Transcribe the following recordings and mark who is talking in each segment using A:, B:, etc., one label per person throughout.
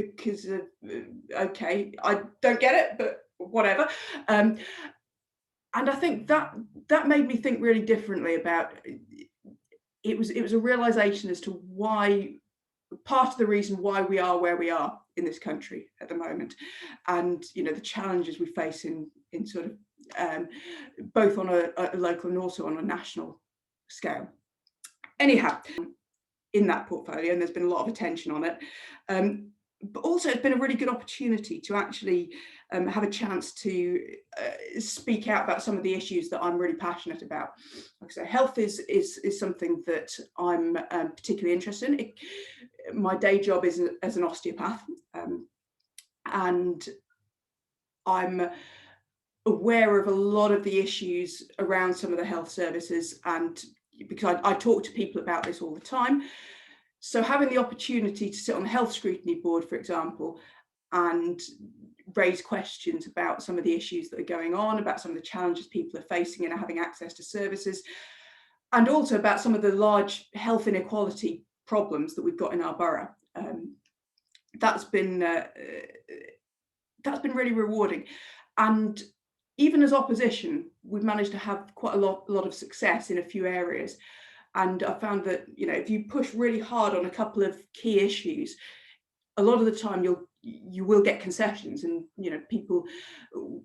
A: because of, okay, I don't get it, but whatever. And I think that made me think really differently about it. Was a realization as to why, part of the reason why we are where we are in this country at the moment, and the challenges we face in sort of both on a local and also on a national scale. Anyhow, in that portfolio, and there's been a lot of attention on it, but also it's been a really good opportunity to actually have a chance to speak out about some of the issues that I'm really passionate about. Like I say, health is something that I'm particularly interested in. My day job is as an osteopath, and I'm aware of a lot of the issues around some of the health services, and because I talk to people about this all the time. So having the opportunity to sit on the health scrutiny board, for example, and raise questions about some of the issues that are going on, about some of the challenges people are facing in having access to services, and also about some of the large health inequality problems that we've got in our borough. That's been really rewarding. And even as opposition, we've managed to have quite a lot of success in a few areas. And I found that, if you push really hard on a couple of key issues, a lot of the time you will get concessions, and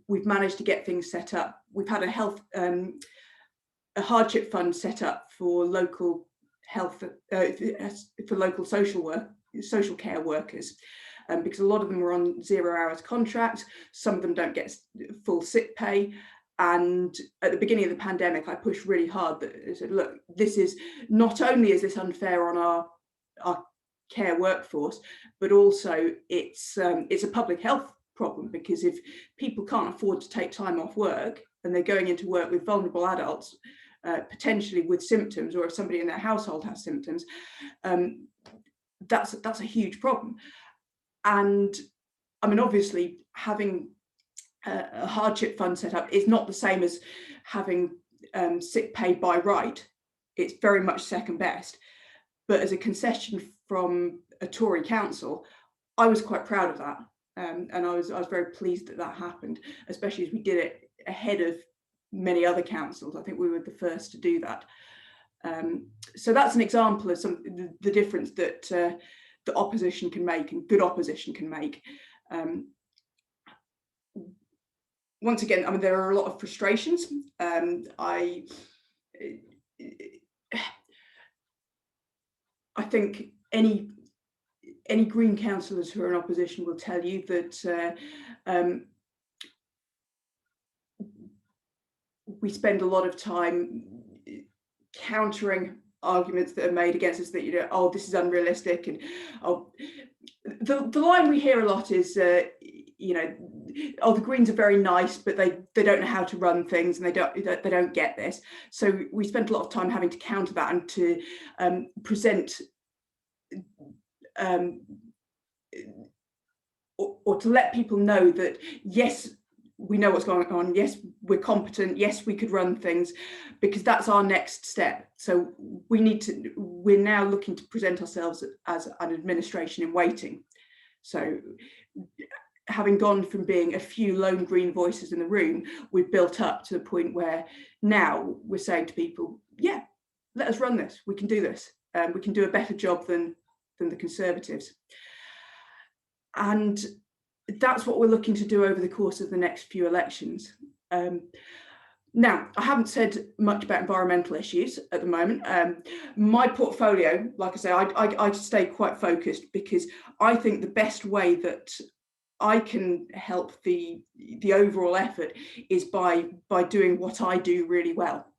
A: we've managed to get things set up. We've had a hardship fund set up for local health, for local social care workers, because a lot of them are on 0 hours contracts. Some of them don't get full sick pay. And at the beginning of the pandemic, I pushed really hard that I said, look, this is not only is this unfair on our care workforce, but also it's a public health problem, because if people can't afford to take time off work and they're going into work with vulnerable adults, potentially with symptoms, or if somebody in their household has symptoms, that's a huge problem. And I mean, obviously, having a hardship fund set up is not the same as having sick pay by right. It's very much second best. But as a concession from a Tory council, I was quite proud of that, and I was very pleased that happened, especially as we did it ahead of many other councils. I think we were the first to do that. So that's an example of the difference that the opposition can make, and good opposition can make. Once again, I mean, there are a lot of frustrations. I think any Green councillors who are in opposition will tell you that we spend a lot of time countering arguments that are made against us, that oh, this is unrealistic, and oh, the line we hear a lot is oh, the Greens are very nice, but they don't know how to run things, and they don't get this. So we spent a lot of time having to counter that and to present or to let people know that yes, we know what's going on, yes, we're competent, yes, we could run things, because that's our next step. So we're now looking to present ourselves as an administration in waiting. So having gone from being a few lone Green voices in the room, we've built up to the point where now we're saying to people, yeah, let us run this, we can do this, we can do a better job than the Conservatives. And that's what we're looking to do over the course of the next few elections. Now, I haven't said much about environmental issues at the moment. My portfolio, like I say, I stay quite focused, because I think the best way that I can help the overall effort is by doing what I do really well.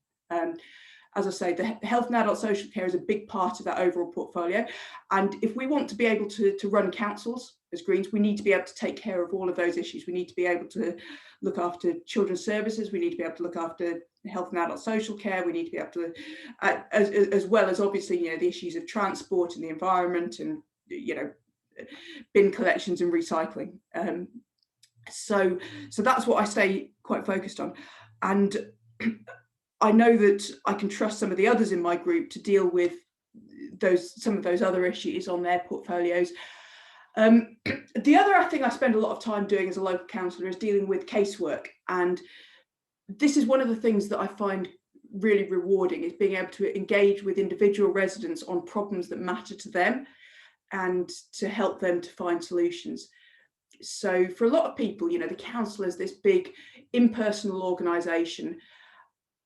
A: As I say, the health and adult social care is a big part of that overall portfolio. And if we want to be able to run councils as Greens, we need to be able to take care of all of those issues. We need to be able to look after children's services. We need to be able to look after health and adult social care. We need to be able to, as well as obviously, the issues of transport and the environment, and, bin collections and recycling. So that's what I stay quite focused on. And I know that I can trust some of the others in my group to deal with some of those other issues on their portfolios. The other thing I spend a lot of time doing as a local councillor is dealing with casework, and this is one of the things that I find really rewarding, is being able to engage with individual residents on problems that matter to them and to help them to find solutions. So for a lot of people, you know, the council is this big impersonal organisation,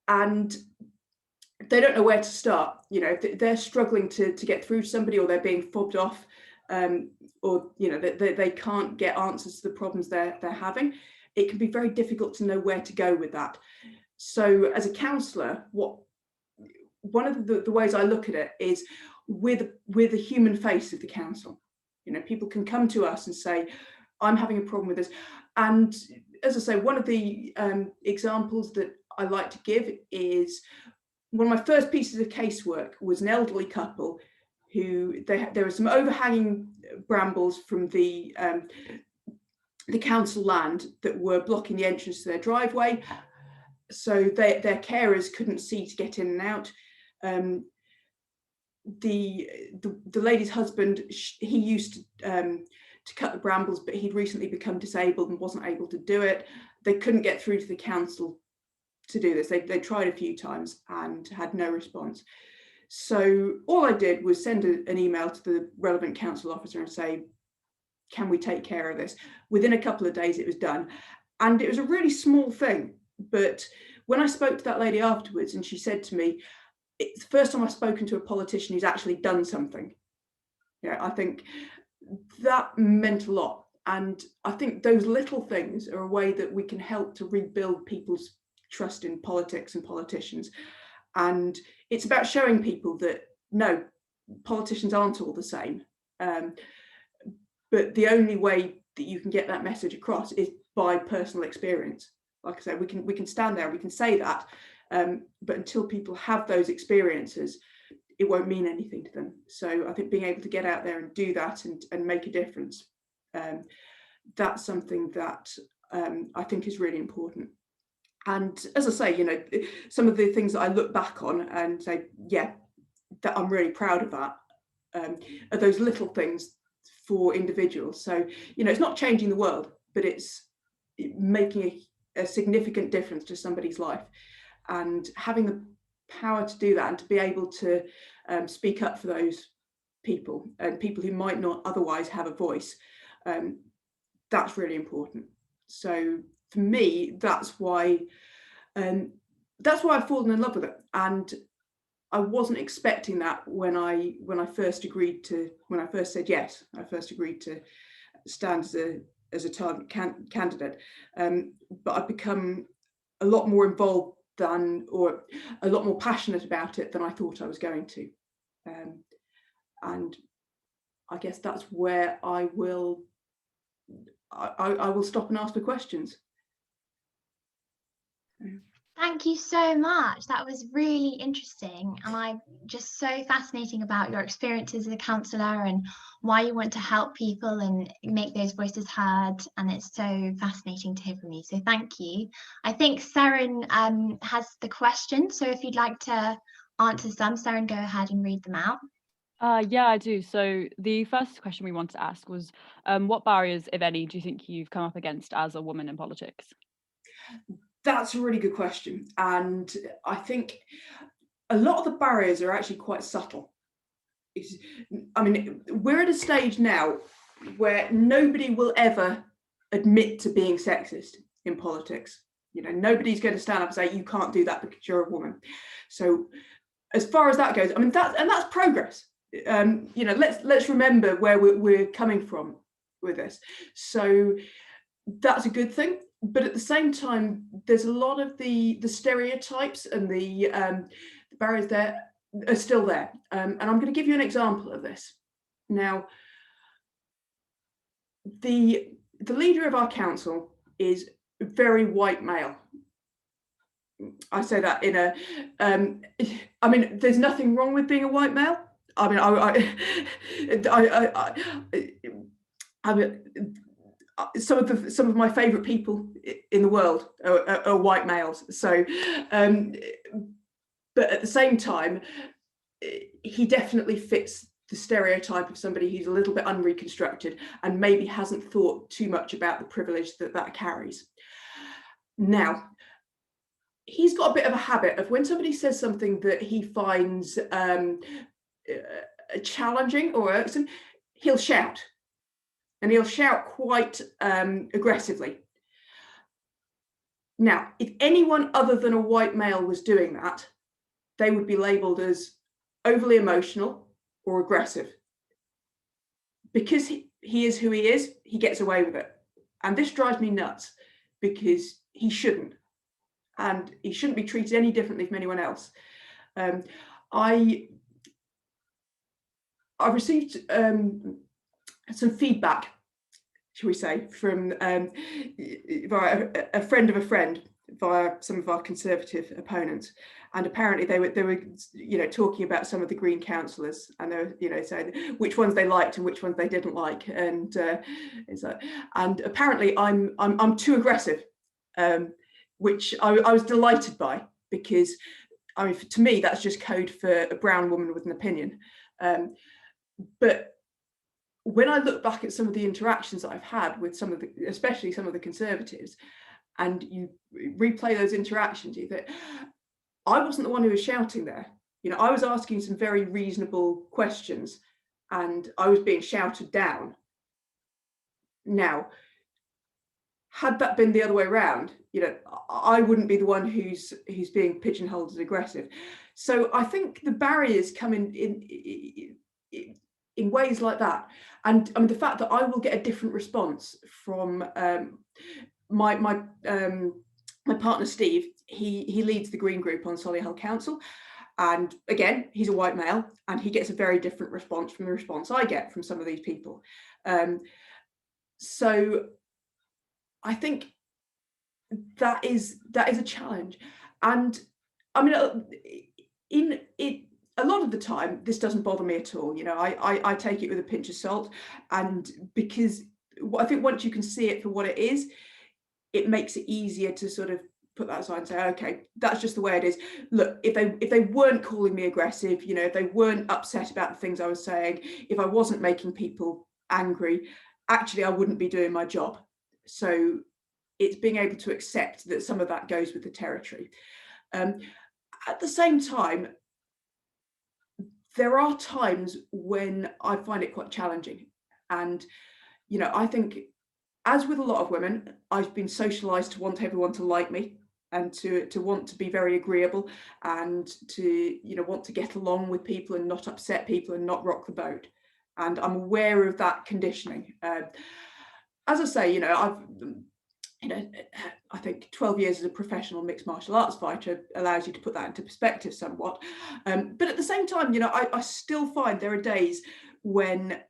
A: and they don't know where to start. You know, they're struggling to get through to somebody, or they're being fobbed off, or you know, they can't get answers to the problems they're having. It can be very difficult to know where to go with that. So as a councillor, one of the ways I look at it is we're the human face of the council. You know, people can come to us and say, I'm having a problem with this. And as I say, one of the examples that I like to give is one of my first pieces of casework was an elderly couple who there were some overhanging brambles from the council land that were blocking the entrance to their driveway. So their carers couldn't see to get in and out. The lady's husband, he used to cut the brambles, but he'd recently become disabled and wasn't able to do it. They couldn't get through to the council to do this. They tried a few times and had no response. So all I did was send an email to the relevant council officer and say, can we take care of this? Within a couple of days it was done. And it was a really small thing, but when I spoke to that lady afterwards, and she said to me, it's the first time I've spoken to a politician who's actually done something. Yeah, I think that meant a lot. And I think those little things are a way that we can help to rebuild people's trust in politics and politicians. And it's about showing people that, no, politicians aren't all the same. But the only way that you can get that message across is by personal experience. Like I said, we can stand there, we can say that, but until people have those experiences, it won't mean anything to them. So I think being able to get out there and do that and make a difference, that's something that I think is really important. And as I say, you know, some of the things that I look back on and say, yeah, that I'm really proud of that, are those little things for individuals. So, you know, it's not changing the world, but it's making a significant difference to somebody's life. And having the power to do that and to be able to speak up for those people and people who might not otherwise have a voice, that's really important. So for me, that's why I've fallen in love with it. And I wasn't expecting that when I first said yes. I first agreed to stand as a target candidate, but I've become a lot more involved or a lot more passionate about it than I thought I was going to. And I guess that's where I will stop and ask for questions.
B: Thank you so much. That was really interesting, and I'm just so fascinating about your experiences as a councillor and why you want to help people and make those voices heard, and it's so fascinating to hear from you. So thank you. I think Seren has the question, so if you'd like to answer some, Seren, go ahead and read them out.
C: Yeah, I do. So the first question we wanted to ask was, what barriers, if any, do you think you've come up against as a woman in politics?
A: That's a really good question. And I think a lot of the barriers are actually quite subtle. I mean, we're at a stage now where nobody will ever admit to being sexist in politics. You know, nobody's going to stand up and say, you can't do that because you're a woman. So as far as that goes, I mean, that's progress. You know, let's remember where we're coming from with this. So that's a good thing. But at the same time, there's a lot of the stereotypes and the barriers there are still there. And I'm going to give you an example of this. Now, the leader of our council is a very white male. I say that in a, I mean, there's nothing wrong with being a white male. I mean, I mean, some of my favourite people in the world are white males. So, but at the same time, he definitely fits the stereotype of somebody who's a little bit unreconstructed and maybe hasn't thought too much about the privilege that that carries. Now, he's got a bit of a habit of when somebody says something that he finds challenging or irksome, he'll shout, and he'll shout quite aggressively. Now, if anyone other than a white male was doing that, they would be labelled as overly emotional or aggressive. Because he is who he is, he gets away with it. And this drives me nuts, because he shouldn't. And he shouldn't be treated any differently from anyone else. I received some feedback, shall we say, from via a friend of a friend, via some of our Conservative opponents, and apparently they were talking about some of the Green councillors, and they were saying which ones they liked and which ones they didn't like, and and apparently I'm too aggressive, which I was delighted by, because I mean, to me that's just code for a brown woman with an opinion. But when I look back at some of the interactions that I've had with some of the, especially some of the Conservatives, and you replay those interactions, you think, I wasn't the one who was shouting there. I was asking some very reasonable questions, and I was being shouted down. Now, had that been the other way around, I wouldn't be the one who's being pigeonholed as aggressive. So I think the barriers come in ways like that. And I mean, the fact that I will get a different response from my partner Steve. He leads the Green group on Solihull Council, and again, he's a white male, and he gets a very different response from the response I get from some of these people. So I think that is a challenge. And I mean, a lot of the time, this doesn't bother me at all. I take it with a pinch of salt, and because I think once you can see it for what it is, it makes it easier to sort of put that aside and say, okay, that's just the way it is. Look, if they weren't calling me aggressive, if they weren't upset about the things I was saying, if I wasn't making people angry, actually I wouldn't be doing my job. So it's being able to accept that some of that goes with the territory. At the same time, there are times when I find it quite challenging. And, I think, as with a lot of women, I've been socialised to want everyone to like me, and to want to be very agreeable, and to want to get along with people and not upset people and not rock the boat. And I'm aware of that conditioning. As I say, I've I think 12 years as a professional mixed martial arts fighter allows you to put that into perspective somewhat. But at the same time, I still find there are days when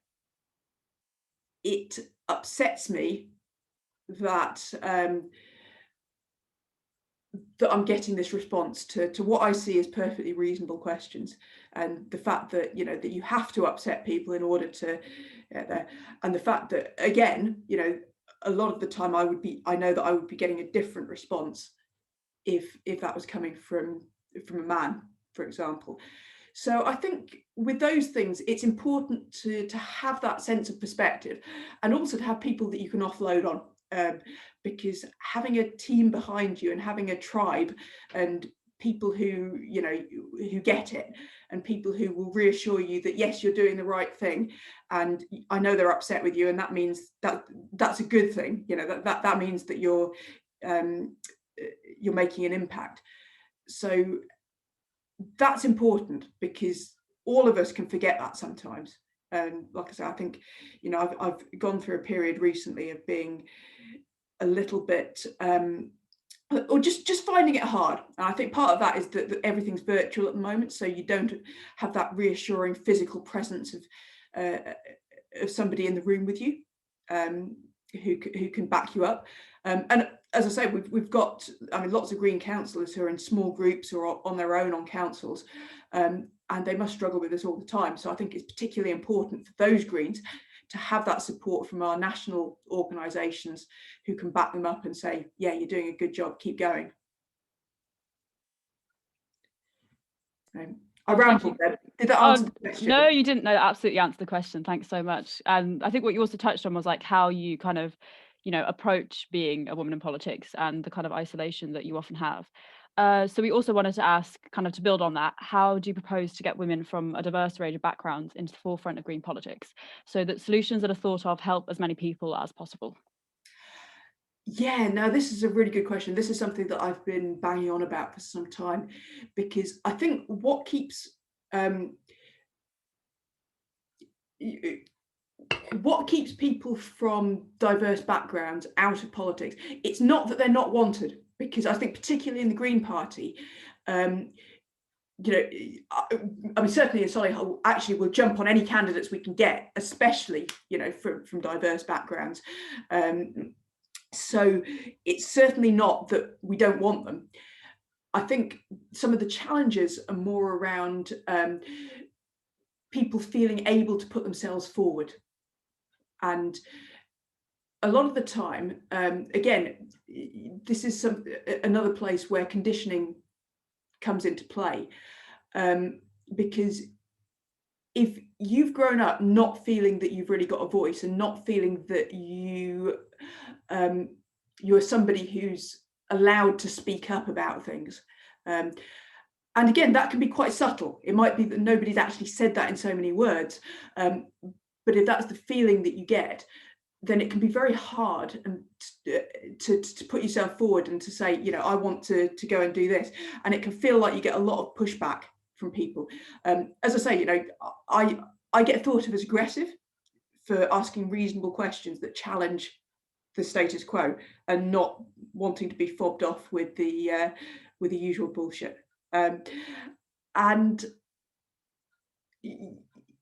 A: it upsets me that that I'm getting this response to what I see as perfectly reasonable questions, and the fact that that you have to upset people in order to get there, and the fact that, again, a lot of the time I know that I would be getting a different response if that was coming from a man, for example. So I think with those things, it's important to have that sense of perspective, and also to have people that you can offload on. Because having a team behind you, and having a tribe, and people who who get it, and people who will reassure you that yes, you're doing the right thing, and I know they're upset with you, and that means that's a good thing. That means that you're making an impact. So that's important, because all of us can forget that sometimes. And like I say, I think I've gone through a period recently of being a little bit or just finding it hard. And I think part of that is that everything's virtual at the moment, so you don't have that reassuring physical presence of somebody in the room with you, who can back you up. And as I say, we've got, lots of Green councillors who are in small groups or on their own on councils, and they must struggle with this all the time. So I think it's particularly important for those Greens to have that support from our national organisations who can back them up and say, yeah, you're doing a good job, keep going. I rambled there. Did that answer the question?
C: No, you didn't. No, absolutely answer the question. Thanks so much. And I think what you also touched on was like how you kind of, approach being a woman in politics and the kind of isolation that you often have. So we also wanted to ask, kind of to build on that, how do you propose to get women from a diverse range of backgrounds into the forefront of green politics so that solutions that are thought of help as many people as possible?
A: Yeah, no, this is a really good question. This is something that I've been banging on about for some time, because I think what keeps people from diverse backgrounds out of politics, it's not that they're not wanted, because I think particularly in the Green Party, I mean, certainly in Solihull, actually we'll jump on any candidates we can get, especially, from diverse backgrounds. So it's certainly not that we don't want them. I think some of the challenges are more around people feeling able to put themselves forward. And a lot of the time, again, this is another place where conditioning comes into play, because if you've grown up not feeling that you've really got a voice and not feeling that you're somebody who's allowed to speak up about things, and again, that can be quite subtle. It might be that nobody's actually said that in so many words, but if that's the feeling that you get, then it can be very hard and to put yourself forward and to say, I want to go and do this, and it can feel like you get a lot of pushback from people. As I say, I get thought of as aggressive for asking reasonable questions that challenge the status quo and not wanting to be fobbed off with the usual bullshit. And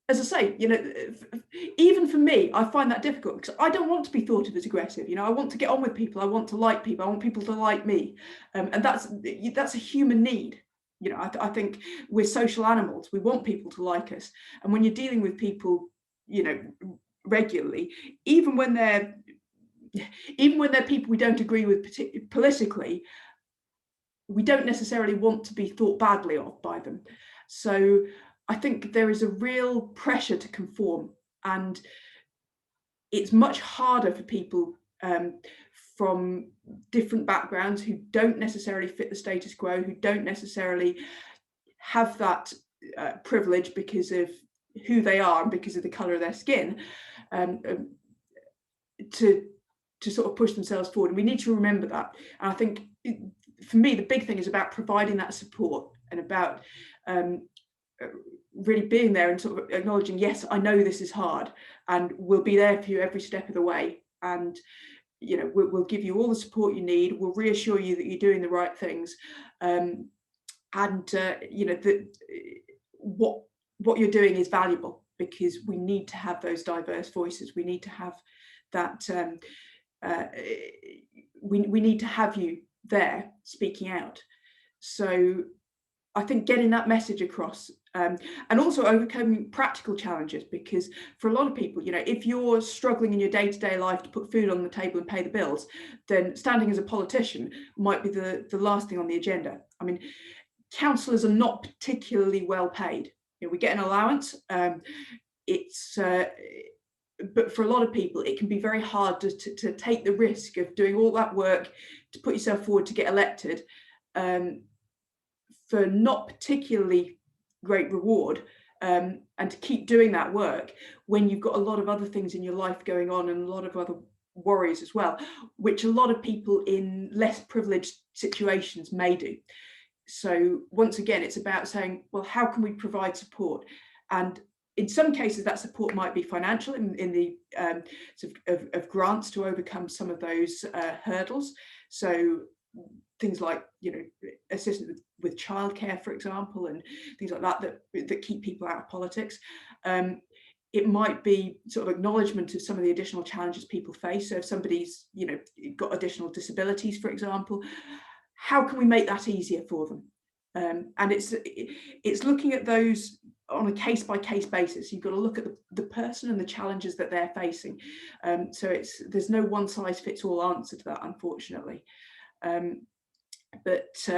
A: as I say, even for me, I find that difficult because I don't want to be thought of as aggressive. I want to get on with people. I want to like people. I want people to like me, and that's a human need. I think we're social animals. We want people to like us, and when you're dealing with people, regularly, even when they're people we don't agree with politically, we don't necessarily want to be thought badly of by them. So I think there is a real pressure to conform, and it's much harder for people from different backgrounds who don't necessarily fit the status quo, who don't necessarily have that privilege because of who they are and because of the colour of their skin, to sort of push themselves forward. And we need to remember that. And I think for me, the big thing is about providing that support and about really being there and sort of acknowledging, yes, I know this is hard, and we'll be there for you every step of the way. And we'll give you all the support you need. We'll reassure you that you're doing the right things, and that what you're doing is valuable, because we need to have those diverse voices. We need to have that. We need to have you there speaking out. So I think getting that message across, and also overcoming practical challenges, because for a lot of people, if you're struggling in your day-to-day life to put food on the table and pay the bills, then standing as a politician might be the last thing on the agenda. I mean, councillors are not particularly well paid. We get an allowance. But for a lot of people, it can be very hard to take the risk of doing all that work to put yourself forward to get elected, for not particularly great reward, and to keep doing that work when you've got a lot of other things in your life going on and a lot of other worries as well, which a lot of people in less privileged situations may do. So once again, it's about saying, well, how can we provide support? And in some cases, that support might be financial in the sort of grants to overcome some of those hurdles. So things like, assistance with childcare, for example, and things like that keep people out of politics. It might be sort of acknowledgement of some of the additional challenges people face. So if somebody's, got additional disabilities, for example, how can we make that easier for them? And it's looking at those on a case-by-case basis. You've got to look at the person and the challenges that they're facing. So there's no one-size-fits-all answer to that, unfortunately. But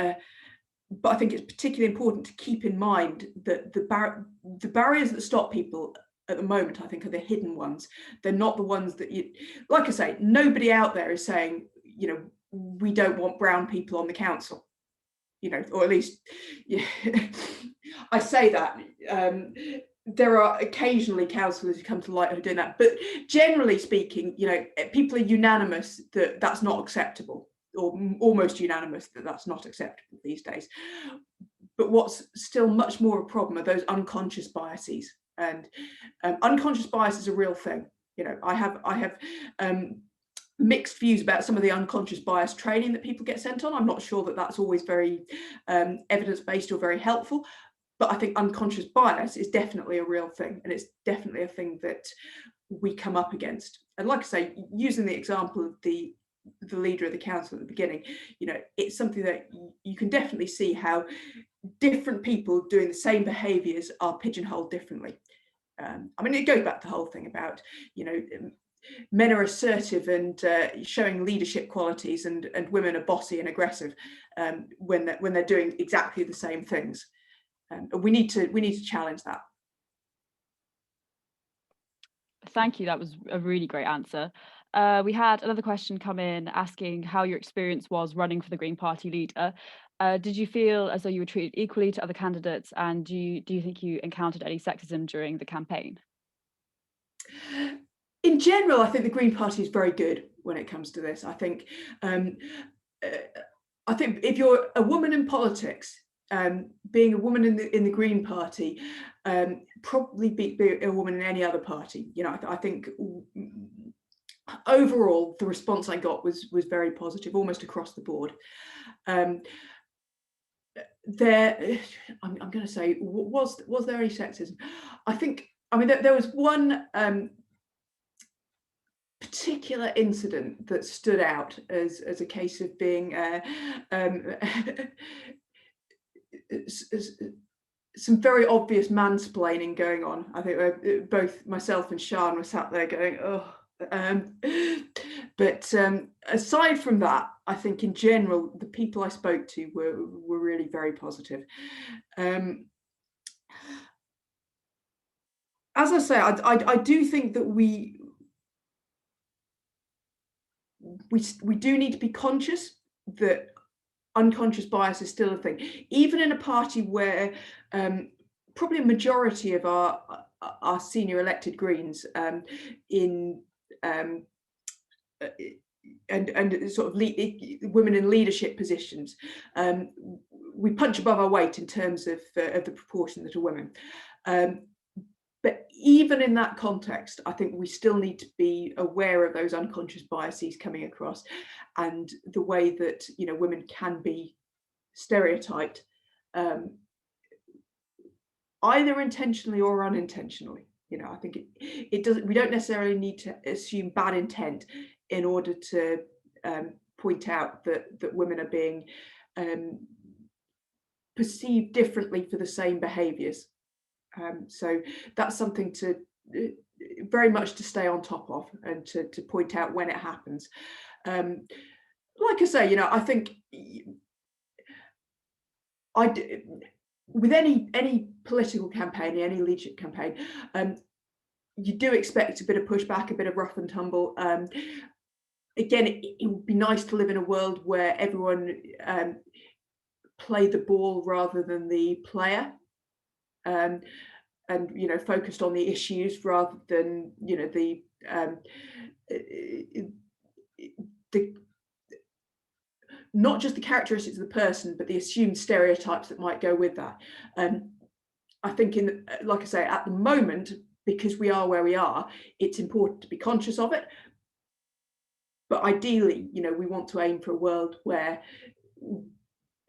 A: but I think it's particularly important to keep in mind that the barriers that stop people at the moment, I think, are the hidden ones. They're not the ones that you, like I say, nobody out there is saying, you know, we don't want brown people on the council, you know, or at least, yeah, I say that. There are occasionally councillors who come to light who are doing that, but generally speaking, you know, people are unanimous that that's not acceptable, or almost unanimous that that's not acceptable these days. But what's still much more a problem are those unconscious biases, and unconscious bias is a real thing. You know, I have mixed views about some of the unconscious bias training that people get sent on. I'm not sure that that's always very evidence-based or very helpful. But I think unconscious bias is definitely a real thing, and it's definitely a thing that we come up against. And like I say, using the example of the leader of the council at the beginning, you know, it's something that you can definitely see how different people doing the same behaviours are pigeonholed differently. I mean, it goes back to the whole thing about, you know, men are assertive and showing leadership qualities, and women are bossy and aggressive when they're doing exactly the same things. We need to challenge that.
C: Thank you. That was a really great answer. We had another question come in asking how your experience was running for the Green Party leader. Did you feel as though you were treated equally to other candidates, and do you think you encountered any sexism during the campaign?
A: In general, I think the Green Party is very good when it comes to this. I think if you're a woman in politics, being a woman in the Green Party, probably be a woman in any other party. You know, I think overall the response I got was very positive, almost across the board. I'm going to say, was there any sexism? I mean, there was one particular incident that stood out as a case of being some very obvious mansplaining going on. I think both myself and Sian were sat there going, oh. But aside from that, I think in general, the people I spoke to were really very positive. As I say, I do think that we do need to be conscious that unconscious bias is still a thing, even in a party where probably a majority of our senior elected Greens and sort of women in leadership positions, we punch above our weight in terms of the proportion that are women. But even in that context, I think we still need to be aware of those unconscious biases coming across, and the way that, you know, women can be stereotyped, either intentionally or unintentionally. You know, I think it doesn't. We don't necessarily need to assume bad intent in order to point out that women are being perceived differently for the same behaviours. So that's something to very much to stay on top of, and to point out when it happens. Like I say, you know, I think with any political campaign, any leadership campaign, you do expect a bit of pushback, a bit of rough and tumble. Again, it would be nice to live in a world where everyone played the ball rather than the player. And, you know, focused on the issues rather than, you know, the not just the characteristics of the person, but the assumed stereotypes that might go with that. I think, like I say, at the moment, because we are where we are, it's important to be conscious of it. But ideally, you know, we want to aim for a world where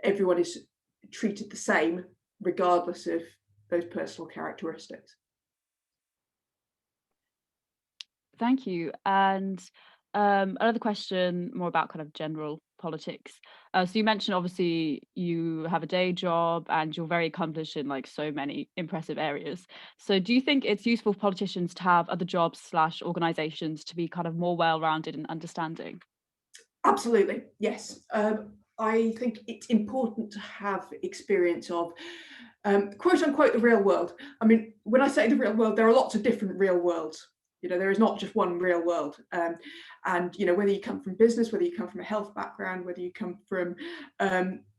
A: everyone is treated the same, regardless of those personal characteristics.
C: Thank you. And another question more about kind of general politics. So you mentioned obviously you have a day job and you're very accomplished in like so many impressive areas. So do you think it's useful for politicians to have other jobs / organisations to be kind of more well-rounded and understanding?
A: Absolutely, yes. I think it's important to have experience of quote unquote the real world. I mean, when I say the real world, there are lots of different real worlds. You know, there is not just one real world. And, you know, whether you come from business, whether you come from a health background, whether you come from,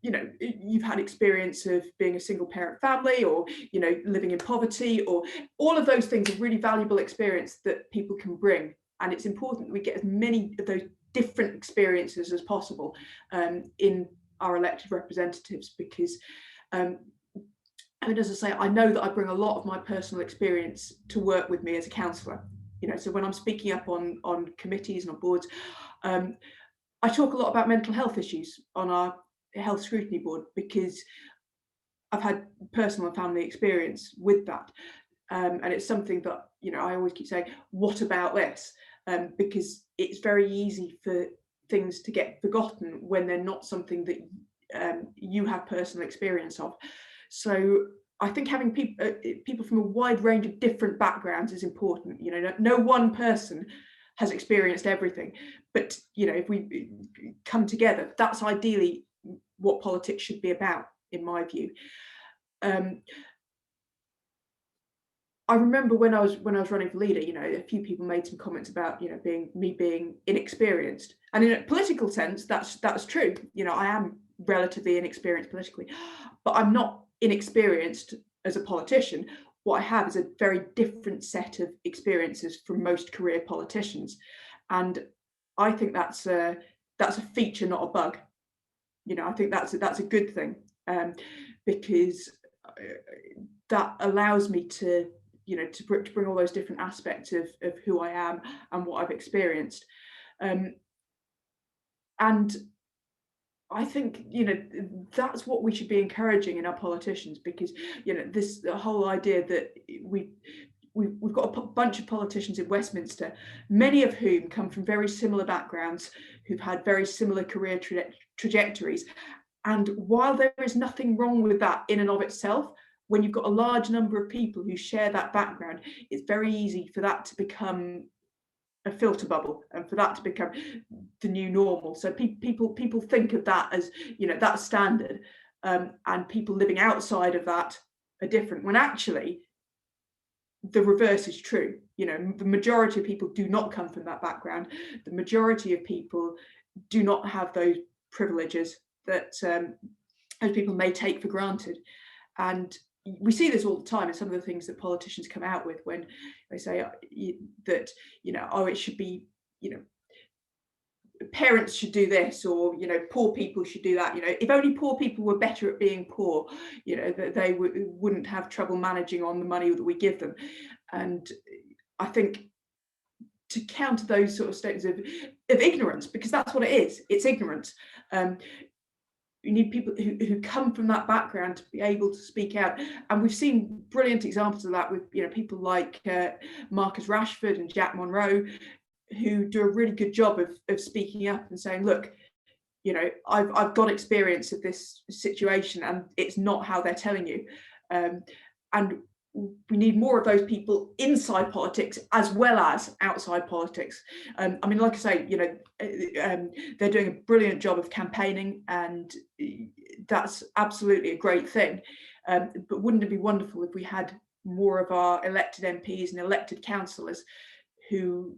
A: you know, you've had experience of being a single parent family, or, you know, living in poverty, or all of those things are really valuable experience that people can bring. And it's important that we get as many of those different experiences as possible in our elected representatives, because I mean, as I say, I know that I bring a lot of my personal experience to work with me as a councillor. You know, so when I'm speaking up on committees and on boards, I talk a lot about mental health issues on our health scrutiny board, because I've had personal and family experience with that. And it's something that, you know, I always keep saying, what about this? Because it's very easy for things to get forgotten when they're not something that you have personal experience of. So I think having people from a wide range of different backgrounds is important. You know, no one person has experienced everything, but, you know, if we come together, that's ideally what politics should be about, in my view. I remember when I was running for leader, you know, a few people made some comments about, you know, being inexperienced, and in a political sense, that's true. You know, I am relatively inexperienced politically, but I'm not inexperienced as a politician. What I have is a very different set of experiences from most career politicians, and I think that's a feature, not a bug. You know, I think that's a good thing, because that allows me to, you know, to bring all those different aspects of who I am and what I've experienced. And I think, you know, that's what we should be encouraging in our politicians, because, you know, the whole idea that we've got a bunch of politicians in Westminster, many of whom come from very similar backgrounds, who've had very similar career trajectories. And while there is nothing wrong with that in and of itself, when you've got a large number of people who share that background, it's very easy for that to become a filter bubble, and for that to become the new normal. So people think of that as, you know, that's standard, and people living outside of that are different, when actually the reverse is true. You know, the majority of people do not come from that background. The majority of people do not have those privileges that those people may take for granted. And we see this all the time in some of the things that politicians come out with, when they say that, you know, oh, it should be, you know, parents should do this, or, you know, poor people should do that. You know, if only poor people were better at being poor, you know, that they wouldn't have trouble managing on the money that we give them. And I think to counter those sort of statements of ignorance, because that's what it is, it's ignorance. You need people who come from that background to be able to speak out, and we've seen brilliant examples of that with, you know, people like Marcus Rashford and Jack Monroe, who do a really good job of speaking up and saying, look, you know, I've got experience of this situation, and it's not how they're telling you. And we need more of those people inside politics as well as outside politics. I mean, like I say, you know, they're doing a brilliant job of campaigning, and that's absolutely a great thing. But wouldn't it be wonderful if we had more of our elected MPs and elected councillors who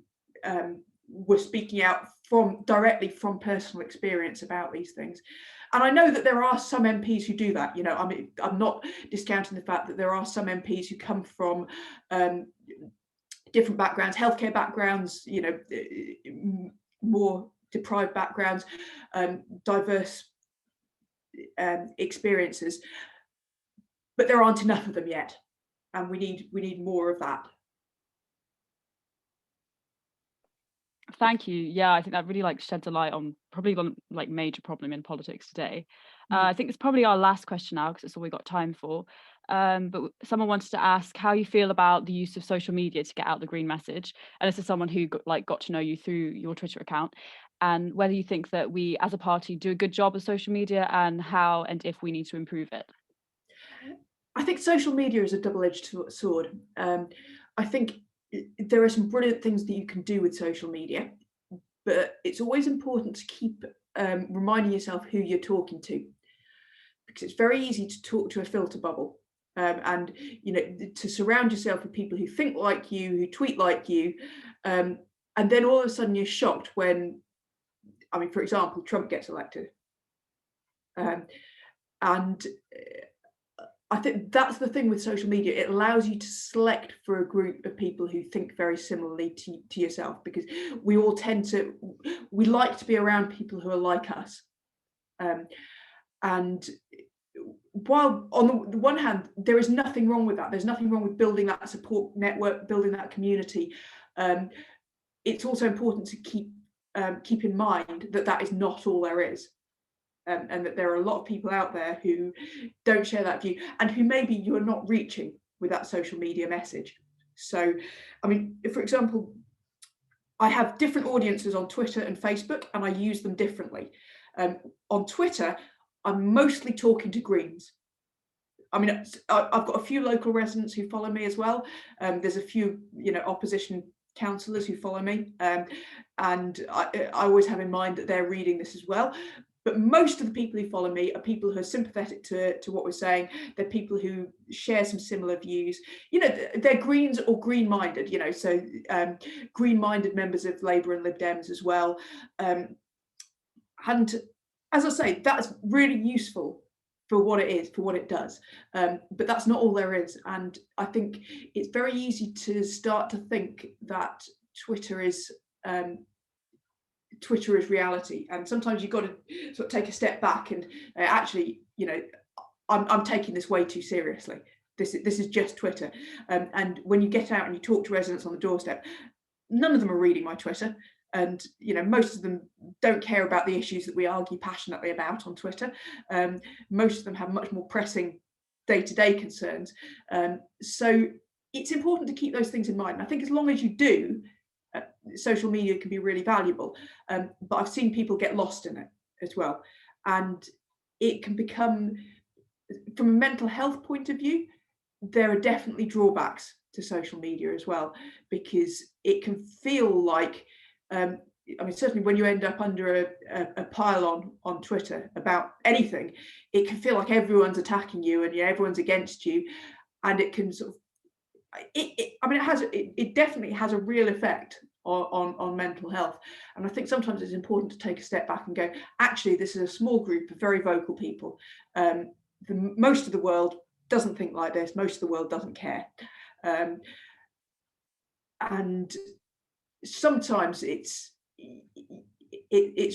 A: were speaking out directly from personal experience about these things? And I know that there are some MPs who do that. You know, I mean, I'm not discounting the fact that there are some MPs who come from different backgrounds, healthcare backgrounds, you know, more deprived backgrounds, diverse experiences, but there aren't enough of them yet, and we need more of that.
C: Thank you. Yeah, I think that really sheds a light on probably the major problem in politics today. I think it's probably our last question now, because it's all we got time for. But someone wanted to ask how you feel about the use of social media to get out the green message. And this is someone who got to know you through your Twitter account, and whether you think that we as a party do a good job of social media, and how and if we need to improve it.
A: I think social media is a double-edged sword. I think there are some brilliant things that you can do with social media, but it's always important to keep reminding yourself who you're talking to, because it's very easy to talk to a filter bubble. And to surround yourself with people who think like you, who tweet like you, and then all of a sudden you're shocked when, I mean, for example, Trump gets elected. And I think that's the thing with social media. It allows you to select for a group of people who think very similarly to yourself, because we all we like to be around people who are like us. And while on the one hand, there is nothing wrong with that. There's nothing wrong with building that support network, building that community. It's also important to keep in mind that that is not all there is. And that there are a lot of people out there who don't share that view, and who maybe you are not reaching with that social media message. So, I mean, for example, I have different audiences on Twitter and Facebook, and I use them differently. On Twitter, I'm mostly talking to Greens. I mean, I've got a few local residents who follow me as well. There's a few, opposition councillors who follow me, and I always have in mind that they're reading this as well. But most of the people who follow me are people who are sympathetic to what we're saying. They're people who share some similar views. They're Greens or green-minded, so green-minded members of Labour and Lib Dems as well. And as I say, that's really useful for what it is, for what it does. But that's not all there is. And I think it's very easy to start to think that Twitter is reality, and sometimes you've got to sort of take a step back and actually, I'm taking this way too seriously. This is just Twitter, and when you get out and you talk to residents on the doorstep, none of them are reading my Twitter, and most of them don't care about the issues that we argue passionately about on Twitter. Most of them have much more pressing day-to-day concerns, so it's important to keep those things in mind. And I think as long as you do, social media can be really valuable, but I've seen people get lost in it as well, and it can become, from a mental health point of view, there are definitely drawbacks to social media as well, because it can feel like, I mean, certainly when you end up under a pile on Twitter about anything, it can feel like everyone's attacking you and everyone's against you, and it can sort of, it definitely has a real effect on mental health. And I think sometimes it's important to take a step back and go, actually, this is a small group of very vocal people. Most of the world doesn't think like this. Most of the world doesn't care. And sometimes it's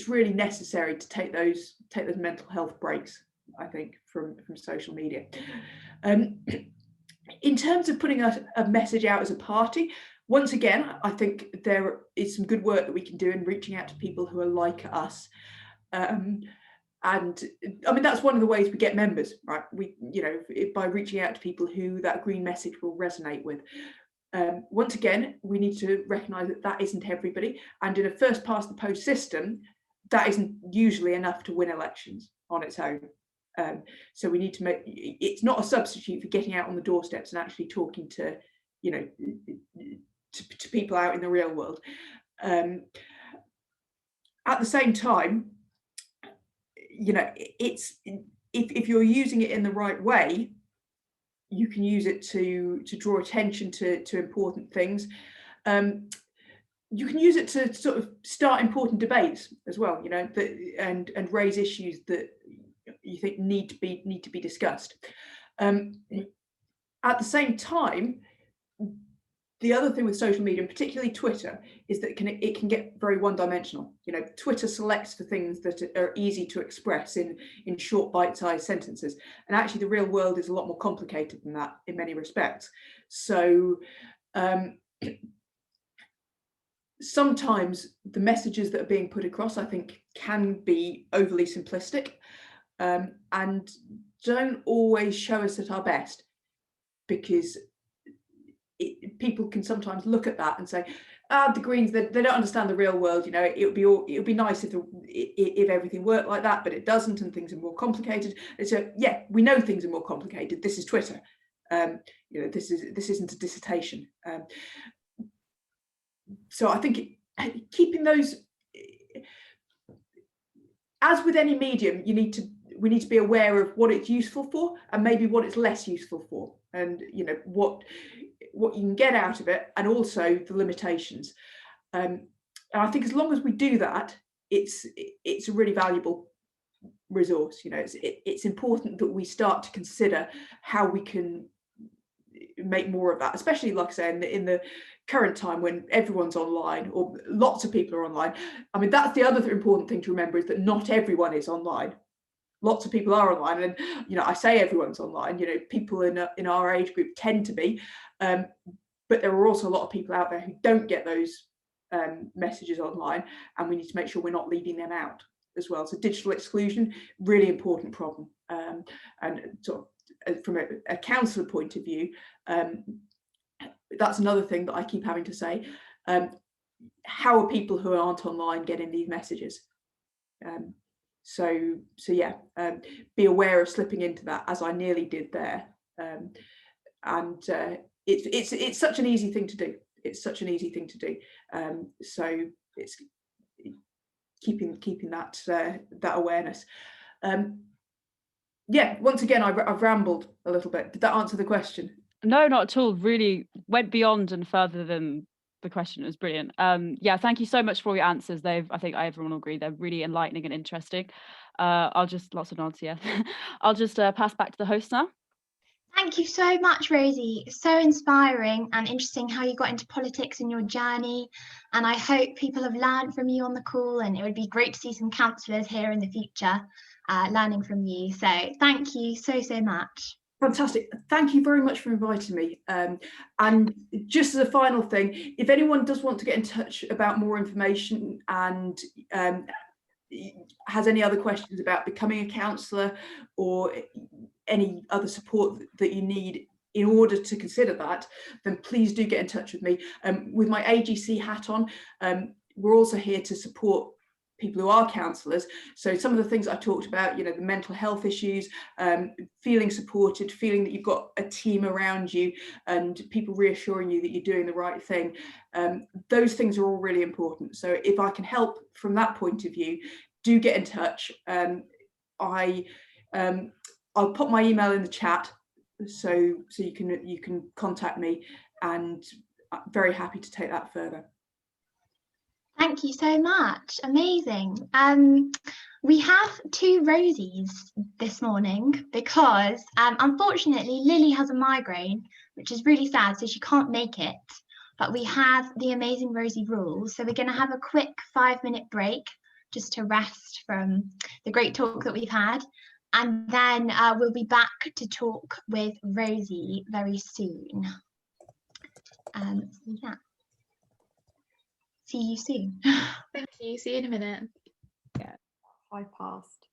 A: really necessary to take those mental health breaks, I think, from social media. In terms of putting a message out as a party, once again, I think there is some good work that we can do in reaching out to people who are like us. And I mean, that's one of the ways we get members, right? By reaching out to people who that green message will resonate with. Once again, we need to recognise that isn't everybody. And in a first past the post system, that isn't usually enough to win elections on its own. So we need to make it's not a substitute for getting out on the doorsteps and actually talking to people out in the real world. At the same time, it's if you're using it in the right way, you can use it to draw attention to important things. You can use it to sort of start important debates as well, and raise issues that you think need to be discussed. At the same time, the other thing with social media, and particularly Twitter, is that it can get very one-dimensional. Twitter selects for things that are easy to express in short, bite-sized sentences, and actually the real world is a lot more complicated than that in many respects. So sometimes the messages that are being put across, I think, can be overly simplistic, and don't always show us at our best, because people can sometimes look at that and say, the Greens, they don't understand the real world. It would be nice if everything worked like that, but it doesn't, and things are more complicated. And so, yeah, we know things are more complicated. This is Twitter. This isn't a dissertation. So I think keeping those as with any medium, we need to be aware of what it's useful for and maybe what it's less useful for, and what you can get out of it, and also the limitations. And I think as long as we do that, it's a really valuable resource. It's important that we start to consider how we can make more of that, especially, like I say, in the current time when everyone's online, or lots of people are online. I mean, that's the other important thing to remember, is that not everyone is online. Lots of people are online, and I say everyone's online. People in our age group tend to be, but there are also a lot of people out there who don't get those messages online, and we need to make sure we're not leaving them out as well. So digital exclusion, really important problem, and sort of, from a councillor point of view, that's another thing that I keep having to say. How are people who aren't online getting these messages? So yeah, be aware of slipping into that, as I nearly did there. And it's such an easy thing to do. It's such an easy thing to do. So it's keeping that awareness. Yeah, once again, I've rambled a little bit. Did that answer the question?
C: No, not at all. Really went beyond and further than the question. It was brilliant. Yeah, thank you so much for all your answers. I think everyone will agree they're really enlightening and interesting. Lots of nods, yeah. I'll just pass back to the host now.
B: Thank you so much, Rosie. So inspiring and interesting how you got into politics in your journey. And I hope people have learned from you on the call, and it would be great to see some councillors here in the future learning from you. So thank you so much.
A: Fantastic. Thank you very much for inviting me. And just as a final thing, if anyone does want to get in touch about more information and has any other questions about becoming a councillor, or any other support that you need in order to consider that, then please do get in touch with me. With my AGC hat on, we're also here to support people who are councillors. So some of the things I talked about, the mental health issues, feeling supported, feeling that you've got a team around you and people reassuring you that you're doing the right thing, those things are all really important. So if I can help from that point of view, do get in touch. I'll put my email in the chat, so you can contact me, and I'm very happy to take that further.
B: Thank you so much. Amazing. We have two Rosies this morning because unfortunately Lily has a migraine, which is really sad, so she can't make it. But we have the amazing Rosie Rawle, so we're going to have a quick 5-minute break just to rest from the great talk that we've had. And then we'll be back to talk with Rosie very soon. So yeah. See you soon.
D: Thank you. See you in a minute.
E: Yeah, 5 past.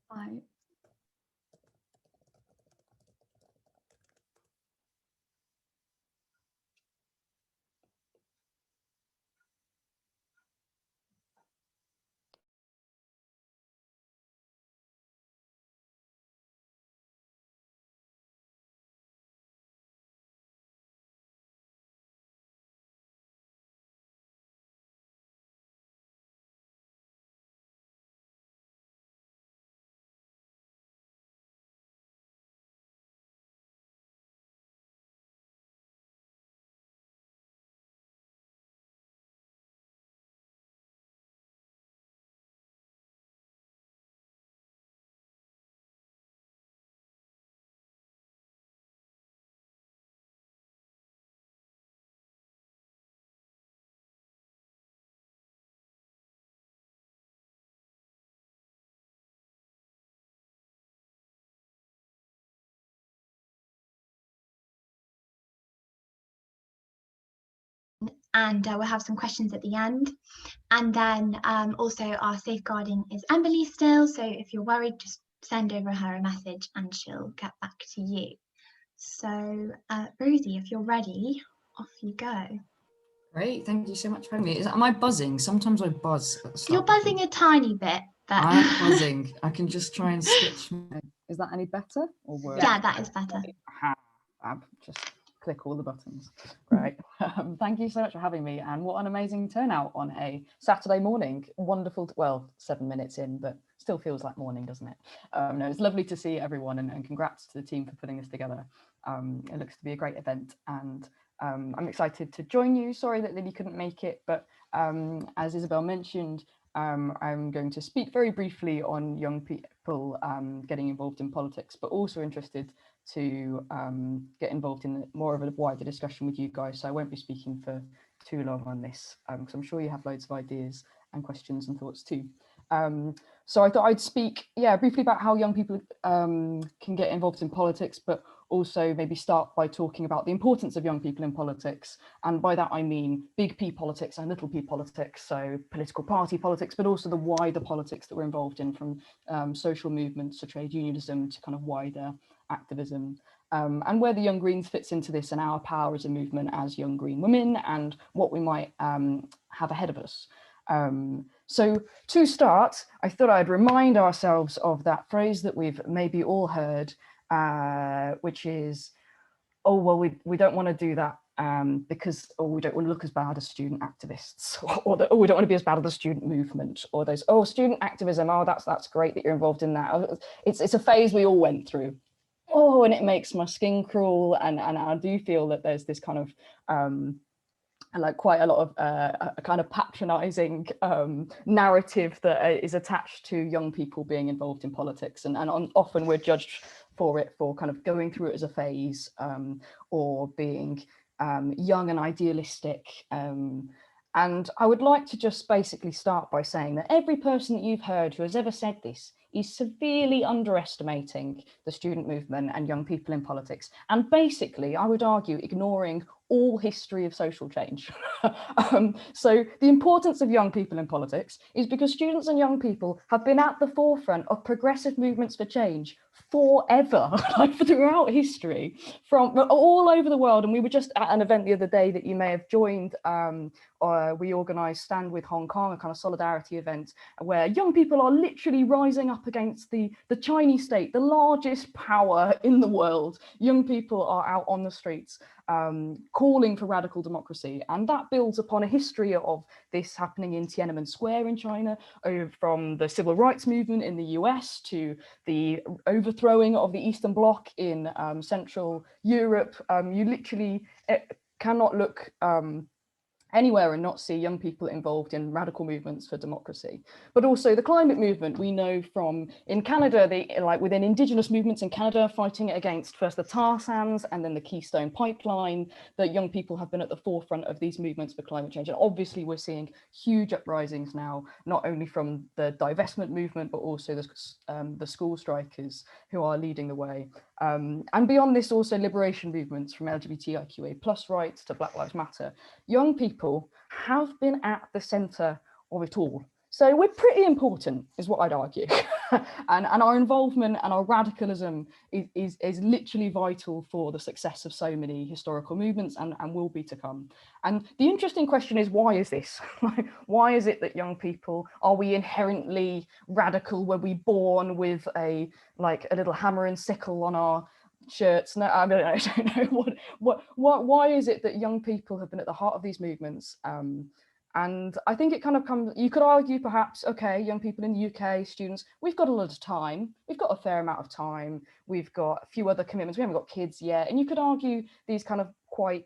E: Hello.
B: And we'll have some questions at the end. And then also our safeguarding is Emberly still, so if you're worried, just send over her a message and she'll get back to you. So Rosie, if you're ready, off you go.
F: Great, thank you so much for having me. Am I buzzing? Sometimes I buzz at the start.
B: You're buzzing a tiny bit, but
F: I am buzzing. I can just try and switch. Is that any better or worse?
B: yeah, that is better.
F: Just click all the buttons. Great. Thank you so much for having me, and what an amazing turnout on a Saturday morning. Wonderful. Well, 7 minutes in, but still feels like morning, doesn't it? No, it's lovely to see everyone, and congrats to the team for putting this together. It looks to be a great event, and I'm excited to join you. Sorry that Lily couldn't make it, but as Isabel mentioned, I'm going to speak very briefly on young people getting involved in politics, but also interested to get involved in more of a wider discussion with you guys. So I won't be speaking for too long on this, because I'm sure you have loads of ideas and questions and thoughts too. So I thought I'd speak, briefly about how young people can get involved in politics, but also maybe start by talking about the importance of young people in politics. And by that, I mean big P politics and little p politics, so political party politics, but also the wider politics that we're involved in, from social movements to trade unionism to kind of wider activism, and where the Young Greens fits into this, and our power as a movement as Young Green Women, and what we might have ahead of us. So to start, I thought I'd remind ourselves of that phrase that we've maybe all heard, which is, oh, well, we don't want to do that because we don't want to look as bad as student activists, or that, oh, we don't want to be as bad as the student movement, or those, oh, student activism, oh, that's great that you're involved in that. It's a phase we all went through. Oh, and it makes my skin crawl, and I do feel that there's this kind of like quite a lot of a kind of patronizing narrative that is attached to young people being involved in politics, and often we're judged for it, for kind of going through it as a phase, or being young and idealistic. And I would like to just basically start by saying that every person that you've heard who has ever said this is severely underestimating the student movement and young people in politics, and basically, I would argue, ignoring all history of social change. So the importance of young people in politics is because students and young people have been at the forefront of progressive movements for change forever, like throughout history, from all over the world. And we were just at an event the other day that you may have joined. We organised Stand With Hong Kong, a kind of solidarity event, where young people are literally rising up against the Chinese state, the largest power in the world. Young people are out on the streets calling for radical democracy, and that builds upon a history of this happening in Tiananmen Square in China, from the civil rights movement in the US to the overthrowing of the Eastern Bloc in Central Europe. You literally cannot look anywhere and not see young people involved in radical movements for democracy. But also the climate movement, we know from in Canada, within Indigenous movements in Canada, fighting against first the tar sands and then the Keystone Pipeline, that young people have been at the forefront of these movements for climate change. And obviously we're seeing huge uprisings now, not only from the divestment movement, but also the school strikers who are leading the way. And beyond this, also liberation movements, from LGBTIQA plus rights to Black Lives Matter. Young people have been at the centre of it all. So we're pretty important, is what I'd argue. and our involvement and our radicalism is literally vital for the success of so many historical movements, and will be to come. And the interesting question is, why is this? Why is it that young people, are we inherently radical? Were we born with a little hammer and sickle on our shirts? No, I don't know why is it that young people have been at the heart of these movements? And I think it kind of comes, you could argue perhaps, okay, young people in the UK, students, we've got a lot of time, we've got a fair amount of time, we've got a few other commitments, we haven't got kids yet, and you could argue these kind of quite,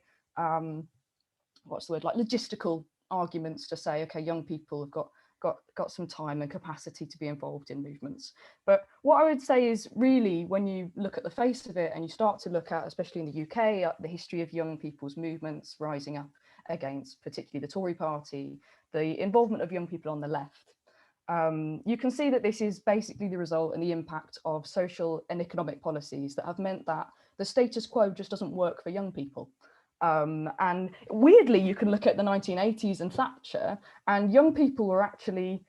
F: what's the word, like logistical arguments to say, okay, young people have got some time and capacity to be involved in movements. But what I would say is, really, when you look at the face of it and you start to look at, especially in the UK, the history of young people's movements rising up against particularly the Tory party, the involvement of young people on the left, you can see that this is basically the result and the impact of social and economic policies that have meant that the status quo just doesn't work for young people. And weirdly, you can look at the 1980s and Thatcher, and young people were actually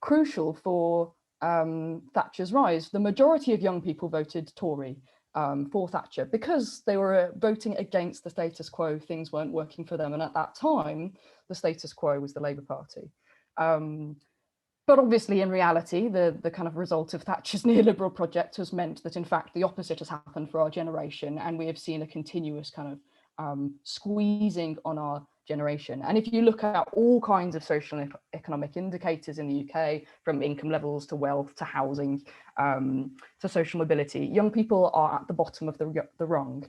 F: crucial for Thatcher's rise. The majority of young people voted Tory. for Thatcher, because they were voting against the status quo. Things weren't working for them, and at that time the status quo was the Labour Party. But obviously, in reality, the kind of result of Thatcher's neoliberal project has meant that, in fact, the opposite has happened for our generation, and we have seen a continuous kind of squeezing on our generation. And if you look at all kinds of social and economic indicators in the UK, from income levels to wealth to housing to social mobility, young people are at the bottom of the rung.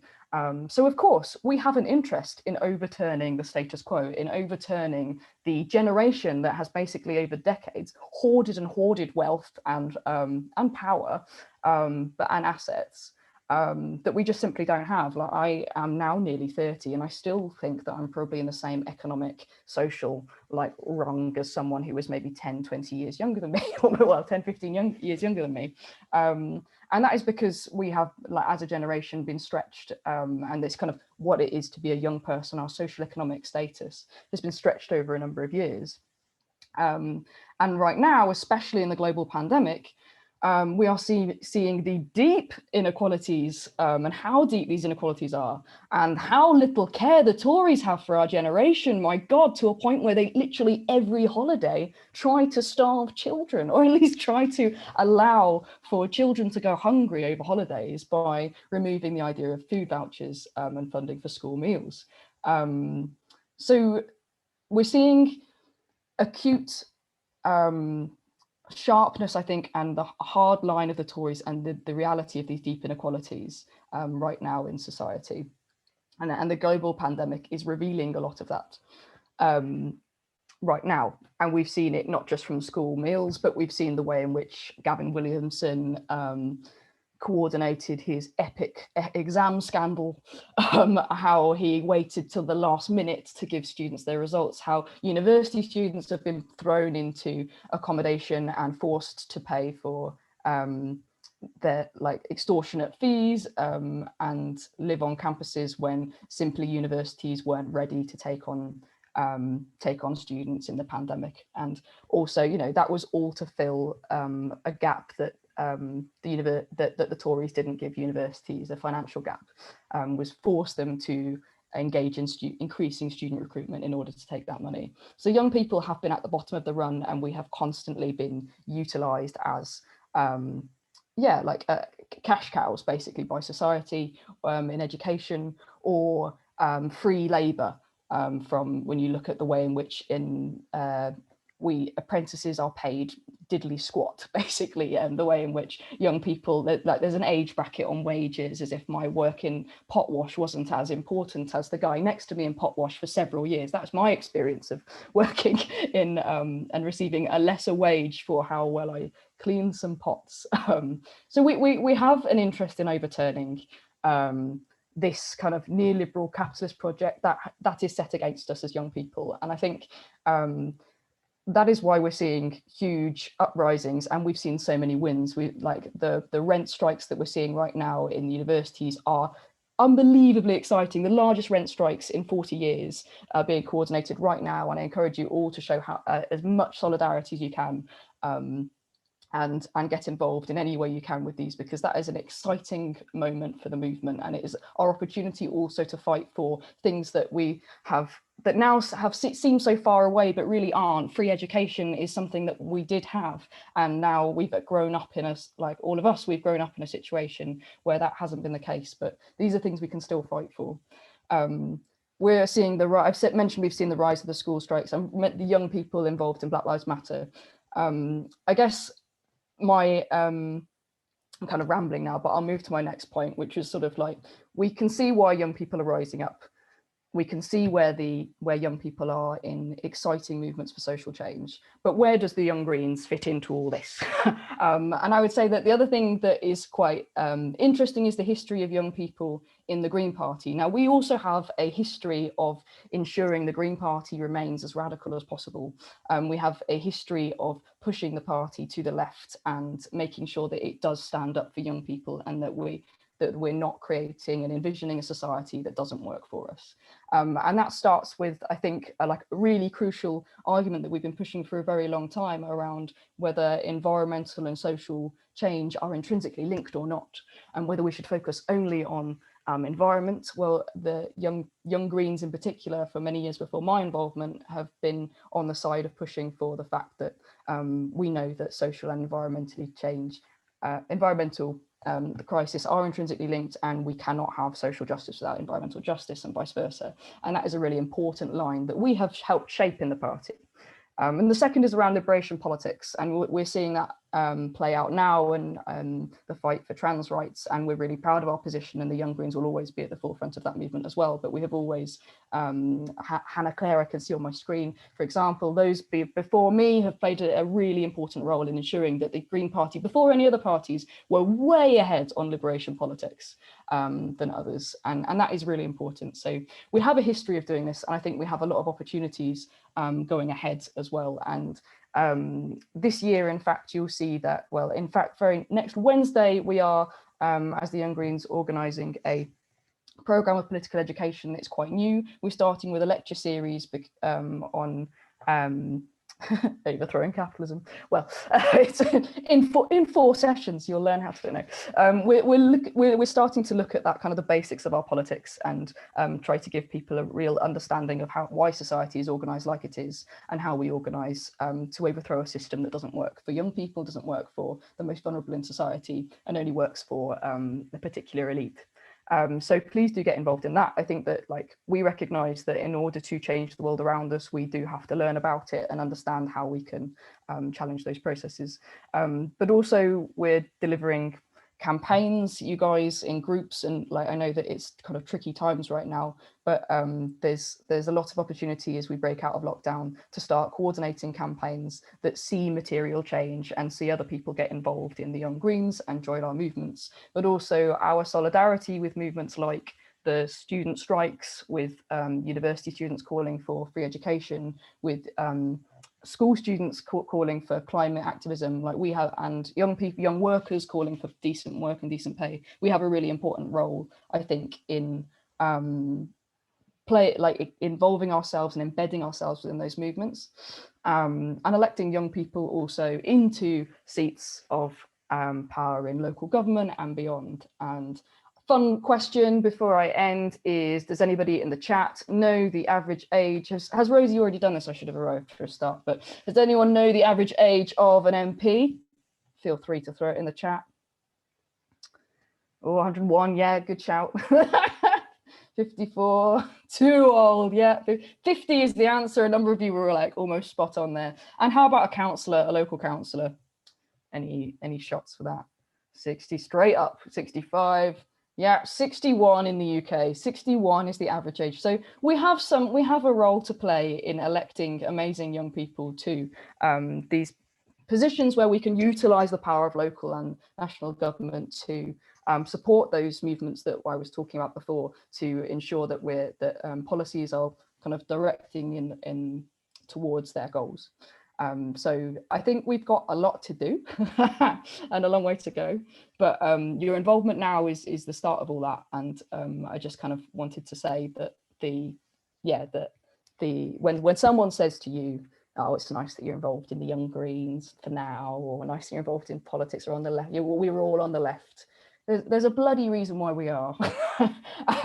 F: So of course, we have an interest in overturning the status quo, in overturning the generation that has basically over decades hoarded and hoarded wealth and power and assets that we just simply don't have. Like, I am now nearly 30 and I still think that I'm probably in the same economic, social like rung as someone who was maybe 10, 20 years younger than me, well, 10, 15 years younger than me. And that is because we have, like, as a generation, been stretched, and it's kind of what it is to be a young person, our social economic status has been stretched over a number of years. And right now, especially in the global pandemic, we are seeing the deep inequalities and how deep these inequalities are, and how little care the Tories have for our generation, my God, to a point where they literally every holiday try to starve children, or at least try to allow for children to go hungry over holidays by removing the idea of food vouchers and funding for school meals. So we're seeing acute sharpness, I think, and the hard line of the Tories and the reality of these deep inequalities right now in society. And the global pandemic is revealing a lot of that right now. And we've seen it not just from school meals, but we've seen the way in which Gavin Williamson coordinated his epic exam scandal, how he waited till the last minute to give students their results, how university students have been thrown into accommodation and forced to pay for their like extortionate fees and live on campuses when simply universities weren't ready to take on students in the pandemic. And also, you know, that was all to fill a gap that the Tories didn't give universities, a financial gap, was force them to engage in increasing student recruitment in order to take that money. So young people have been at the bottom of the run, and we have constantly been utilised as like cash cows basically by society in education, or free labour, from when you look at the way in which we apprentices are paid diddly squat basically, and the way in which young people, like there's an age bracket on wages, as if my work in pot wash wasn't as important as the guy next to me in pot wash for several years. That's my experience of working in and receiving a lesser wage for how well I cleaned some pots. So we have an interest in overturning this kind of neoliberal capitalist project that is set against us as young people. And I think that is why we're seeing huge uprisings, and we've seen so many wins. We like the rent strikes that we're seeing right now in the universities are unbelievably exciting. The largest rent strikes in 40 years are being coordinated right now, and I encourage you all to show how as much solidarity as you can, and get involved in any way you can with these, because that is an exciting moment for the movement, and it is our opportunity also to fight for things that we have that now seem so far away but really aren't. Free education is something that we did have, and now we've grown up in like all of us, we've grown up in a situation where that hasn't been the case, but these are things we can still fight for. We're seeing I've mentioned we've seen the rise of the school strikes and the young people involved in Black Lives Matter. I guess I'm kind of rambling now, but I'll move to my next point, which is sort of like, we can see why young people are rising up. We can see where young people are in exciting movements for social change, but where does the Young Greens fit into all this? And I would say that the other thing that is quite interesting is the history of young people in the Green Party. Now, we also have a history of ensuring the Green Party remains as radical as possible. We have a history of pushing the party to the left and making sure that it does stand up for young people, and that we that we're not creating and envisioning a society that doesn't work for us. And that starts with, I think, like a really crucial argument that we've been pushing for a very long time around whether environmental and social change are intrinsically linked or not, and whether we should focus only on environment. Well, the Young Greens in particular, for many years before my involvement, have been on the side of pushing for the fact that we know that social and environmental the crisis are intrinsically linked, and we cannot have social justice without environmental justice, and vice versa. And that is a really important line that we have helped shape in the party. And the second is around liberation politics, and we're seeing that play out now, and the fight for trans rights, and we're really proud of our position, and the Young Greens will always be at the forefront of that movement as well. But we have always, Hannah Claire, I can see on my screen, for example, those before me have played a really important role in ensuring that the Green Party, before any other parties, were way ahead on liberation politics than others, and that is really important. So we have a history of doing this, and I think we have a lot of opportunities going ahead as well. And this year, in fact, you'll see that, well, in fact, next Wednesday, we are, as the Young Greens, organising a programme of political education that's quite new. We're starting with a lecture series on overthrowing capitalism. Well, it's in four sessions you'll learn how to do it. We're starting to look at that kind of the basics of our politics, and try to give people a real understanding of why society is organised like it is, and how we organise to overthrow a system that doesn't work for young people, doesn't work for the most vulnerable in society, and only works for a particular elite. So please do get involved in that. I think that, like, we recognise that in order to change the world around us, we do have to learn about it and understand how we can challenge those processes. But also we're delivering campaigns, you guys, in groups, and like, I know that it's kind of tricky times right now, but there's a lot of opportunity as we break out of lockdown to start coordinating campaigns that see material change and see other people get involved in the Young Greens and join our movements, but also our solidarity with movements like the student strikes, with university students calling for free education, with school students calling for climate activism, like we have, and young workers calling for decent work and decent pay. We have a really important role, I think, in involving ourselves and embedding ourselves within those movements, and electing young people also into seats of power in local government and beyond. And fun question before I end is, does anybody in the chat know the average age? Has Rosie already done this? I should have arrived for a start, but does anyone know the average age of an MP? Feel free to throw it in the chat. Oh, 101, yeah, good shout. 54, too old, yeah. 50 is the answer. A number of you were like almost spot on there. And how about a councillor, a local councillor? Any shots for that? 60 straight up, 65. Yeah, 61 in the UK. 61 is the average age. So we have a role to play in electing amazing young people to these positions where we can utilise the power of local and national government to support those movements that I was talking about before, to ensure that policies are kind of directing in towards their goals. So I think we've got a lot to do and a long way to go, but your involvement now is the start of all that. And I just kind of wanted to say that when someone says to you, oh, it's nice that you're involved in the Young Greens for now, or nice that you're involved in politics or on the left, we were all on the left. There's a bloody reason why we are,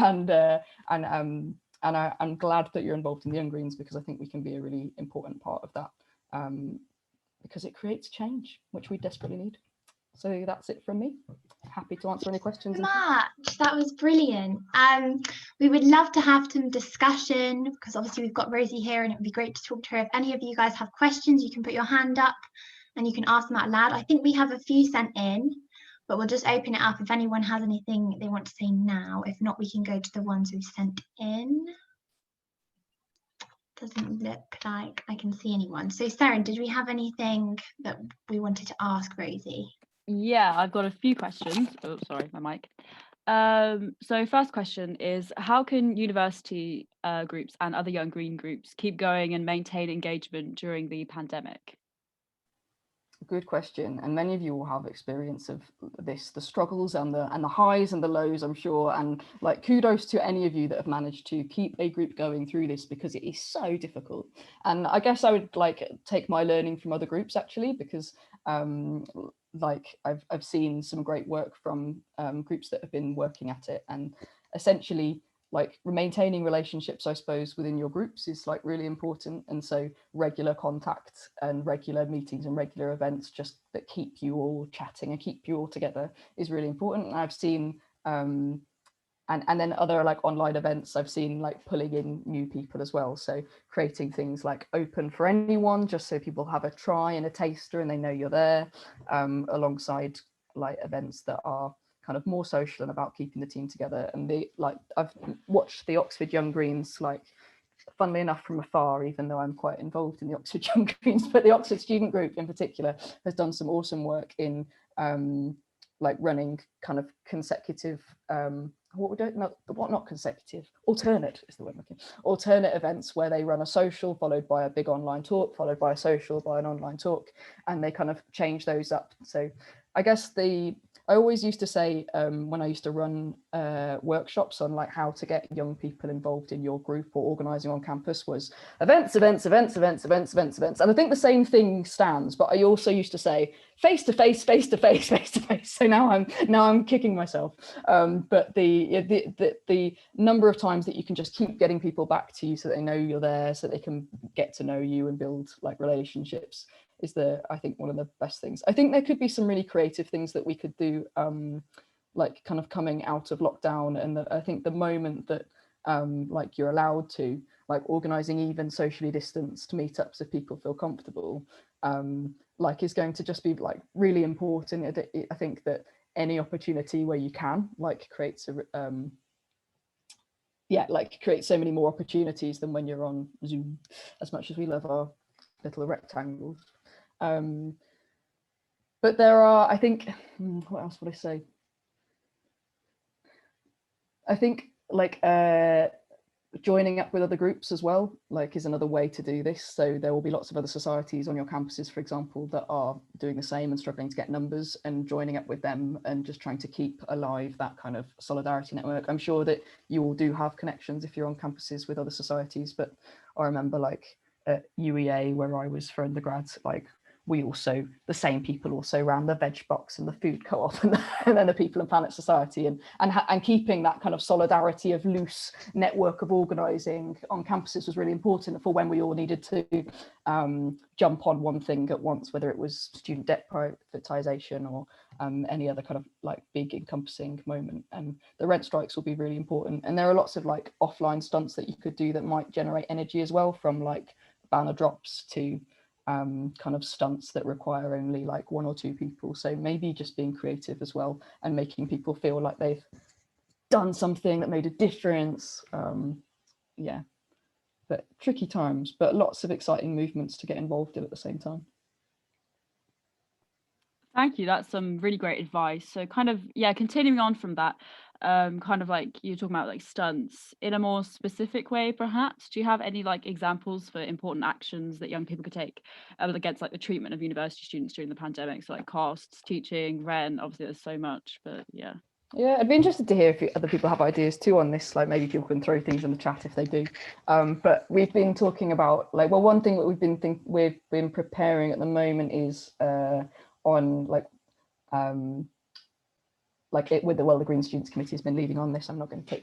F: and I'm glad that you're involved in the Young Greens, because I think we can be a really important part of that. Because it creates change, which we desperately need. So that's it from me. Happy to answer any questions.
B: So much. That was brilliant. We would love to have some discussion, because obviously we've got Rosie here, and it would be great to talk to her. If any of you guys have questions, you can put your hand up and you can ask them out loud. I think we have a few sent in, but we'll just open it up if anyone has anything they want to say now. If not, we can go to the ones we've sent in. Doesn't look like I can see anyone. So Saren, did we have anything that we wanted to ask Rosie?
C: Yeah, I've got a few questions. Oh, sorry, my mic. So first question is, how can university groups and other Young Green groups keep going and maintain engagement during the pandemic?
F: Good question, and many of you will have experience of this, the struggles and the highs and the lows, I'm sure, and like kudos to any of you that have managed to keep a group going through this, because it is so difficult. And I guess I would like take my learning from other groups actually, because like I've seen some great work from groups that have been working at it, and essentially like maintaining relationships, I suppose, within your groups is like really important. And so regular contact and regular meetings and regular events just that keep you all chatting and keep you all together is really important. And I've seen and then other like online events, I've seen like pulling in new people as well. So creating things like open for anyone, just so people have a try and a taster and they know you're there, alongside like events that are kind of more social and about keeping the team together. And I've watched the Oxford Young Greens, like funnily enough from afar, even though I'm quite involved in the Oxford Young Greens, but the Oxford student group in particular has done some awesome work in like running kind of consecutive alternate is the word I'm looking, alternate events where they run a social followed by a big online talk followed by a social by an online talk, and they kind of change those up. So I guess I always used to say when I used to run workshops on like how to get young people involved in your group or organising on campus was events. And I think the same thing stands, but I also used to say face to face. So now I'm kicking myself. But the number of times that you can just keep getting people back to you so they know you're there, so they can get to know you and build like relationships is I think one of the best things. I think there could be some really creative things that we could do, like kind of coming out of lockdown, and I think the moment that like you're allowed to like organising even socially distanced meetups if people feel comfortable, like is going to just be like really important. I think that any opportunity where you can like creates create so many more opportunities than when you're on Zoom, as much as we love our little rectangles. But there are, I think, what else would I say? I think like joining up with other groups as well, like is another way to do this. So there will be lots of other societies on your campuses, for example, that are doing the same and struggling to get numbers, and joining up with them and just trying to keep alive that kind of solidarity network. I'm sure that you all do have connections if you're on campuses with other societies, but I remember like at UEA where I was for undergrads, like the same people also ran the veg box and the food co-op and then the people in Planet Society, and keeping that kind of solidarity of loose network of organising on campuses was really important for when we all needed to jump on one thing at once, whether it was student debt privatisation or any other kind of like big encompassing moment. And the rent strikes will be really important, and there are lots of like offline stunts that you could do that might generate energy as well, from like banner drops to kind of stunts that require only like 1 or 2 people. So maybe just being creative as well and making people feel like they've done something that made a difference. Yeah, but tricky times, but lots of exciting movements to get involved in at the same time.
C: Thank you. That's some really great advice. So kind of, yeah, continuing on from that, kind of like you're talking about like stunts in a more specific way, perhaps. Do you have any like examples for important actions that young people could take against like the treatment of university students during the pandemic? So like costs, teaching, rent, obviously there's so much, but yeah.
F: Yeah, I'd be interested to hear if other people have ideas too on this, like maybe people can throw things in the chat if they do. But we've been talking about like, well, one thing that we've been preparing at the moment is on like with the Green Students Committee has been leading on this. I'm not going to take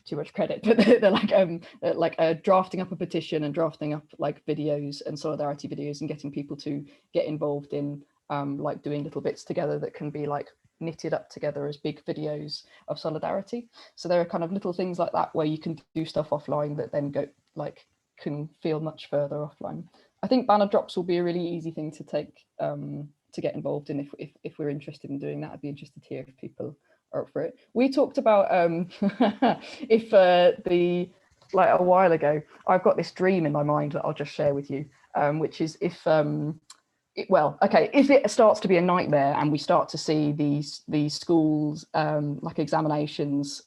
F: too much credit, but they're like drafting up a petition and drafting up like videos and solidarity videos and getting people to get involved in like doing little bits together that can be like knitted up together as big videos of solidarity. So there are kind of little things like that where you can do stuff offline that then go like can feel much further offline. I think banner drops will be a really easy thing to take to get involved in if we're interested in doing that. I'd be interested to hear if people are up for it. We talked about if like a while ago, I've got this dream in my mind that I'll just share with you, which is if if it starts to be a nightmare and we start to see these schools like examinations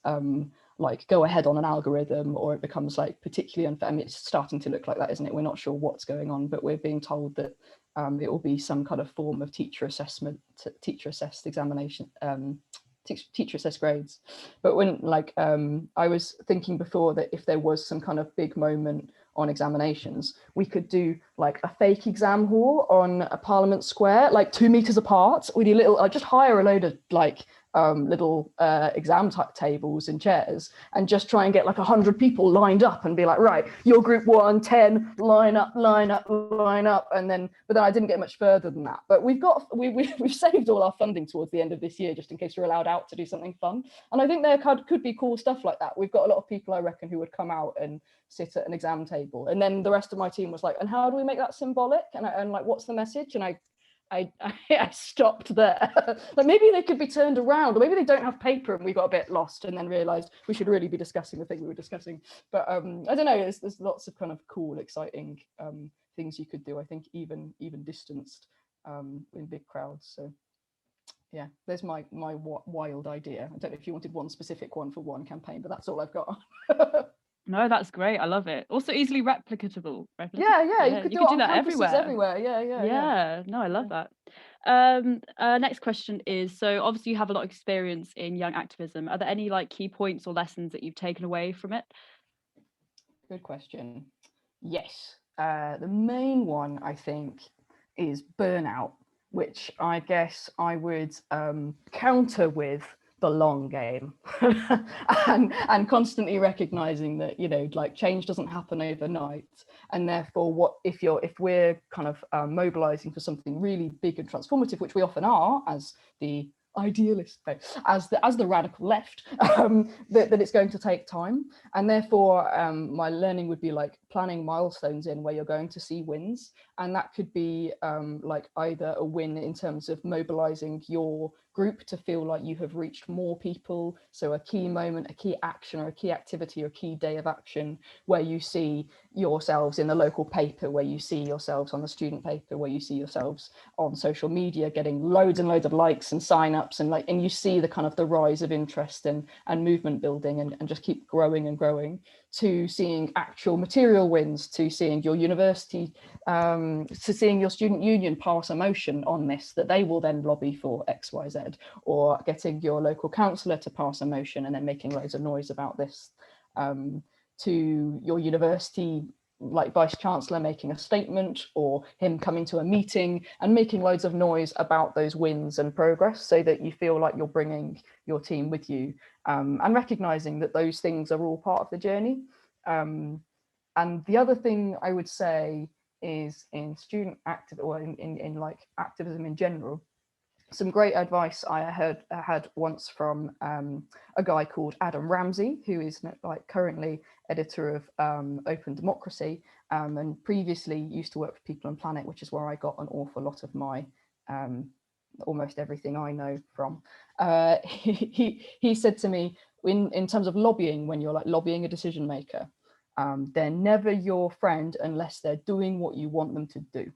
F: like go ahead on an algorithm, or it becomes like particularly unfair. I mean, it's starting to look like that, isn't it? We're not sure what's going on, but we're being told that it will be some kind of form of teacher assessment, teacher assessed examination, teacher assessed grades. But when I was thinking before that if there was some kind of big moment on examinations, we could do like a fake exam hall on a Parliament Square, like 2 meters apart. We do little, I'd just hire a load of like little exam type tables and chairs, and just try and get like 100 people lined up and be like, right, you're group 1, 10, line up, and then, but then I didn't get much further than that. But we've saved all our funding towards the end of this year, just in case we're allowed out to do something fun. And I think there could be cool stuff like that. We've got a lot of people, I reckon, who would come out and sit at an exam table, and then the rest of my team was like, and how do we make that symbolic, and like, what's the message? And I stopped there. Like, maybe they could be turned around, or maybe they don't have paper, and we got a bit lost and then realized we should really be discussing the thing we were discussing. But I don't know, there's lots of kind of cool, exciting things you could do, I think, even distanced in big crowds. So yeah, there's my wild idea. I don't know if you wanted one specific one for one campaign, but that's all I've got.
C: No, that's great. I love it. Also easily replicable.
F: Yeah, you could do that everywhere.
C: Yeah. No, I love that. Next question is, so obviously you have a lot of experience in young activism. Are there any like key points or lessons that you've taken away from it?
F: Good question. Yes. The main one, I think, is burnout, which I guess I would counter with the long game and constantly recognizing that, you know, like change doesn't happen overnight, and therefore if we're kind of mobilizing for something really big and transformative, which we often are as the idealist, as the radical left, that it's going to take time. And therefore my learning would be like planning milestones in where you're going to see wins, and that could be like either a win in terms of mobilizing your group to feel like you have reached more people, so a key moment, a key action, or a key activity, or a key day of action where you see yourselves in the local paper, where you see yourselves on the student paper, where you see yourselves on social media getting loads and loads of likes and sign-ups, and you see the kind of the rise of interest and movement building, and just keep growing and growing, to seeing actual material wins, to seeing your university, to seeing your student union pass a motion on this that they will then lobby for XYZ, or getting your local councillor to pass a motion and then making loads of noise about this, to your university like vice chancellor making a statement, or him coming to a meeting and making loads of noise about those wins and progress, so that you feel like you're bringing your team with you, and recognizing that those things are all part of the journey. And the other thing I would say is, in student active, or in like activism in general, some great advice I had once from a guy called Adam Ramsey, who is like currently editor of Open Democracy, and previously used to work for People and Planet, which is where I got an awful lot of my almost everything I know from. He said to me, in terms of lobbying, when you're like lobbying a decision maker, they're never your friend unless they're doing what you want them to do.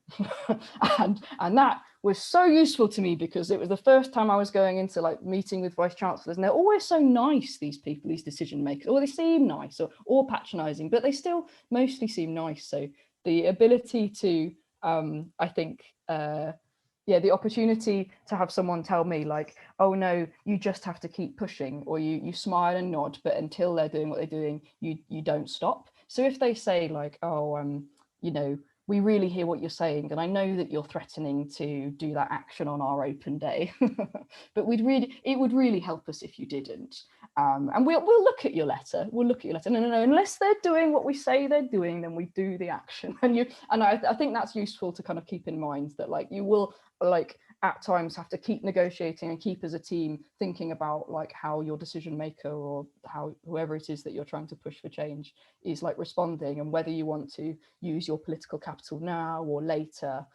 F: and that was so useful to me, because it was the first time I was going into like meeting with vice chancellors, and they're always so nice, these people, these decision makers, or they seem nice, or patronizing, but they still mostly seem nice. So the ability to I think the opportunity to have someone tell me like, oh no, you just have to keep pushing, or you smile and nod, but until they're doing what they're doing, you don't stop. So if they say like, oh, you know, we really hear what you're saying, and I know that you're threatening to do that action on our open day, but it would really help us if you didn't. And we'll look at your letter. We'll look at your letter. No, unless they're doing what we say they're doing, then we do the action. And I think that's useful to kind of keep in mind, that like you will like at times have to keep negotiating and keep as a team thinking about like how your decision maker, or how whoever it is that you're trying to push for change, is like responding, and whether you want to use your political capital now or later,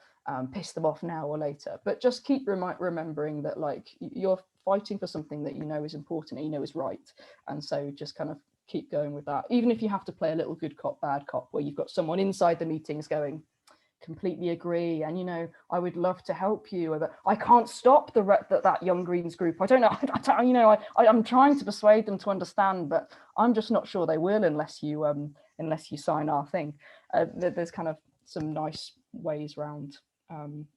F: piss them off now or later. But just keep remembering that like you're fighting for something that you know is important and you know is right, and so just kind of keep going with that, even if you have to play a little good cop bad cop, where you've got someone inside the meetings going, completely agree, and you know, I would love to help you, but I can't stop that Young Greens group. I don't know, you know, I'm trying to persuade them to understand, but I'm just not sure they will unless you sign our thing. There's kind of some nice ways around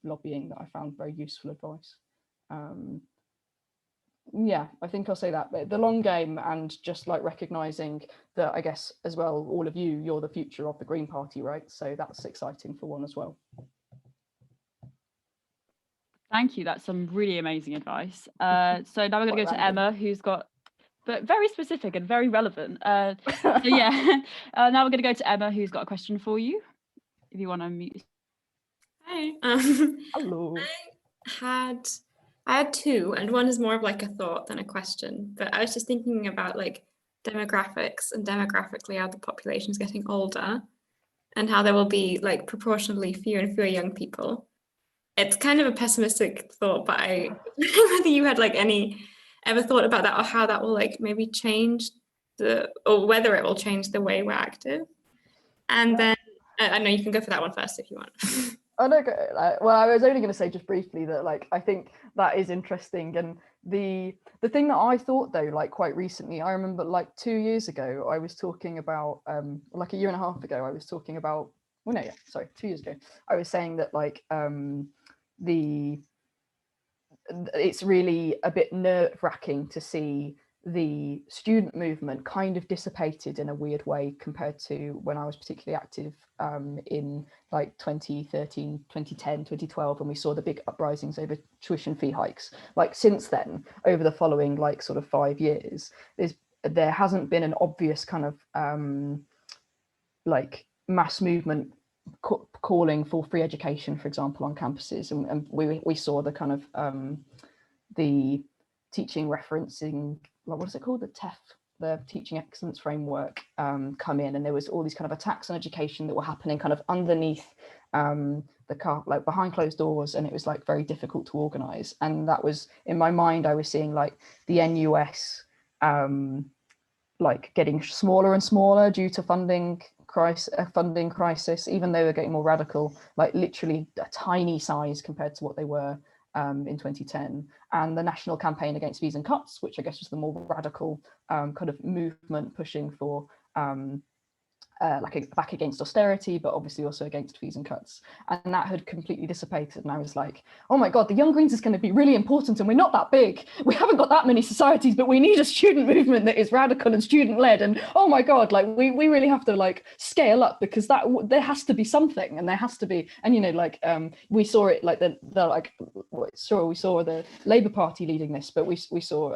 F: lobbying that I found very useful advice. Yeah, I think I'll say that. But the long game, and just like recognizing that, I guess as well, all of you, you're the future of the Green Party, right? So that's exciting for one as well.
C: Thank you. That's some really amazing advice. So now we're going to go to Emma, who's got, but very specific and very relevant. So yeah, now we're going to go to Emma, who's got a question for you. If you want to unmute.
D: Hi.
F: Hello.
D: I had two, and one is more of like a thought than a question. But I was just thinking about like demographics, and demographically how the population is getting older, and how there will be like proportionally fewer and fewer young people. It's kind of a pessimistic thought, but I don't know whether you had like ever thought about that, or how that will like maybe change or whether it will change the way we're active. And then I know you can go for that one first if you want.
F: Oh no, well, I was only going to say just briefly that like I think that is interesting, and the thing that I thought though, like quite recently, I remember like 2 years ago I was talking about like a year and a half ago I was talking about, well no, yeah, sorry, 2 years ago I was saying that like it's really a bit nerve-wracking to see the student movement kind of dissipated in a weird way compared to when I was particularly active in like 2013, 2010, 2012, when we saw the big uprisings over tuition fee hikes. Like since then, over the following like sort of 5 years, there hasn't been an obvious kind of like mass movement calling for free education, for example, on campuses, and we saw the kind of the teaching referencing, what is it called, the TEF, the Teaching Excellence Framework, come in, and there was all these kind of attacks on education that were happening kind of underneath like behind closed doors, and it was like very difficult to organize. And that was, in my mind, I was seeing like the NUS like getting smaller and smaller due to funding crisis, even though they're getting more radical, like literally a tiny size compared to what they were in 2010. And the National Campaign Against Fees and Cuts, which I guess was the more radical kind of movement pushing for like back against austerity, but obviously also against fees and cuts. And that had completely dissipated. And I was like, oh my God, the Young Greens is going to be really important, and we're not that big. We haven't got that many societies, but we need a student movement that is radical and student led. And oh my God, like we really have to like scale up, because there has to be something, and there has to be, and you know, like we saw it like we saw the Labour Party leading this, but we saw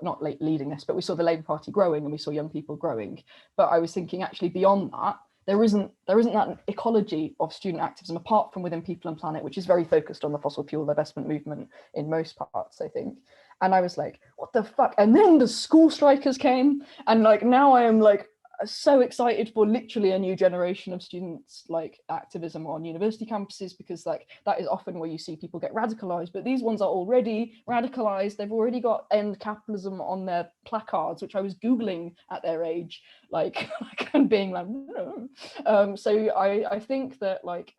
F: not leading this, but we saw the Labour Party growing, and we saw young people growing. But I was thinking, actually, beyond that, there isn't that ecology of student activism apart from within People and Planet, which is very focused on the fossil fuel divestment movement in most parts, I think. And I was like, what the fuck? And then the school strikers came, and like now I am like so excited for literally a new generation of students like activism on university campuses, because like that is often where you see people get radicalized, but these ones are already radicalized. They've already got end capitalism on their placards, which I was googling at their age, like and being like no. So I think that like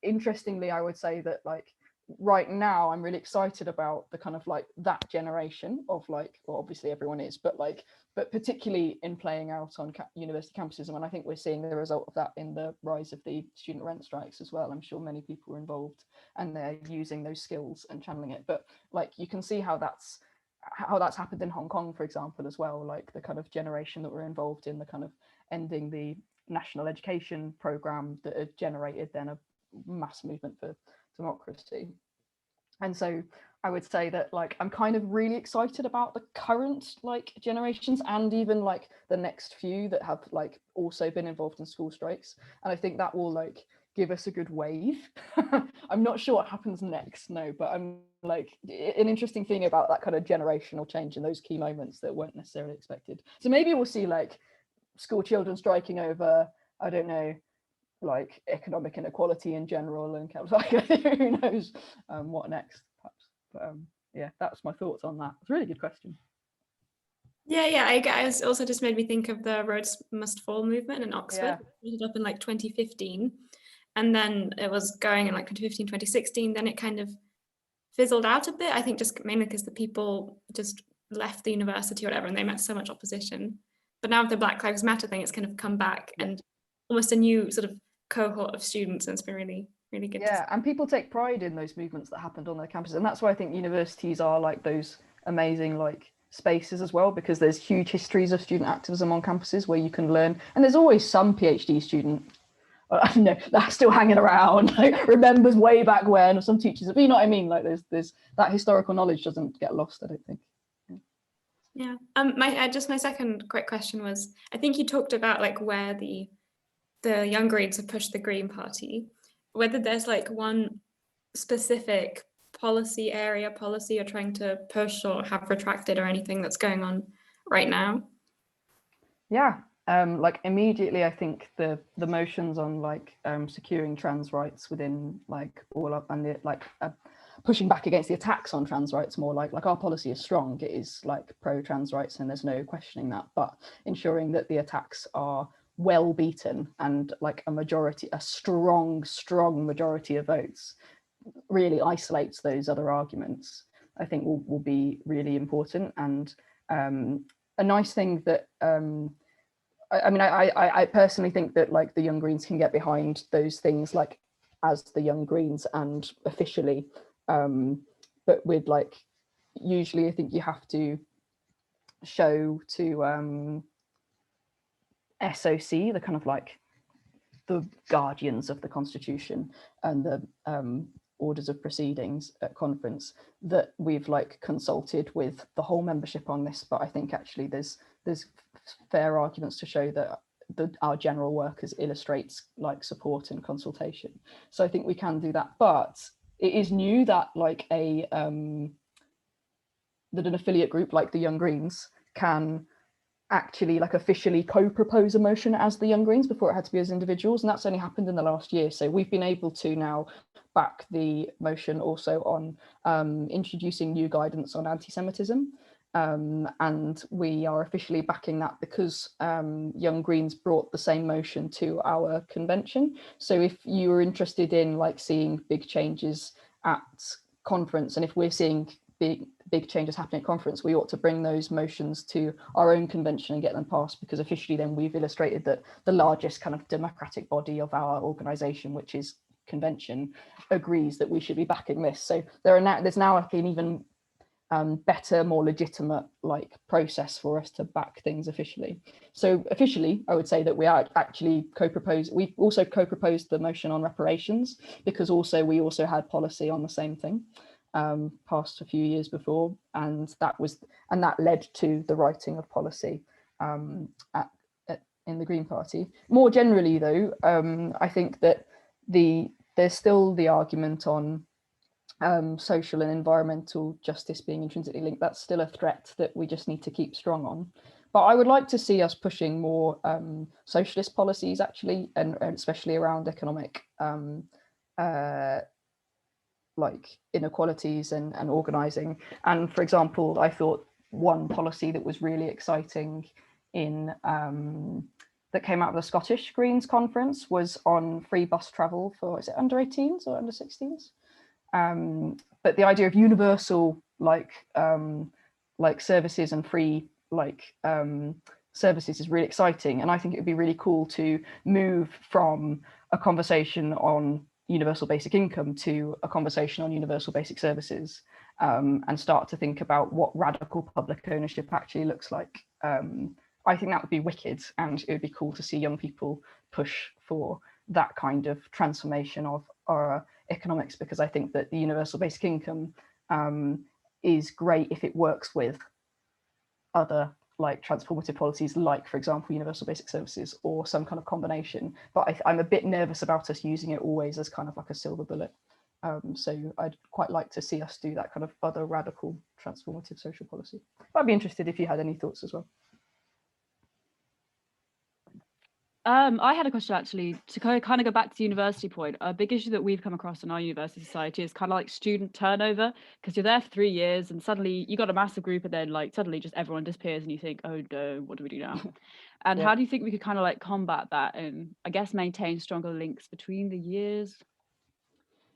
F: interestingly, I would say that like right now I'm really excited about the kind of like that generation of like, well obviously everyone is, but particularly in playing out on university campuses. And I think we're seeing the result of that in the rise of the student rent strikes as well. I'm sure many people were involved, and they're using those skills and channeling it. But like you can see how that's happened in Hong Kong, for example, as well, like the kind of generation that were involved in the kind of ending the national education program that had generated then a mass movement for democracy. And so I would say that like I'm kind of really excited about the current like generations, and even like the next few that have like also been involved in school strikes. And I think that will like give us a good wave. I'm not sure what happens next, no, but I'm like an interesting thing about that kind of generational change in those key moments that weren't necessarily expected. So maybe we'll see like school children striking over, I don't know, like economic inequality in general, and like who knows what next perhaps. But yeah, that's my thoughts on that. It's a really good question.
D: Yeah, I guess it also just made me think of the Roads Must Fall movement in Oxford.
F: Yeah.
D: It started up in like 2015, and then it was going in like 2015, 2016. Then it kind of fizzled out a bit. I think just mainly because the people just left the university or whatever, and they met so much opposition. But now with the Black Lives Matter thing, it's kind of come back and almost a new sort of cohort of students, and it's been really, really good.
F: Yeah, and people take pride in those movements that happened on their campuses, and that's why I think universities are like those amazing like spaces as well, because there's huge histories of student activism on campuses where you can learn, and there's always some PhD student that's still hanging around, like remembers way back when, or some teachers, but you know what I mean, like there's that historical knowledge doesn't get lost, I don't think.
D: Yeah. My second quick question was, I think you talked about like where the Young Greens have pushed the Green Party, whether there's like one specific policy you're trying to push or have retracted or anything that's going on right now.
F: Yeah, like immediately I think the motions on like securing trans rights within like all up, and the like pushing back against the attacks on trans rights, more like our policy is strong, it is like pro trans rights and there's no questioning that, but ensuring that the attacks are well beaten and like a strong majority of votes really isolates those other arguments, I think will be really important. And a nice thing that I mean, I personally think that like the Young Greens can get behind those things like as the Young Greens and officially, but with like usually I think you have to show to SOC, the kind of like the guardians of the Constitution and the orders of proceedings at conference, that we've like consulted with the whole membership on this. But I think actually there's fair arguments to show that our general work illustrates like support and consultation. So I think we can do that. But it is new that like that an affiliate group like the Young Greens can actually like officially co-propose a motion as the Young Greens. Before it had to be as individuals, and that's only happened in the last year. So we've been able to now back the motion also on introducing new guidance on anti-Semitism, and we are officially backing that because Young Greens brought the same motion to our convention. So if you were interested in like seeing big changes at conference, and if we're seeing big changes happening at conference, we ought to bring those motions to our own convention and get them passed, because officially then we've illustrated that the largest kind of democratic body of our organisation, which is convention, agrees that we should be backing this. So there's now like an even better, more legitimate like process for us to back things officially. So officially I would say that we are actually we also co-proposed the motion on reparations, because we also had policy on the same thing passed a few years before, and that led to the writing of policy in the Green Party. More generally though, I think that there's still the argument on social and environmental justice being intrinsically linked. That's still a threat that we just need to keep strong on. But I would like to see us pushing more socialist policies actually, and especially around economic like inequalities and organising. And for example, I thought one policy that was really exciting that came out of the Scottish Greens conference was on free bus travel for, is it under 18s or under 16s? But the idea of universal like services and free services is really exciting, and I think it would be really cool to move from a conversation on universal basic income to a conversation on universal basic services, and start to think about what radical public ownership actually looks like. I think that would be wicked, and it would be cool to see young people push for that kind of transformation of our economics, because I think that the universal basic income is great if it works with other like transformative policies, like for example universal basic services or some kind of combination. But I'm a bit nervous about us using it always as kind of like a silver bullet. So I'd quite like to see us do that kind of other radical transformative social policy. But I'd be interested if you had any thoughts as well.
C: I had a question actually to kind of go back to the university point. A big issue that we've come across in our university society is kind of like student turnover, because you're there for 3 years and suddenly you got a massive group and then like suddenly just everyone disappears and you think, oh no, what do we do now? And
F: Yeah.
C: how do you think we could kind of like combat that and I guess maintain stronger links between the years?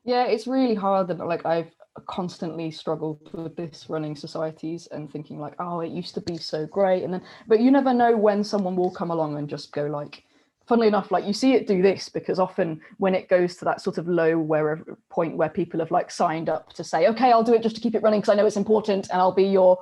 F: Yeah, it's really hard, that like I've constantly struggled with this, running societies and thinking like, oh, it used to be so great, and then but you never know when someone will come along and just go like, funnily enough, like you see it do this, because often when it goes to that sort of low point where people have like signed up to say, okay, I'll do it just to keep it running because I know it's important and I'll be your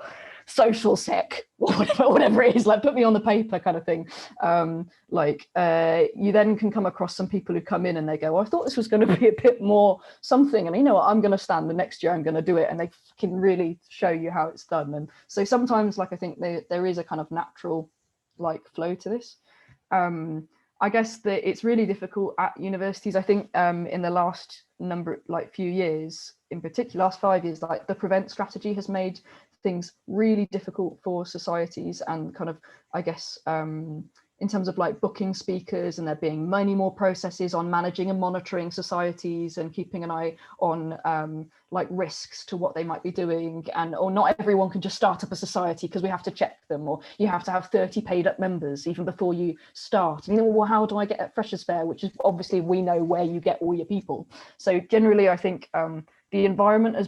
F: social sec or whatever it is, like put me on the paper kind of thing. You then can come across some people who come in and they go, well, I thought this was going to be a bit more something, and you know what, I'm going to stand the next year, I'm going to do it, and they can really show you how it's done. And so sometimes like I think there is a kind of natural like flow to this. I guess that it's really difficult at universities. I think in the last few years, in particular, last 5 years, like the prevent strategy has made things really difficult for societies, and kind of, I guess, in terms of like booking speakers, and there being many more processes on managing and monitoring societies and keeping an eye on like risks to what they might be doing, or not everyone can just start up a society because we have to check them, or you have to have 30 paid up members even before you start. And you know, well, how do I get a Freshers' Fair, which is obviously we know where you get all your people. So generally I think the environment has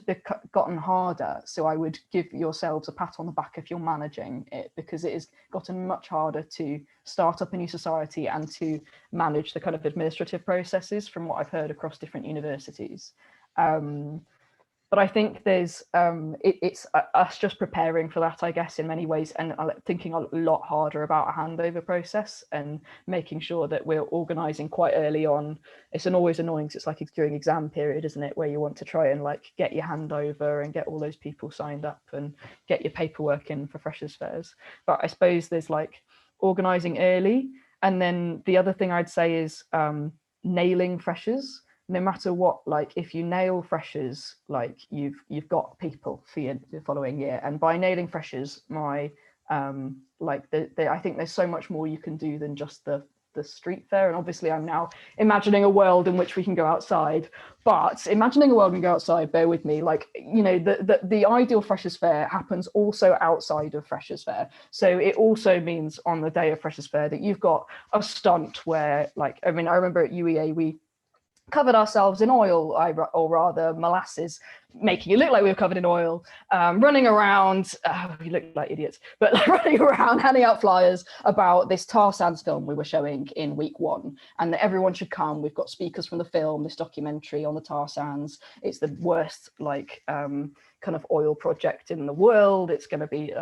F: gotten harder, so I would give yourselves a pat on the back if you're managing it, because it has gotten much harder to start up a new society and to manage the kind of administrative processes, from what I've heard across different universities. But I think there's it's us just preparing for that, I guess, in many ways, and thinking a lot harder about a handover process and making sure that we're organising quite early on. It's always annoying because it's like during exam period, isn't it, where you want to try and like get your handover and get all those people signed up and get your paperwork in for Freshers' Fairs. But I suppose there's like organising early, and then the other thing I'd say is nailing freshers. No matter what, like if you nail freshers, like you've got people for the following year. And by nailing freshers, I think there's so much more you can do than just the street fair. And obviously I'm now imagining a world in which we can go outside, but imagining a world we can go outside, bear with me, like, you know, the ideal Freshers' Fair happens also outside of Freshers' Fair. So it also means on the day of Freshers' Fair that you've got a stunt where, like, I mean, I remember at UEA we covered ourselves in oil, or rather molasses, making it look like we were covered in oil, running around, we looked like idiots, but like running around handing out flyers about this tar sands film we were showing in week 1, and that everyone should come. We've got speakers from the film, this documentary on the tar sands. It's the worst like kind of oil project in the world. It's going to be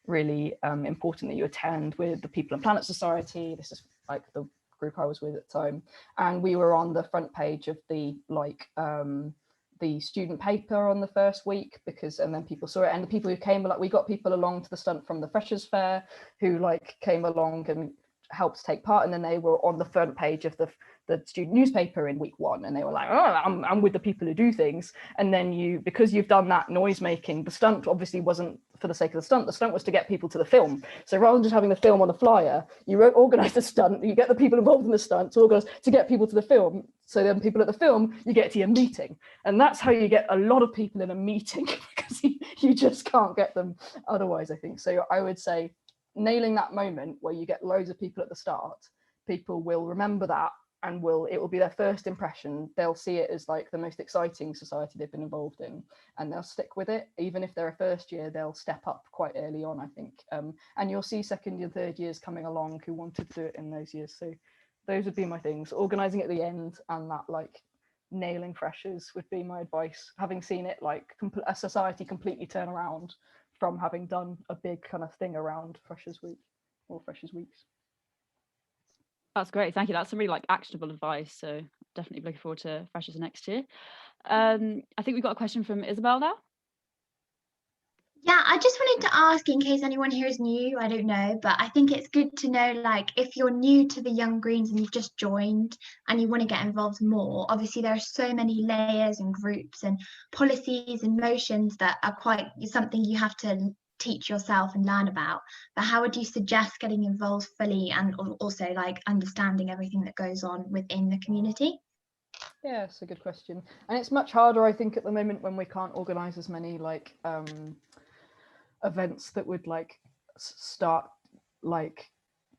F: really important that you attend with the People and Planet Society. This is like the group I was with at the time, and we were on the front page of the the student paper on the first week, and then people saw it, and the people who came, like, we got people along to the stunt from the Freshers' Fair who like came along and helped take part, and then they were on the front page of the student newspaper in week 1, and they were like, oh, I'm with the people who do things. And then because you've done that noise making, the stunt obviously wasn't for the sake of the stunt was to get people to the film. So rather than just having the film on the flyer, you organize the stunt, you get the people involved in the stunt to get people to the film. So then people at the film, you get to your meeting, and that's how you get a lot of people in a meeting, because you just can't get them otherwise, I think. So I would say nailing that moment where you get loads of people at the start, people will remember that, and it will be their first impression. They'll see it as like the most exciting society they've been involved in, and they'll stick with it. Even if they're a first year, they'll step up quite early on, I think. And you'll see second and third years coming along who wanted to do it in those years. So those would be my things. Organising at the end, and that like nailing freshers would be my advice, having seen it like a society completely turn around from having done a big kind of thing around Freshers' Week or Freshers' Weeks.
C: That's great, thank you. That's some really like actionable advice. So definitely looking forward to Freshers next year. I think we've got a question from Isabel now.
B: Yeah, I just wanted to ask, in case anyone here is new, I don't know, but I think it's good to know, like, if you're new to the Young Greens and you've just joined and you want to get involved more, obviously there are so many layers and groups and policies and motions that are quite something you have to teach yourself and learn about, but how would you suggest getting involved fully and also like understanding everything that goes on within the community?
F: Yeah, it's a good question. And it's much harder, I think, at the moment when we can't organise as many like events that would like start like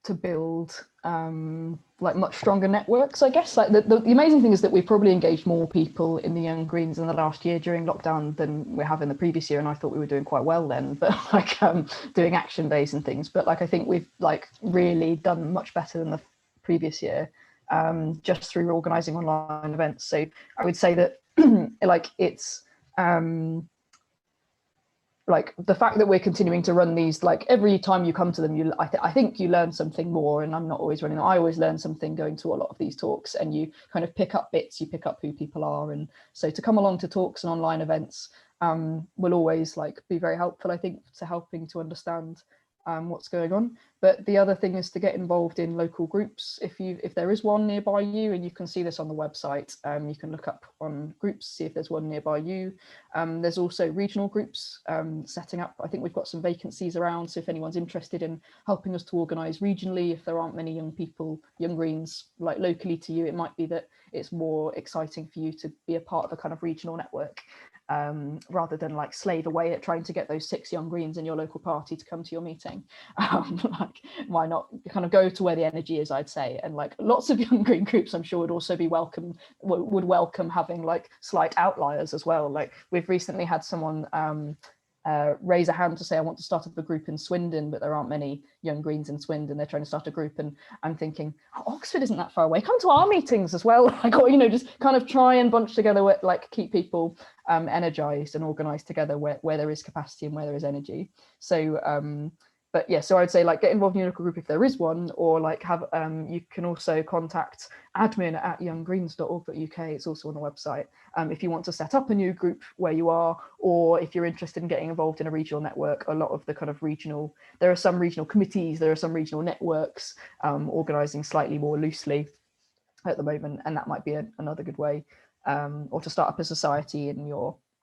F: to build like much stronger networks, I guess. Like the amazing thing is that we've probably engaged more people in the Young Greens in the last year during lockdown than we have in the previous year, and I thought we were doing quite well then, but like doing action days and things. But like I think we've like really done much better than the previous year, just through organising online events. So I would say that like it's like the fact that we're continuing to run these, like every time you come to them, I think you learn something more. And I'm not always running, I always learn something going to a lot of these talks, and you kind of pick up bits, you pick up who people are. And so to come along to talks and online events will always like be very helpful, I think, to helping to understand what's going on. But the other thing is to get involved in local groups. If there is one nearby you, and you can see this on the website, you can look up on groups, see if there's one nearby you. There's also regional groups setting up. I think we've got some vacancies around, so if anyone's interested in helping us to organise regionally, if there aren't many young people, Young Greens, like locally to you, it might be that it's more exciting for you to be a part of a kind of regional network, rather than like slave away at trying to get those 6 Young Greens in your local party to come to your meeting. Like, why not kind of go to where the energy is, I'd say. And like lots of Young Green groups, I'm sure, would also be welcome, would welcome having like slight outliers as well. Like we've recently had someone raise a hand to say, I want to start up a group in Swindon, but there aren't many Young Greens in Swindon. They're trying to start a group, and I'm thinking, oh, Oxford isn't that far away, come to our meetings as well. Like, or, you know, just kind of try and bunch together with, like, keep people energized and organized together where there is capacity and where there is energy. So but yeah, so I'd say like get involved in your local group if there is one, or like have you can also contact admin@younggreens.org.uk. It's also on the website if you want to set up a new group where you are, or if you're interested in getting involved in a regional network. A lot of the kind of regional, there are some regional committees, there are some regional networks organising slightly more loosely at the moment, and that might be another good way, or to start up a society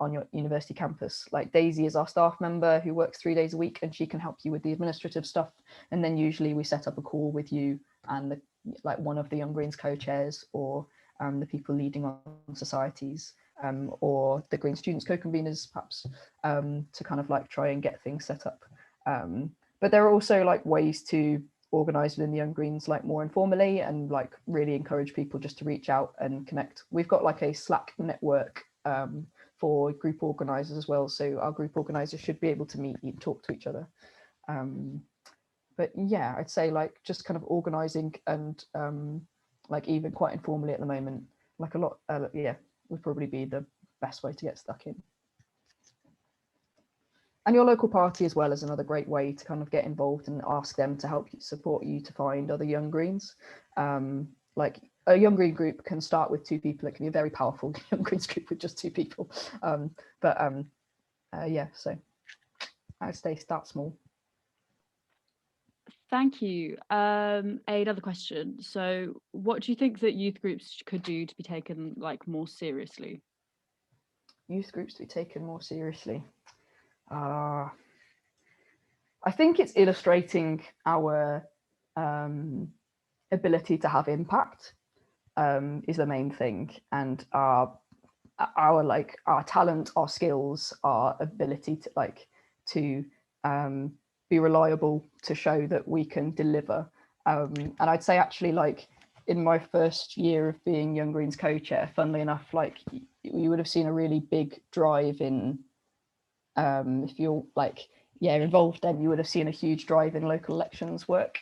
F: on your university campus. Like Daisy is our staff member who works 3 days a week, and she can help you with the administrative stuff. And then usually we set up a call with you and like one of the Young Greens co-chairs, or the people leading on societies, or the Green Students co-conveners, perhaps, to kind of like try and get things set up. But there are also like ways to organise within the Young Greens, like more informally, and like really encourage people just to reach out and connect. We've got like a Slack network for group organisers as well, so our group organisers should be able to meet and talk to each other. But yeah, I'd say like just kind of organising and like even quite informally at the moment, like a lot, yeah, would probably be the best way to get stuck in. And your local party as well is another great way to kind of get involved and ask them to help you, support you to find other Young Greens. Like a Young Green group can start with 2 people. It can be a very powerful Young Greens group with just 2 people. Yeah, so I'd say start small.
C: Thank you. Another question. So what do you think that youth groups could do to be taken like more seriously?
F: Youth groups to be taken more seriously. I think it's illustrating our ability to have impact is the main thing, and our talent, our skills, our ability to be reliable, to show that we can deliver. And I'd say actually, like in my first year of being Young Greens co-chair, funnily enough, like you would have seen a really big drive in if you're like involved, then you would have seen a huge drive in local elections work.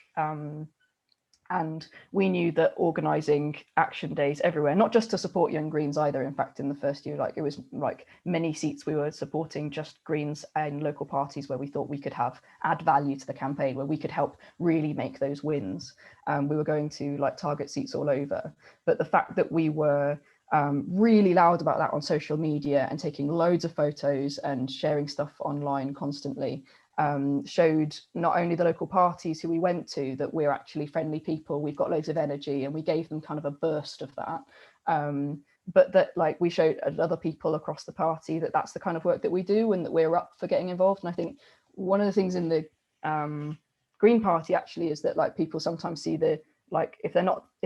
F: And we knew that organising action days everywhere, not just to support Young Greens either. In fact, in the first year, like it was like many seats we were supporting just Greens and local parties where we thought we could add value to the campaign, where we could help really make those wins. We were going to like target seats all over. But the fact that we were really loud about that on social media and taking loads of photos and sharing stuff online constantly showed not only the local parties who we went to that we're actually friendly people, we've got loads of energy, and we gave them kind of a burst of that, but that like we showed other people across the party that that's the kind of work that we do and that we're up for getting involved. And I think one of the things in the Green Party actually is that like people sometimes see the like if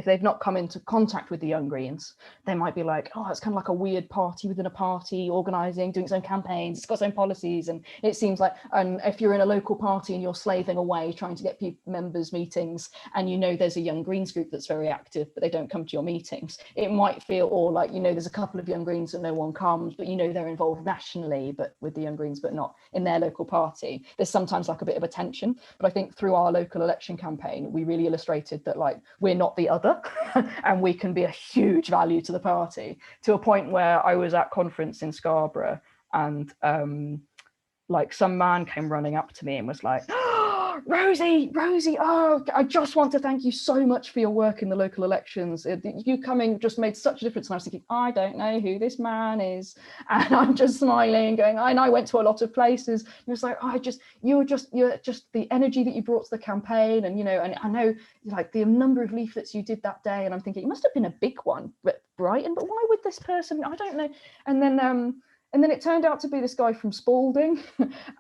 F: they've not come into contact with the Young Greens, they might be like, oh, it's kind of like a weird party within a party, organising, doing its own campaigns, it's got its own policies, and it seems like, and if you're in a local party and you're slaving away trying to get members meetings, and you know there's a Young Greens group that's very active but they don't come to your meetings, it might feel, or like, you know, there's a couple of Young Greens and no one comes, but you know they're involved nationally but with the Young Greens but not in their local party. There's sometimes like a bit of a tension, but I think through our local election campaign we really illustrated that like we're not the other and we can be a huge value to the party, to a point where I was at conference in Scarborough and like some man came running up to me and was like, oh, Rosie, oh, I just want to thank you so much for your work in the local elections. You coming just made such a difference. And I was thinking, I don't know who this man is. And I'm just smiling, going, and I went to a lot of places. It was like, oh, you're just the energy that you brought to the campaign. And, you know, and I know like the number of leaflets you did that day. And I'm thinking, it must have been a big one, but Brighton, but why would this person, I don't know. And then it turned out to be this guy from Spalding,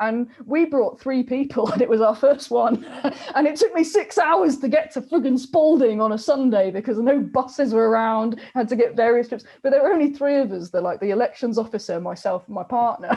F: and we brought 3 people and it was our first one. And it took me 6 hours to get to friggin' Spalding on a Sunday because no buses were around, had to get various trips. But there were only 3 of us, the elections officer, myself and my partner.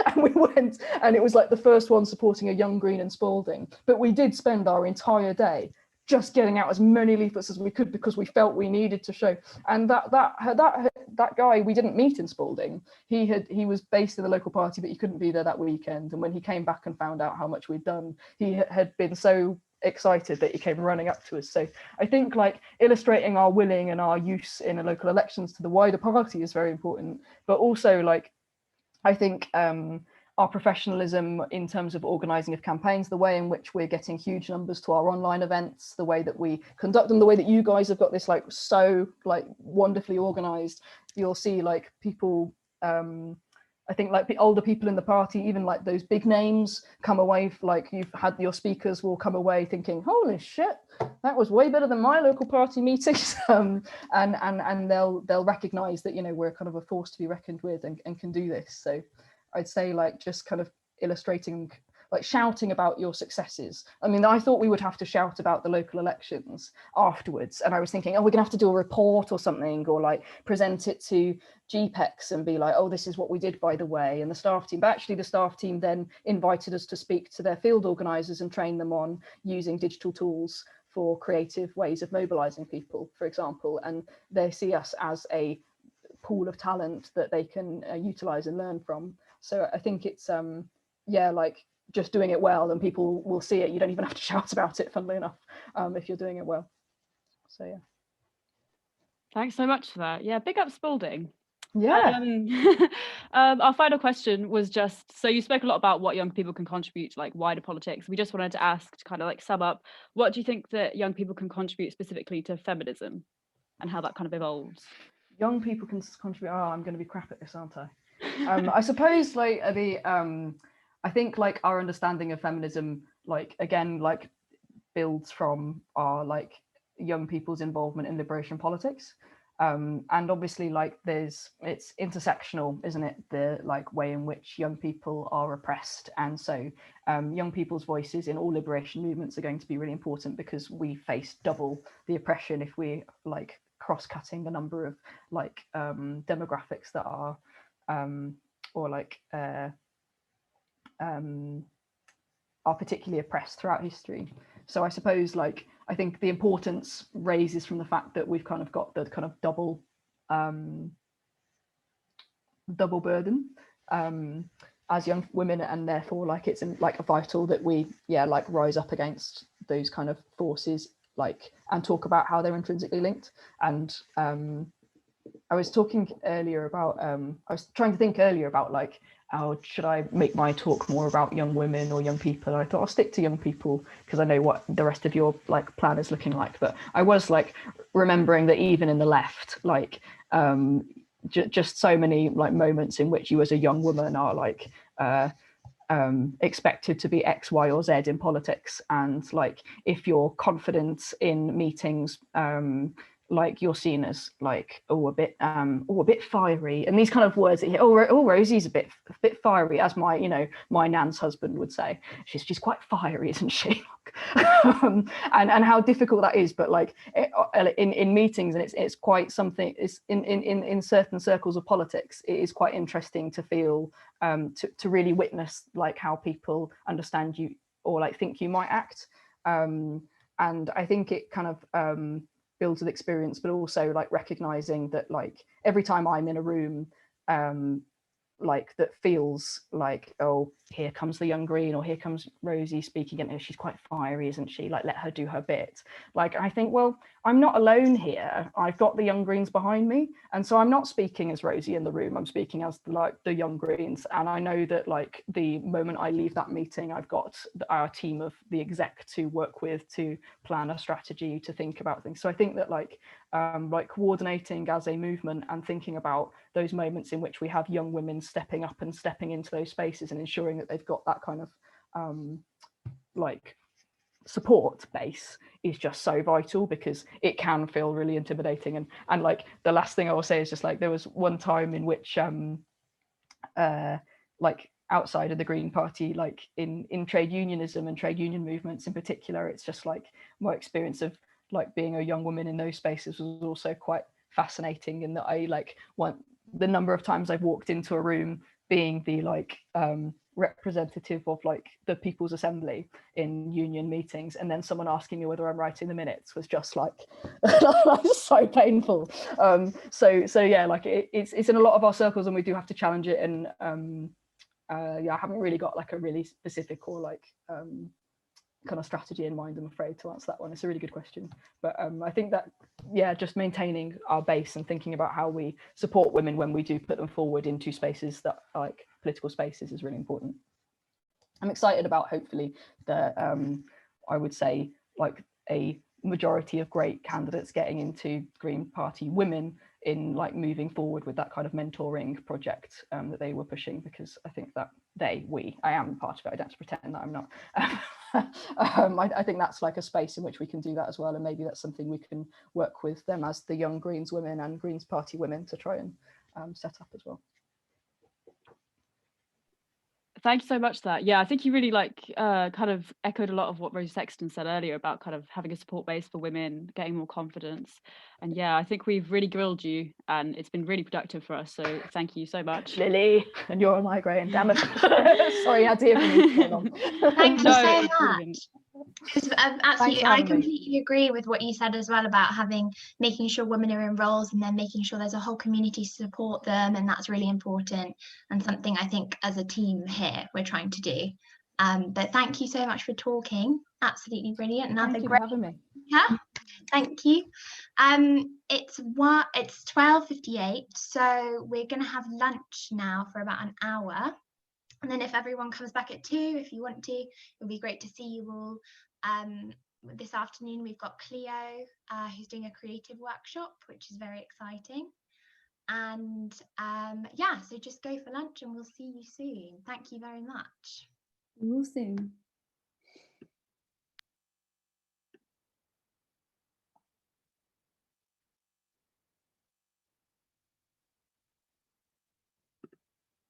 F: And we went, and it was like the first one supporting a Young Green in Spalding. But we did spend our entire day just getting out as many leaflets as we could because we felt we needed to show. And that guy we didn't meet in Spalding. He was based in the local party, but he couldn't be there that weekend. And when he came back and found out how much we'd done, he had been so excited that he came running up to us. So I think like illustrating our willing and our use in the local elections to the wider party is very important. But also like I think our professionalism in terms of organising of campaigns, the way in which we're getting huge numbers to our online events, the way that we conduct them, the way that you guys have got this like so like wonderfully organised. You'll see like people, I think like the older people in the party, even like those big names come away, like you've had your speakers will come away thinking, holy shit, that was way better than my local party meetings. And they'll recognise that, you know, we're kind of a force to be reckoned with and can do this. So I'd say like just kind of illustrating, like shouting about your successes. I mean, I thought we would have to shout about the local elections afterwards. And I was thinking, oh, we're gonna have to do a report or something, or like present it to GPEX and be like, oh, this is what we did, by the way, and the staff team. But actually the staff team then invited us to speak to their field organisers and train them on using digital tools for creative ways of mobilising people, for example. And they see us as a pool of talent that they can utilise and learn from. So I think it's, yeah, like just doing it well and people will see it. You don't even have to shout about it, funnily enough, if you're doing it well. So, yeah.
C: Thanks so much for that. Yeah, big up Spalding.
F: Yeah.
C: Our final question was just, so you spoke a lot about what young people can contribute to like wider politics. We just wanted to ask, to kind of like sum up, what do you think that young people can contribute specifically to feminism and how that kind of evolves?
F: Young people can contribute. Oh, I'm going to be crap at this, aren't I? I suppose like I think like our understanding of feminism, like again, like builds from our like young people's involvement in liberation politics. And obviously like it's intersectional, isn't it? The like way in which young people are oppressed. And so young people's voices in all liberation movements are going to be really important because we face double the oppression if we like cross-cutting a number of like demographics that are are particularly oppressed throughout history. So I suppose like I think the importance raises from the fact that we've kind of got the kind of double burden as young women, and therefore like it's like vital that we like rise up against those kind of forces like and talk about how they're intrinsically linked. And I was talking earlier about I was trying to think earlier about like how should I make my talk more about young women or young people, and I thought I'll stick to young people because I know what the rest of your like plan is looking like. But I was like remembering that even in the left, like just so many like moments in which you as a young woman are like expected to be X, Y, or Z in politics, and like if you're confident in meetings like you're seen as like a bit fiery, and these kind of words that you hear, oh Rosie's a bit fiery, as my my nan's husband would say, she's quite fiery, isn't she? and how difficult that is, but like in meetings, and it's quite something, it's in certain circles of politics, it is quite interesting to feel to really witness like how people understand you or like think you might act, and I think it kind of builds with experience, but also like recognizing that like every time I'm in a room like that feels like, oh, here comes the Young Green, or here comes Rosie speaking, and she's quite fiery, isn't she? Like, let her do her bit. Like, I think, well, I'm not alone here. I've got the Young Greens behind me, and so I'm not speaking as Rosie in the room. I'm speaking as like the Young Greens, and I know that like the moment I leave that meeting, I've got our team of the exec to work with to plan a strategy, to think about things. So I think that like coordinating as a movement and thinking about those moments in which we have young women stepping up and stepping into those spaces and ensuring that they've got that kind of like support base is just so vital, because it can feel really intimidating. And like the last thing I will say is just like there was one time in which like outside of the Green Party, like in trade unionism and trade union movements in particular, it's just like my experience of like being a young woman in those spaces was also quite fascinating, in that I like the number of times I've walked into a room being the like representative of like the People's Assembly in union meetings, and then someone asking me whether I'm writing the minutes was just like so painful. So yeah, like it's in a lot of our circles, and we do have to challenge it. And yeah, I haven't really got like a really specific or like kind of strategy in mind, I'm afraid, to answer that one. It's a really good question, but I think that, yeah, just maintaining our base and thinking about how we support women when we do put them forward into spaces that are like political spaces is really important. I'm excited about hopefully the I would say like a majority of great candidates getting into Green Party women in like moving forward with that kind of mentoring project that they were pushing, because I think that I am part of it. I don't have to pretend that I'm not. I think that's like a space in which we can do that as well, and maybe that's something we can work with them as the Young Greens women and Greens Party women to try and set up as well.
C: Thank you so much for that. Yeah, I think you really like kind of echoed a lot of what Rosi Sexton said earlier about kind of having a support base for women, getting more confidence. And yeah, I think we've really grilled you, and it's been really productive for us. So thank you so much.
F: Lily, and you're on migraine, damn it. Sorry, I had to hear from you.
B: Thank you
C: No,
B: so
C: it's brilliant.
B: much. Because absolutely, I completely agree with what you said as well about making sure women are in roles, and then making sure there's a whole community to support them, and that's really important, and something I think as a team here we're trying to do. But thank you so much for talking. Absolutely brilliant. Another great.
F: Thank you for having me.
B: Yeah, thank you. It's 12:58, so we're going to have lunch now for about an hour. And then if everyone comes back at 2, if you want to, it'll be great to see you all. This afternoon, we've got Cleo, who's doing a creative workshop, which is very exciting. And yeah, so just go for lunch and we'll see you soon. Thank you very much.
E: We will soon.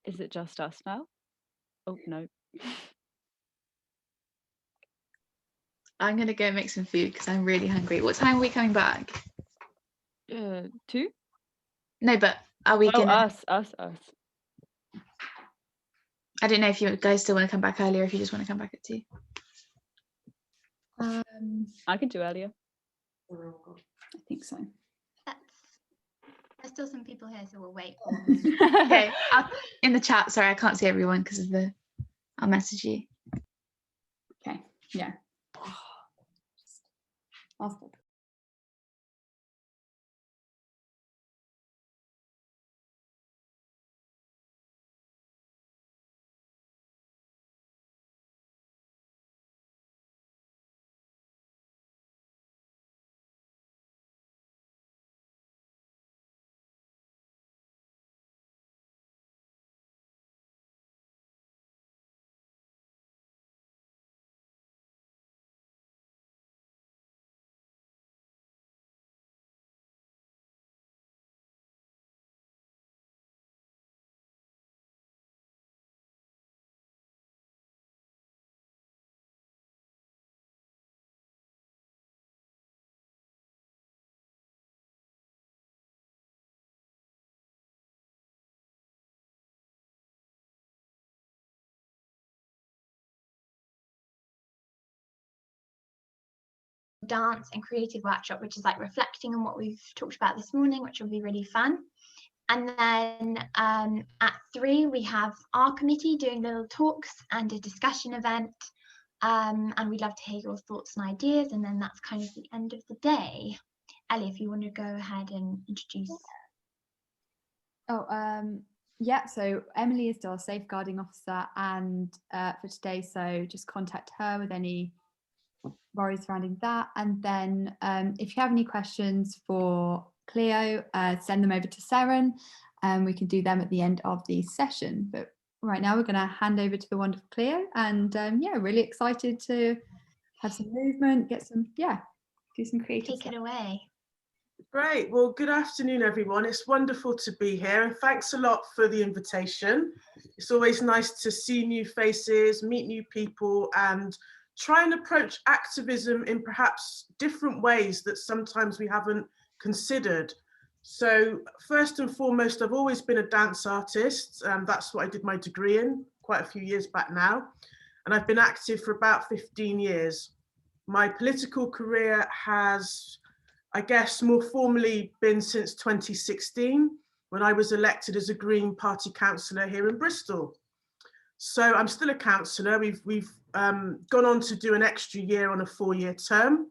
C: Is it just us now? Oh, no.
G: I'm going to go make some food because I'm really hungry. What time are we coming back?
C: 2?
G: No, but are we
C: Oh,
G: going to...
C: us.
G: I don't know if you guys still want to come back earlier, if you just want to come back at 2.
C: I can do earlier.
E: I think so.
B: There's still some people here, so we'll wait.
G: Okay, in the chat. Sorry, I can't see everyone because of the... I'll message you.
E: Okay, yeah. I'll stop.
B: dance and creative workshop, which is like reflecting on what we've talked about this morning, which will be really fun. And then at 3, we have our committee doing little talks and a discussion event. And we'd love to hear your thoughts and ideas. And then that's kind of the end of the day. Ellie, if you want to go ahead and introduce.
E: Yeah, so Emily is still a safeguarding officer and for today, so just contact her with any worries surrounding that. And then if you have any questions for Cleo, send them over to Seren, and we can do them at the end of the session. But right now we're going to hand over to the wonderful Cleo, and yeah, really excited to have some movement, get some, do some creative
B: Take
E: stuff.
B: it away.
H: Great. Well, good afternoon, everyone. It's wonderful to be here, and thanks a lot for the invitation. It's always nice to see new faces, meet new people, and try and approach activism in perhaps different ways that sometimes we haven't considered. So first and foremost, I've always been a dance artist. That's what I did my degree in quite a few years back now. And I've been active for about 15 years. My political career has, I guess, more formally been since 2016, when I was elected as a Green Party councillor here in Bristol. So I'm still a councillor. We've gone on to do an extra year on a 4-year term,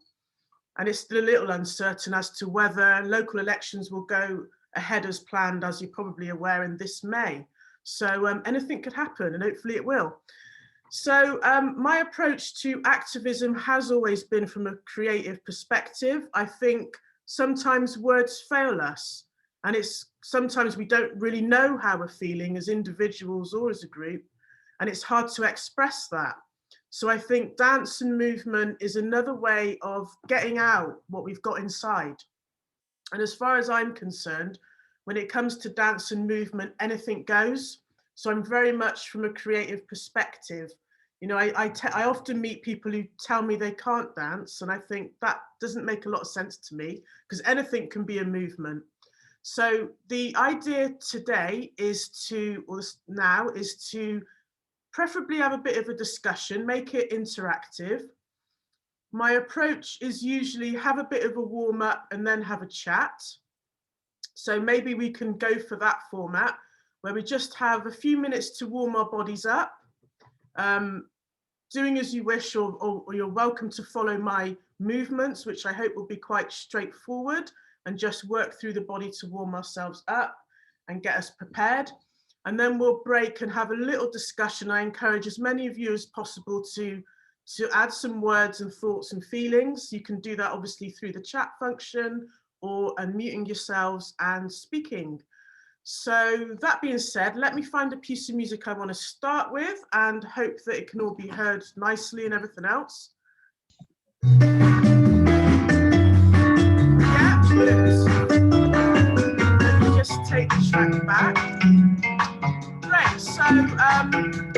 H: and it's still a little uncertain as to whether local elections will go ahead as planned, as you're probably aware, in this May. So anything could happen, and hopefully it will. So my approach to activism has always been from a creative perspective. I think sometimes words fail us, and it's sometimes we don't really know how we're feeling as individuals or as a group, and it's hard to express that. So I think dance and movement is another way of getting out what we've got inside. And as far as I'm concerned, when it comes to dance and movement, anything goes. So I'm very much from a creative perspective. You know, I often meet people who tell me they can't dance, and I think that doesn't make a lot of sense to me, because anything can be a movement. So the idea today is to, or now, is to preferably have a bit of a discussion, make it interactive. My approach is usually have a bit of a warm up and then have a chat. So maybe we can go for that format, where we just have a few minutes to warm our bodies up. Doing as you wish, or you're welcome to follow my movements, which I hope will be quite straightforward, and just work through the body to warm ourselves up and get us prepared. And then we'll break and have a little discussion. I encourage as many of you as possible to add some words and thoughts and feelings. You can do that obviously through the chat function, or unmuting yourselves and speaking. So that being said, let me find a piece of music I want to start with, and hope that it can all be heard nicely and everything else. Yeah, good. Let me just take the track back. Great, so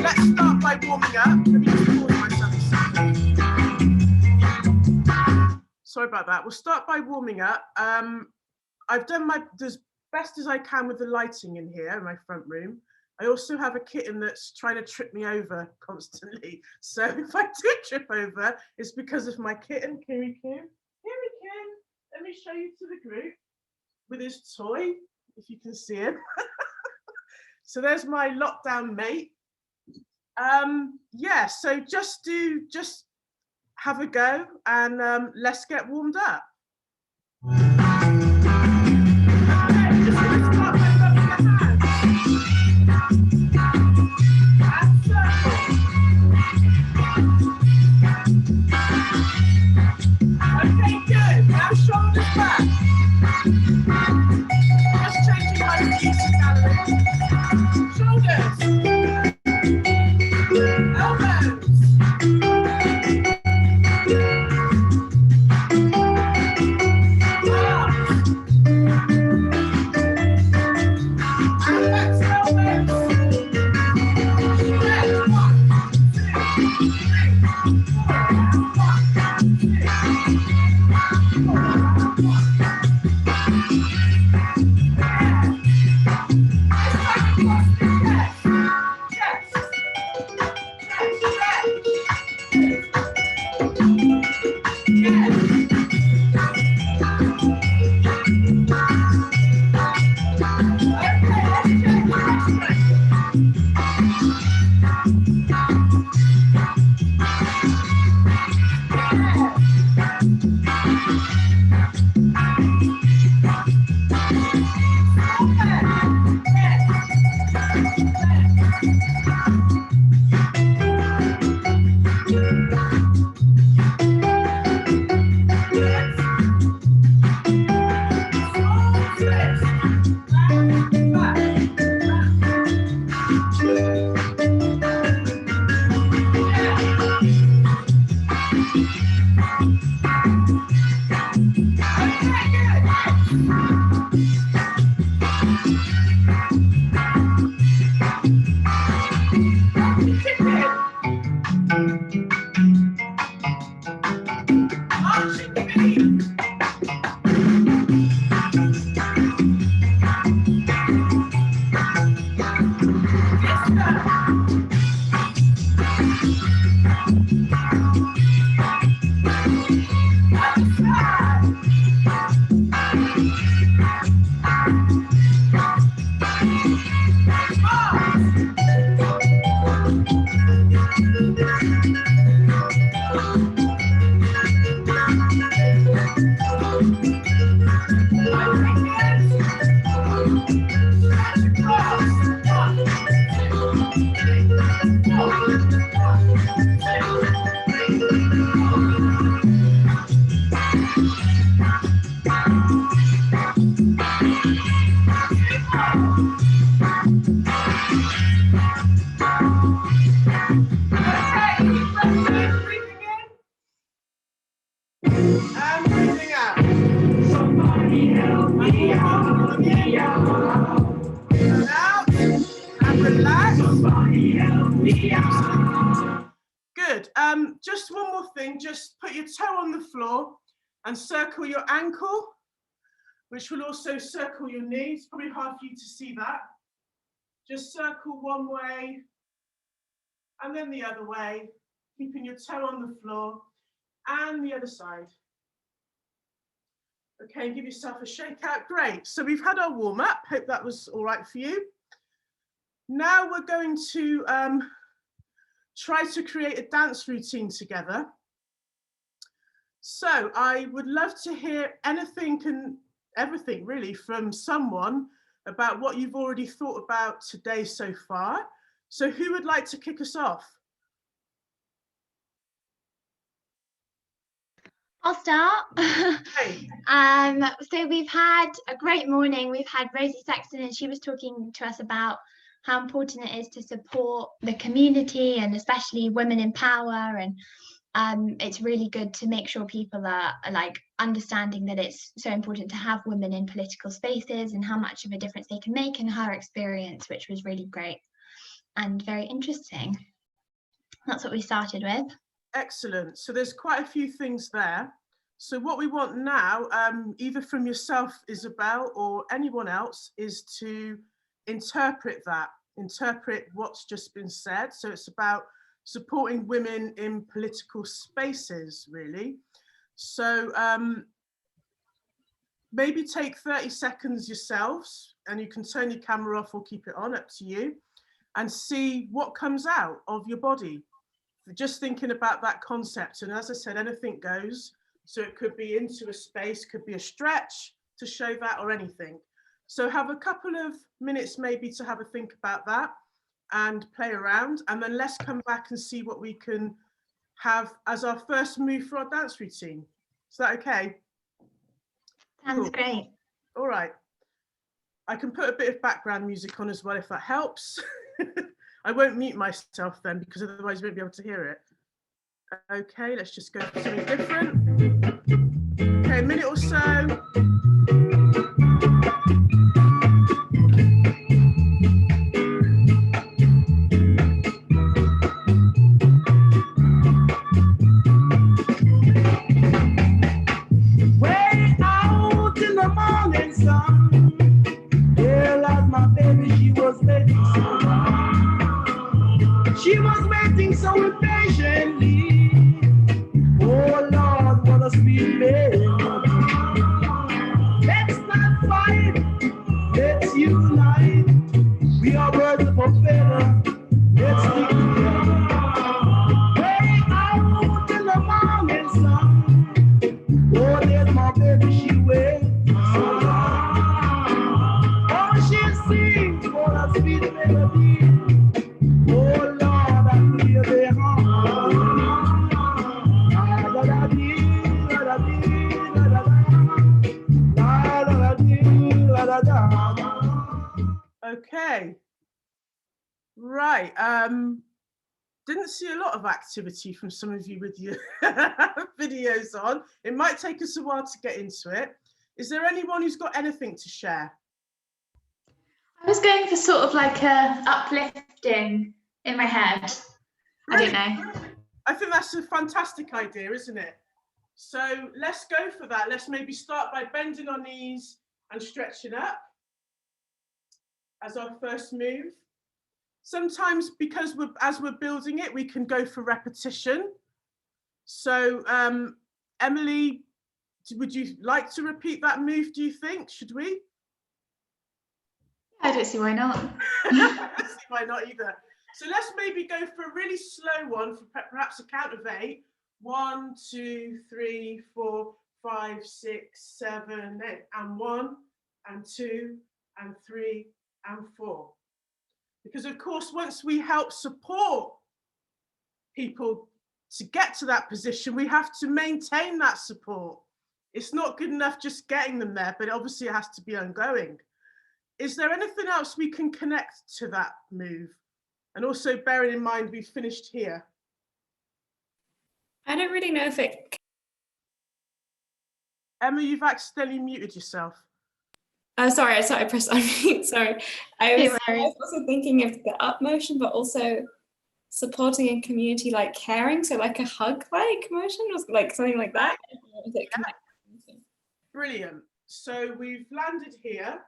H: let's start by warming up. Let me just pause myself a second. Sorry about that. We'll start by warming up. I've done my as best as I can with the lighting in here in my front room. I also have a kitten that's trying to trip me over constantly. So if I do trip over, it's because of my kitten, Kiri Q. Here he can. Let me show you to the group with his toy, if you can see him. So there's my lockdown mate. Yeah, so just have a go, and let's get warmed up. Just gonna start by rubbing your hands. And circle. Okay, good. Now shoulders back. Just changing my music gallery. Shoulders. Elbows. And breathing out. Somebody help me out. And out. And relax. Somebody help me out. Good. Just one more thing. Just put your toe on the floor and circle your ankle, which will also circle your knee. It's probably hard for you to see that. Just circle one way and then the other way, keeping your toe on the floor, and the other side. Okay, give yourself a shake out. Great. So we've had our warm up. Hope that was all right for you. Now we're going to try to create a dance routine together. So I would love to hear anything and everything really from someone about what you've already thought about today so far. So who would like to kick us off?
B: I'll start.
H: Hey.
B: So we've had a great morning. We've had Rosi Sexton, and she was talking to us about how important it is to support the community and especially women in power. And it's really good to make sure people are like understanding that it's so important to have women in political spaces and how much of a difference they can make, in her experience, which was really great and very interesting. That's what we started with.
H: Excellent. So there's quite a few things there. So what we want now, either from yourself, Isabel, or anyone else, is to interpret what's just been said. So it's about supporting women in political spaces, really. So maybe take 30 seconds yourselves, and you can turn your camera off or keep it on, up to you, and see what comes out of your body. Just thinking about that concept. And as I said, anything goes. So it could be into a space, could be a stretch to show that, or anything. So have a couple of minutes maybe to have a think about that and play around. And then let's come back and see what we can have as our first move for our dance routine. Is that okay?
B: Sounds
H: Cool.
B: great.
H: All right. I can put a bit of background music on as well, if that helps. I won't mute myself then, because otherwise you won't be able to hear it. Okay, let's just go for something different. Okay, a minute or so.
I: Way out in the morning sun, there lies my baby, she was waiting so long. She was waiting so impatiently. Oh Lord, what a sweet baby. Let's not fight, let's unite. We are birds of a feather, let's stick together. Way out in the morning sun, oh, there's my baby, she waits so long. Oh, she sings for a sweet melody. Oh Lord, I feel the heart.
H: Okay. Right. Didn't see a lot of activity from some of you with your videos on. It might take us a while to get into it. Is there anyone who's got anything to share?
G: I was going for sort of like a uplifting in my head. I don't know.
H: I think that's a fantastic idea, isn't it? So let's go for that. Let's maybe start by bending our knees and stretching up as our first move. Sometimes, because as we're building it, we can go for repetition. So Emily, would you like to repeat that move, do you think? Should we?
G: I don't see why not.
H: I don't see why not either. So let's maybe go for a really slow one, for perhaps a count of 8. 1, 2, 3, 4, 5, 6, 7, 8, and 1, and 2, and 3, and 4. Because of course, once we help support people to get to that position, we have to maintain that support. It's not good enough just getting them there, but obviously it has to be ongoing. Is there anything else we can connect to that move? And also bearing in mind, we've finished here.
D: I don't really know if it...
H: Emma, you've accidentally muted yourself.
D: Oh, sorry, I pressed unmute, sorry. I was also thinking of the up motion, but also supporting a community like caring, so like a hug-like motion, was like something like that.
H: Brilliant. So we've landed here.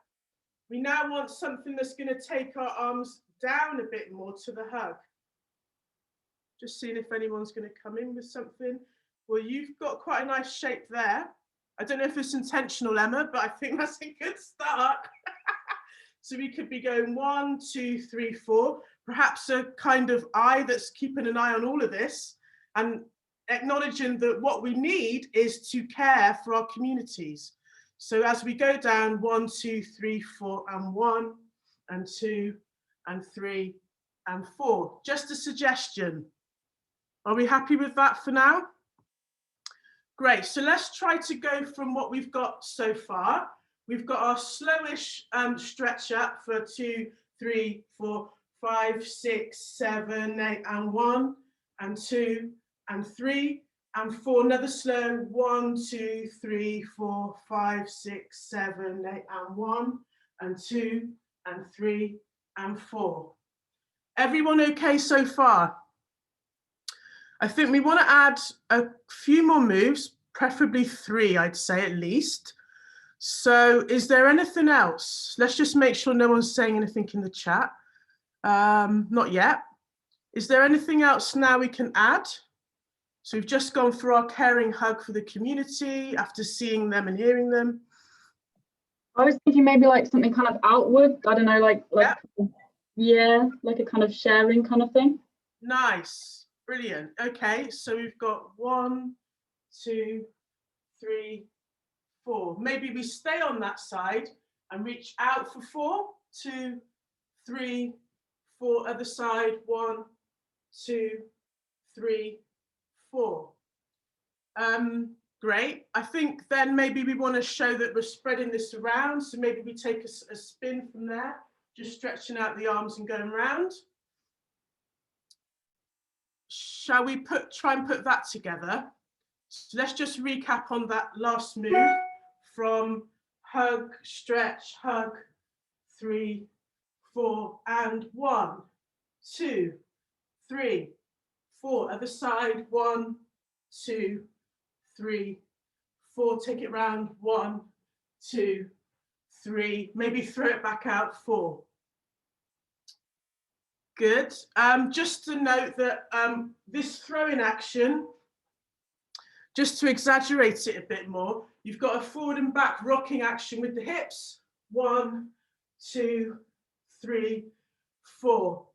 H: We now want something that's going to take our arms down a bit more to the hug. Just seeing if anyone's going to come in with something. Well, you've got quite a nice shape there. I don't know if it's intentional, Emma, but I think that's a good start. So we could be going 1, 2, 3, 4, perhaps a kind of eye that's keeping an eye on all of this and acknowledging that what we need is to care for our communities. So as we go down 1, 2, 3, 4, and 1, and 2, and 3, and 4. Just a suggestion. Are we happy with that for now? Great, so let's try to go from what we've got so far. We've got our slowish stretch up for 2, 3, 4, 5, 6, 7, 8, and 1, and 2, and 3, and 4. Another slow 1, 2, 3, 4, 5, 6, 7, 8, and 1, and 2, and 3, and 4. Everyone okay so far? I think we want to add a few more moves, preferably 3, I'd say at least. So is there anything else? Let's just make sure no one's saying anything in the chat. Not yet. Is there anything else now we can add? So we've just gone for our caring hug for the community after seeing them and hearing them.
J: I was thinking maybe like something kind of outward. I don't know, like yeah, like a kind of sharing kind of thing.
H: Nice. Brilliant. Okay, so we've got 1, 2, 3, 4. Maybe we stay on that side and reach out for 4, 2, 3, 4. Other side, 1, 2, 3, 4. Great. I think then maybe we want to show that we're spreading this around. So maybe we take a spin from there, just stretching out the arms and going round. Shall we try and put that together? So let's just recap on that last move from hug, stretch, hug, 3, 4, and 1, 2, 3, 4. Other side, 1, 2, 3, 4. Take it round, 1, 2, 3. Maybe throw it back out, 4. Good. Just to note that this throwing action, just to exaggerate it a bit more, you've got a forward and back rocking action with the hips. 1, 2, 3, 4.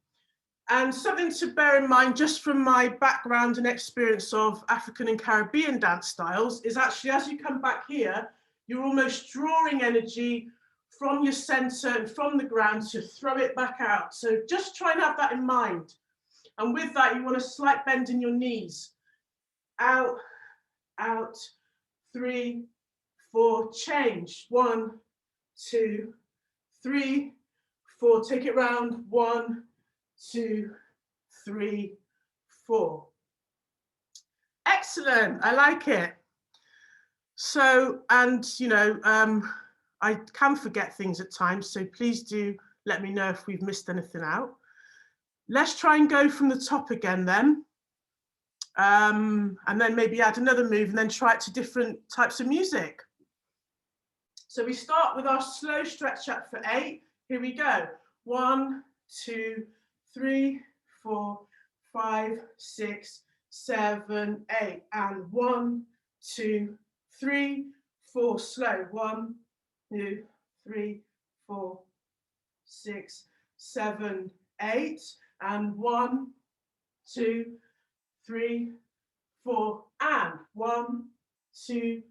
H: And something to bear in mind, just from my background and experience of African and Caribbean dance styles, is actually as you come back here, you're almost drawing energy from your center and from the ground to throw it back out. So just try and have that in mind. And with that, you want a slight bend in your knees. Out, out, 3, 4, change. 1, 2, 3, 4. Take it round. 1, 2, 3, 4. Excellent. I like it. So, and you know, I can forget things at times, so please do let me know if we've missed anything out. Let's try and go from the top again then. And then maybe add another move and then try it to different types of music. So we start with our slow stretch up for 8. Here we go. 1, 2, 3, 4, 5, 6, 7, 8. And 1, 2, 3, 4. Slow. 1, 2, 3, 4, 6, 7, 8. And 1, 2, 3, 4. And 1, 2,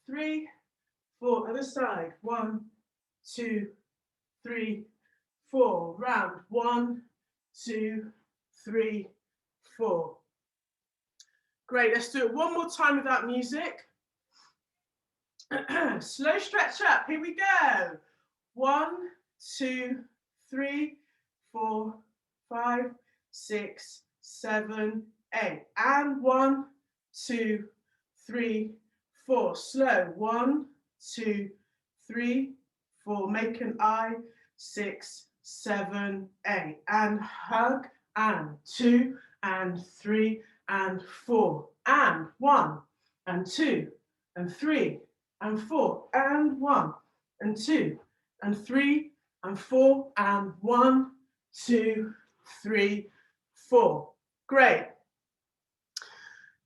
H: 3, 4. Other side. 1, 2, 3, 4. Round. 1, 2, 3, 4. Great. Let's do it one more time without music. Slow stretch up. Here we go. 1, 2, 3, 4, 5, 6, 7, 8. And 1, 2, 3, 4. Slow. 1, 2, 3, 4. Make an I. 6, 7, 8. And hug. And 2, and 3, and 4. And 1, and 2, and 3, and 4. And 1, and 2, and 3, and 4. And 1, 2, 3, 4. Great.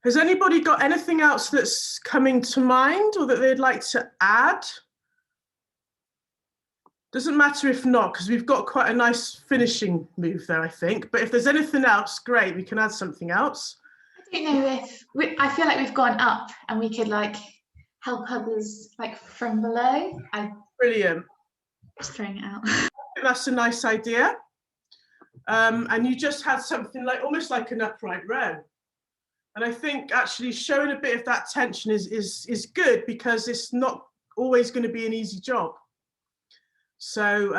H: Has anybody got anything else that's coming to mind or that they'd like to add? Doesn't matter if not, because we've got quite a nice finishing move there, I think. But if there's anything else, great, we can add something else.
G: I don't know if I feel like we've gone up and we could like help others like from below.
H: Brilliant.
G: Just throwing it out.
H: I think that's a nice idea. And you just had something like almost like an upright row. And I think actually showing a bit of that tension is good, because it's not always going to be an easy job. So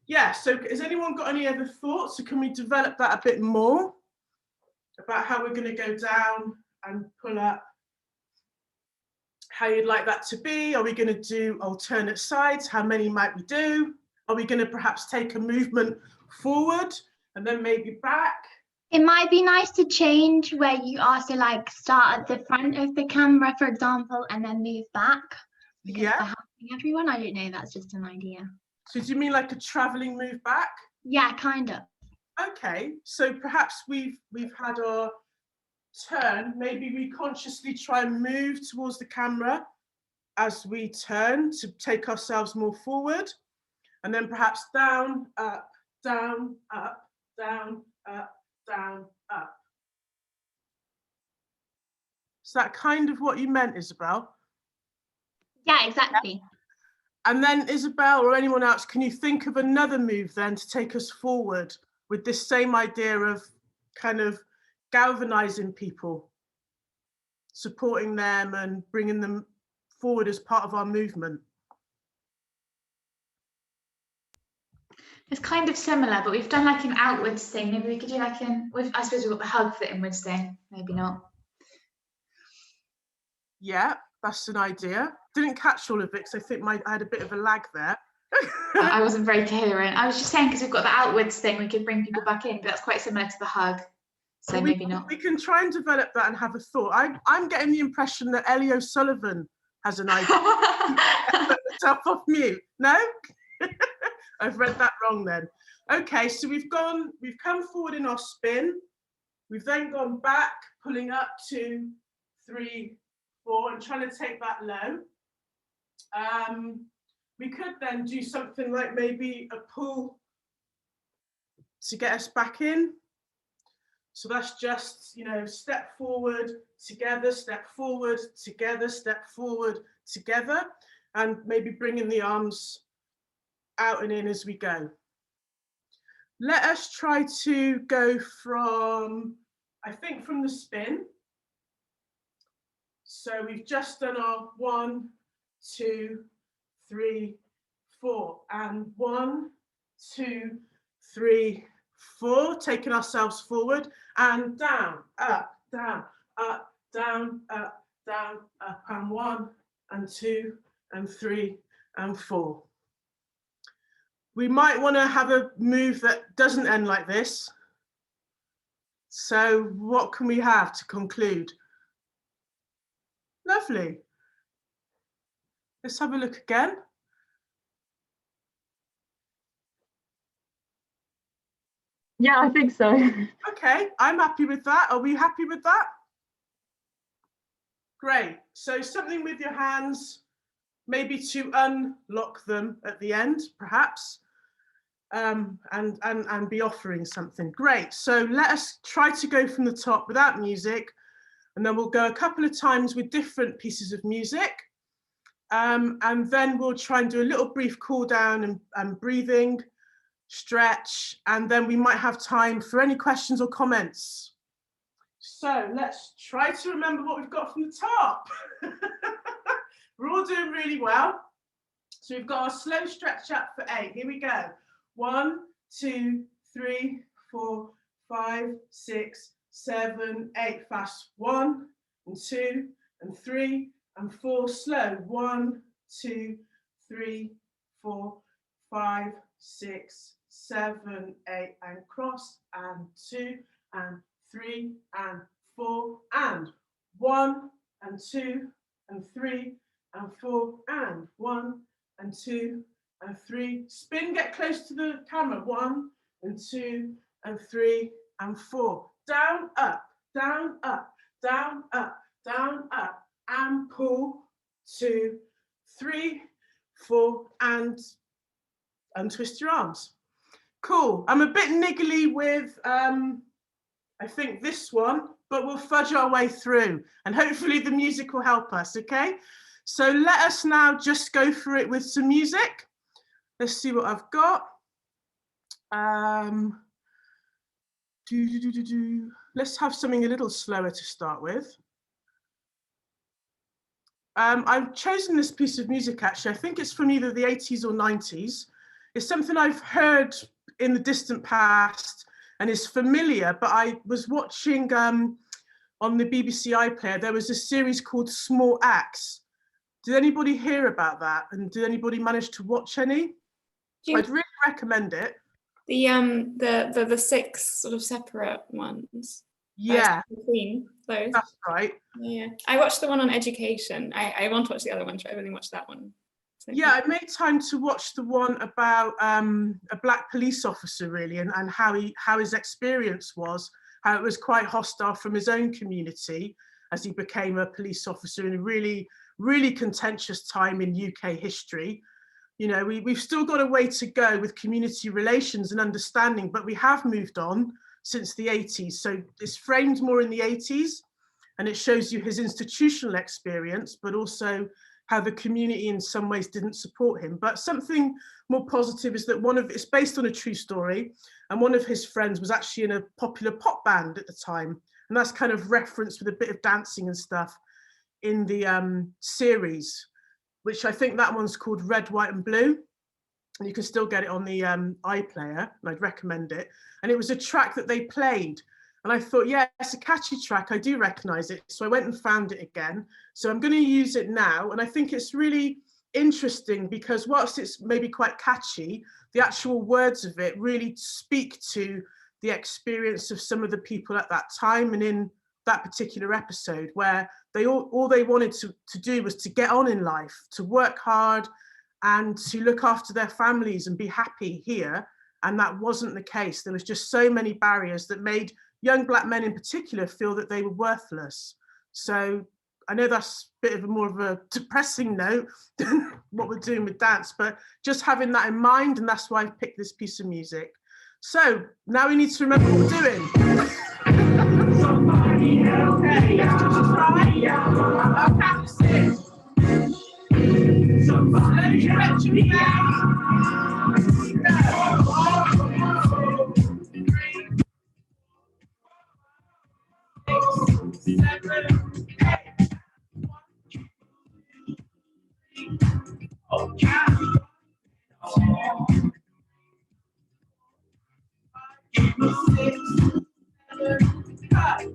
H: yeah, so has anyone got any other thoughts? So can we develop that a bit more about how we're going to go down and pull up? How you'd like that to be? Are we going to do alternate sides? How many might we do? Are we going to perhaps take a movement forward and then maybe back?
B: It might be nice to change where you also like start at the front of the camera, for example, and then move back.
H: Yeah.
B: For helping everyone, I don't know, that's just an idea.
H: So do you mean like a travelling move back?
B: Yeah, kind of.
H: Okay, so perhaps we've had our turn. Maybe we consciously try and move towards the camera as we turn to take ourselves more forward, and then perhaps down, up, down, up, down, up, down, up. Is that kind of what you meant, Isabel?
B: Yeah, exactly.
H: And then Isabel or anyone else, can you think of another move then to take us forward with this same idea of kind of galvanizing people, supporting them and bringing them forward as part of our movement?
G: It's kind of similar, but we've done like an outwards thing. Maybe we could do like I suppose we've got the hug for the inwards thing. Maybe not.
H: Yeah, that's an idea. Didn't catch all of it because I think I had a bit of a lag there.
G: I wasn't very coherent. I was just saying because we've got the outwards thing, we could bring people back in, but that's quite similar to the hug. So maybe not.
H: We can try and develop that and have a thought. I'm getting the impression that Ellie O'Sullivan has an idea. Put the top off mute. No? I've read that wrong then. Okay, so we've come forward in our spin. We've then gone back, pulling up 2, 3, 4, and trying to take that low. We could then do something like maybe a pull to get us back in. So that's just, you know, step forward, together, step forward, together, step forward, together, and maybe bringing the arms out and in as we go. Let us try to go from, I think, from the spin. So we've just done our 1, 2, 3, 4, and 1, 2, 3, 4, taking ourselves forward and down, up, down, up, down, up, down, up, and 1 and 2 and 3 and 4. We might want to have a move that doesn't end like this. So what can we have to conclude? Lovely. Let's have a look again.
J: Yeah, I think so.
H: Okay, I'm happy with that. Are we happy with that? Great. So something with your hands, maybe to unlock them at the end, perhaps, and be offering something. Great. So let us try to go from the top without music, and then we'll go a couple of times with different pieces of music. And then we'll try and do a little brief cool down and breathing, stretch, and then we might have time for any questions or comments. So let's try to remember what we've got from the top. We're all doing really well. So we've got our slow stretch up for 8. Here we go. 1, 2, 3, 4, 5, 6, 7, 8. Fast. 1 and 2 and 3 and 4. Slow. 1, 2, 3, 4, 5, 6, 7, 8, and cross, and 2 and 3 and 4 and 1 and 2 and 3 and 4 and 1 and 2 and 3. Spin, get close to the camera. 1 and 2 and 3 and 4. Down, up, down, up, down, up, down, up, and pull. 2, 3, 4, and untwist your arms. Cool. I'm a bit niggly with, I think this one, but we'll fudge our way through and hopefully the music will help us, okay? So let us now just go for it with some music. Let's see what I've got. Let's have something a little slower to start with. I've chosen this piece of music actually. I think it's from either the 80s or 90s. It's something I've heard in the distant past and is familiar, but I was watching on the BBC iPlayer, there was a series called Small Acts. Did anybody hear about that? And did anybody manage to watch any? I'd really recommend it.
D: The 6 sort of separate ones.
H: Yeah,
D: Between those.
H: that's right.
D: Yeah, I watched the one on education. I want to watch the other one, so I've only watched that one. So,
H: yeah, I made time to watch the one about a black police officer really, and how his experience was, how it was quite hostile from his own community as he became a police officer in a really, really contentious time in UK history. You know, we've still got a way to go with community relations and understanding, but we have moved on since the 80s. So it's framed more in the 80s, and it shows you his institutional experience, but also how the community in some ways didn't support him. But something more positive is that it's based on a true story, and one of his friends was actually in a popular pop band at the time. And that's kind of referenced with a bit of dancing and stuff in the series, which I think that one's called Red, White and Blue. And you can still get it on the iPlayer, and I'd recommend it. And it was a track that they played. And I thought, yeah, it's a catchy track. I do recognize it. So I went and found it again. So I'm going to use it now. And I think it's really interesting because whilst it's maybe quite catchy, the actual words of it really speak to the experience of some of the people at that time and in that particular episode, where they all they wanted to do was to get on in life, to work hard and to look after their families and be happy here. And that wasn't the case. There was just so many barriers that made young black men in particular feel that they were worthless. So I know that's a bit of more of a depressing note than what we're doing with dance, but just having that in mind, and that's why I picked this piece of music. So now we need to remember what we're doing. Somebody help me out. I'll count to 6. Somebody help me out. 7, 8. Oh, yeah. 6, 7, 5.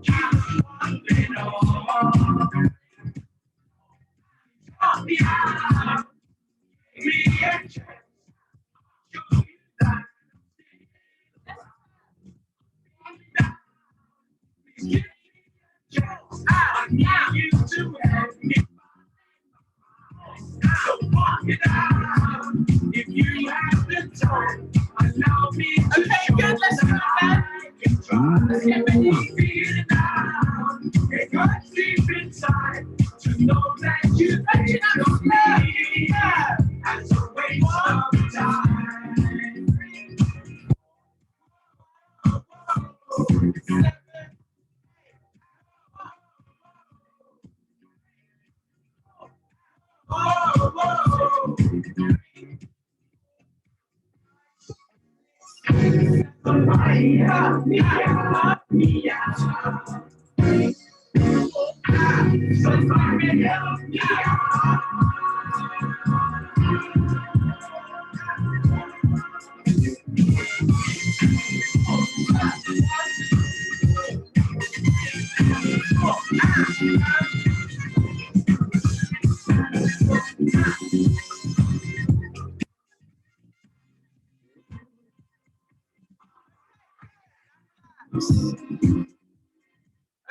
I: If you have the time, allow me to show
H: good, let's do that.
I: Let's get ready to feel it now. It got deep inside to know that you think of me as a waste of time.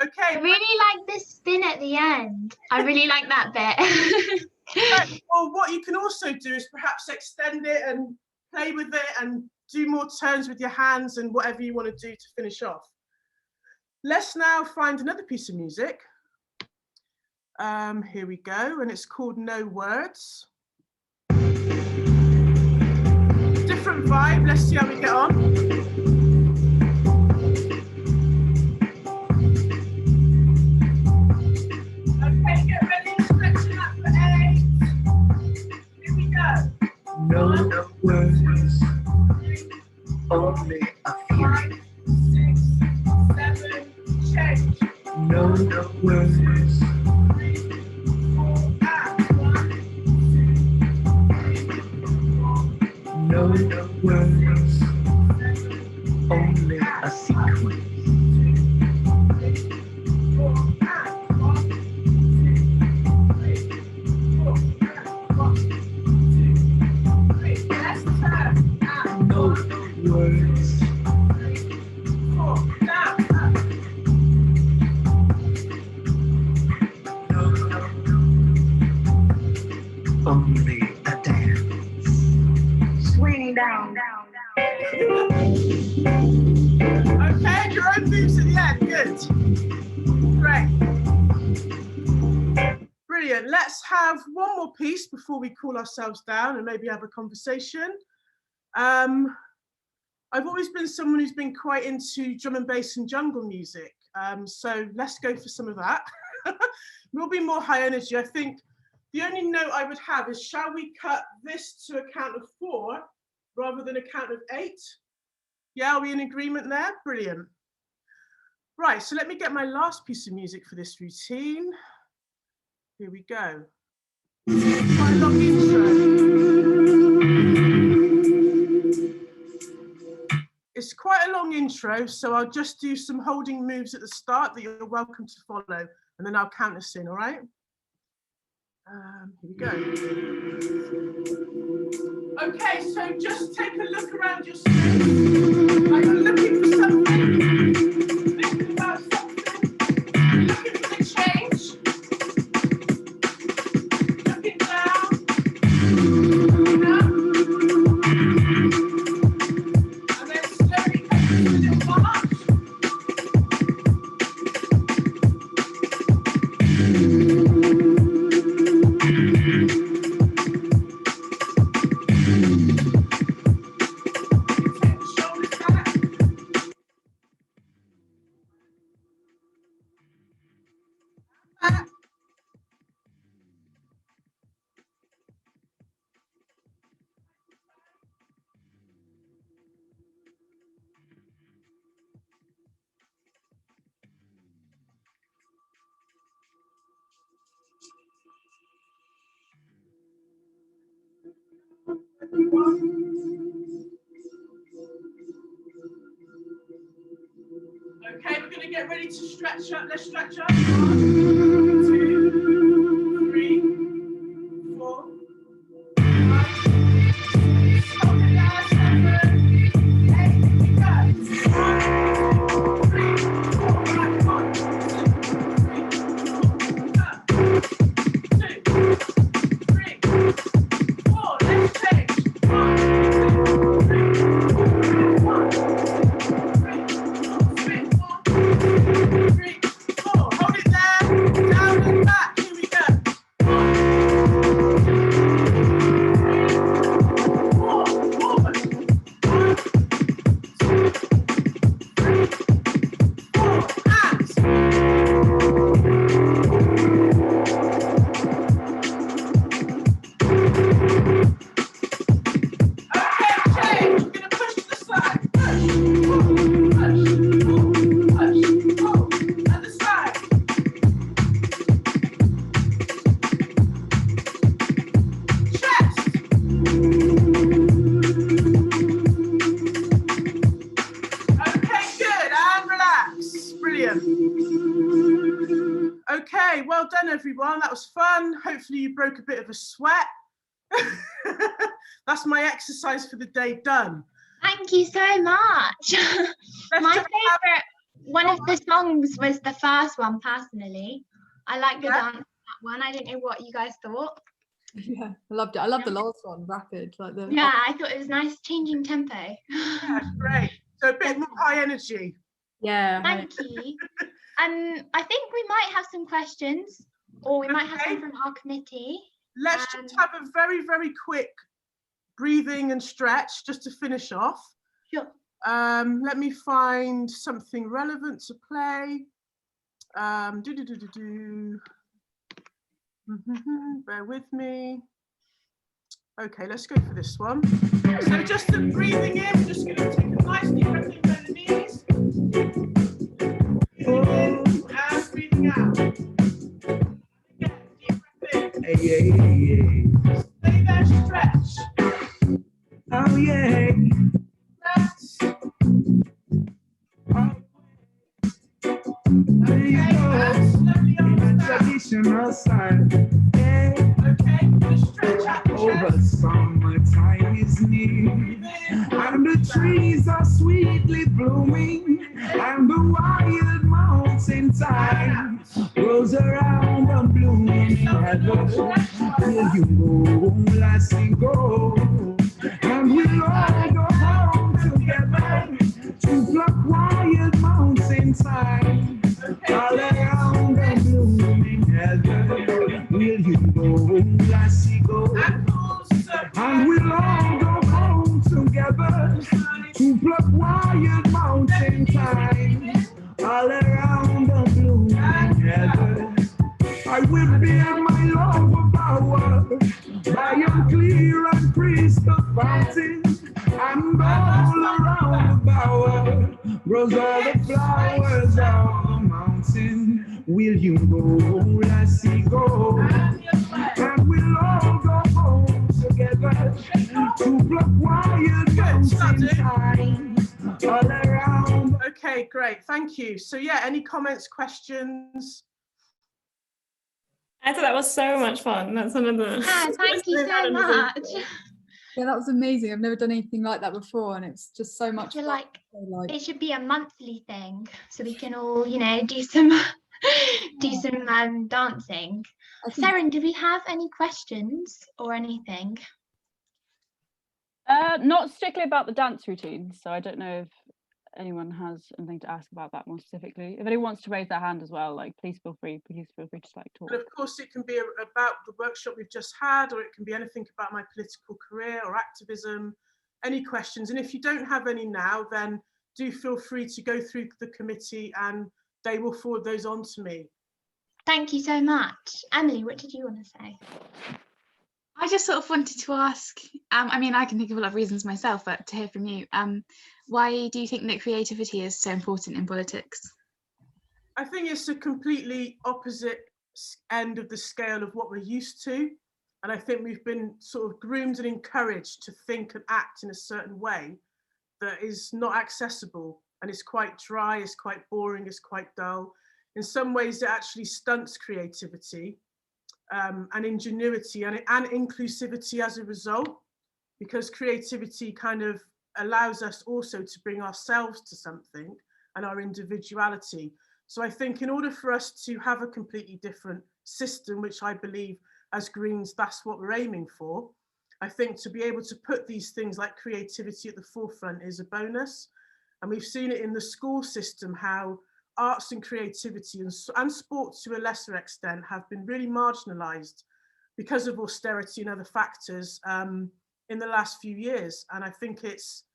H: Okay,
B: I really like this spin at the end. I really like that bit.
H: well, what you can also do is perhaps extend it and play with it and do more turns with your hands and whatever you want to do to finish off. Let's now find another piece of music. Here we go, and it's called No Words. Different vibe, let's see how we get on. Okay, get ready to stretch it out for 8. Here we go.
I: No words, only a feeling.
H: 5, 6, 7, change.
I: No words,
H: 4,
I: no words, only a sequence. No words. Only a dance. Swing down.
H: Okay, your own moves at the end, good. Great. Brilliant, let's have one more piece before we cool ourselves down and maybe have a conversation. I've always been someone who's been quite into drum and bass and jungle music, so let's go for some of that. We'll be more high energy. I think the only note I would have is, shall we cut this to a count of 4 rather than a count of 8? Yeah, are we in agreement there? Brilliant. Right, so let me get my last piece of music for this routine. Here we go. Quite a long intro. It's quite a long intro, so I'll just do some holding moves at the start that you're welcome to follow, and then I'll count us in, all right? Here we go. Okay, so just take a look around your space, like you're looking for something, thinking about something, looking for the change, looking down, and then slowly take a little march. Okay, we're going to get ready to stretch up. Let's stretch up. 1, 2, 3, 4, 5, everyone. That was fun. Hopefully you broke a bit of a sweat. That's my exercise for the day done.
B: Thank you so much. My favourite one of the songs was the first one, personally. I like the dance, that one. I don't know what you guys thought.
E: Yeah, I loved it. I love the last one, rapid. Like the
B: Yeah, I thought it was nice, changing tempo.
H: Yeah, great. So a bit more high energy.
E: Yeah.
B: Thank you. I think we might have some questions, or we might have some from our committee.
H: Let's just have a very, very quick breathing and stretch just to finish off.
B: Sure.
H: Let me find something relevant to play. Bear with me. Okay, let's go for this one. So just the breathing in, we're just going to take a nice deep breath in by the knees. And breathing out. Again, deep breath in.
I: Hey.
H: Stay there, stretch.
I: Oh yeah.
H: Rest.
I: There you go. In a traditional style. Yeah.
H: Okay, just stretch out the
I: Over
H: chest.
I: summertime is near, and the trees are sweetly blooming, and the wild mountain thyme grows around the blooming heather. Till you go, lassie, go, and we'll all go home together to pluck wild mountain thyme all around the blooming heather. Will you go, lassie, go, and we'll all go home together to pluck wild mountain thyme all around the blooming heather. I will build my love bower by a clear and crystal fountain, and all around the bower grows all the flowers of the mountain. Will you go, lassie, go, and we'll all go home together to pluck wild mountain thyme all around.
H: Okay, great, thank you. So yeah, any comments, questions?
D: I thought that was so much fun. That's one of the.
B: Yeah, thank you so much.
E: Yeah, that was amazing. I've never done anything like that before, and it's just so
B: I
E: much
B: feel
E: fun.
B: like
E: So,
B: it should be a monthly thing, so we can all, you know, do some dancing.
E: I think
B: Seren, do we have any questions or anything?
C: Not strictly about the dance routine, so I don't know if anyone has anything to ask about that more specifically. If anyone wants to raise their hand as well, like please feel free to like talk.
H: And of course it can be about the workshop we've just had, or it can be anything about my political career or activism, any questions. And if you don't have any now, then do feel free to go through the committee and they will forward those on to me.
B: Thank you so much. Emily, what did you want to say?
G: I just sort of wanted to ask, I mean, I can think of a lot of reasons myself, but to hear from you, why do you think that creativity is so important in politics?
H: I think it's a completely opposite end of the scale of what we're used to. And I think we've been sort of groomed and encouraged to think and act in a certain way that is not accessible. And it's quite dry, it's quite boring, it's quite dull. In some ways, it actually stunts creativity and ingenuity and inclusivity as a result, because creativity kind of allows us also to bring ourselves to something and our individuality. So I think in order for us to have a completely different system, which I believe as Greens, that's what we're aiming for, I think to be able to put these things like creativity at the forefront is a bonus. And we've seen it in the school system, how arts and creativity and sport to a lesser extent have been really marginalised because of austerity and other factors in the last few years. And I think it's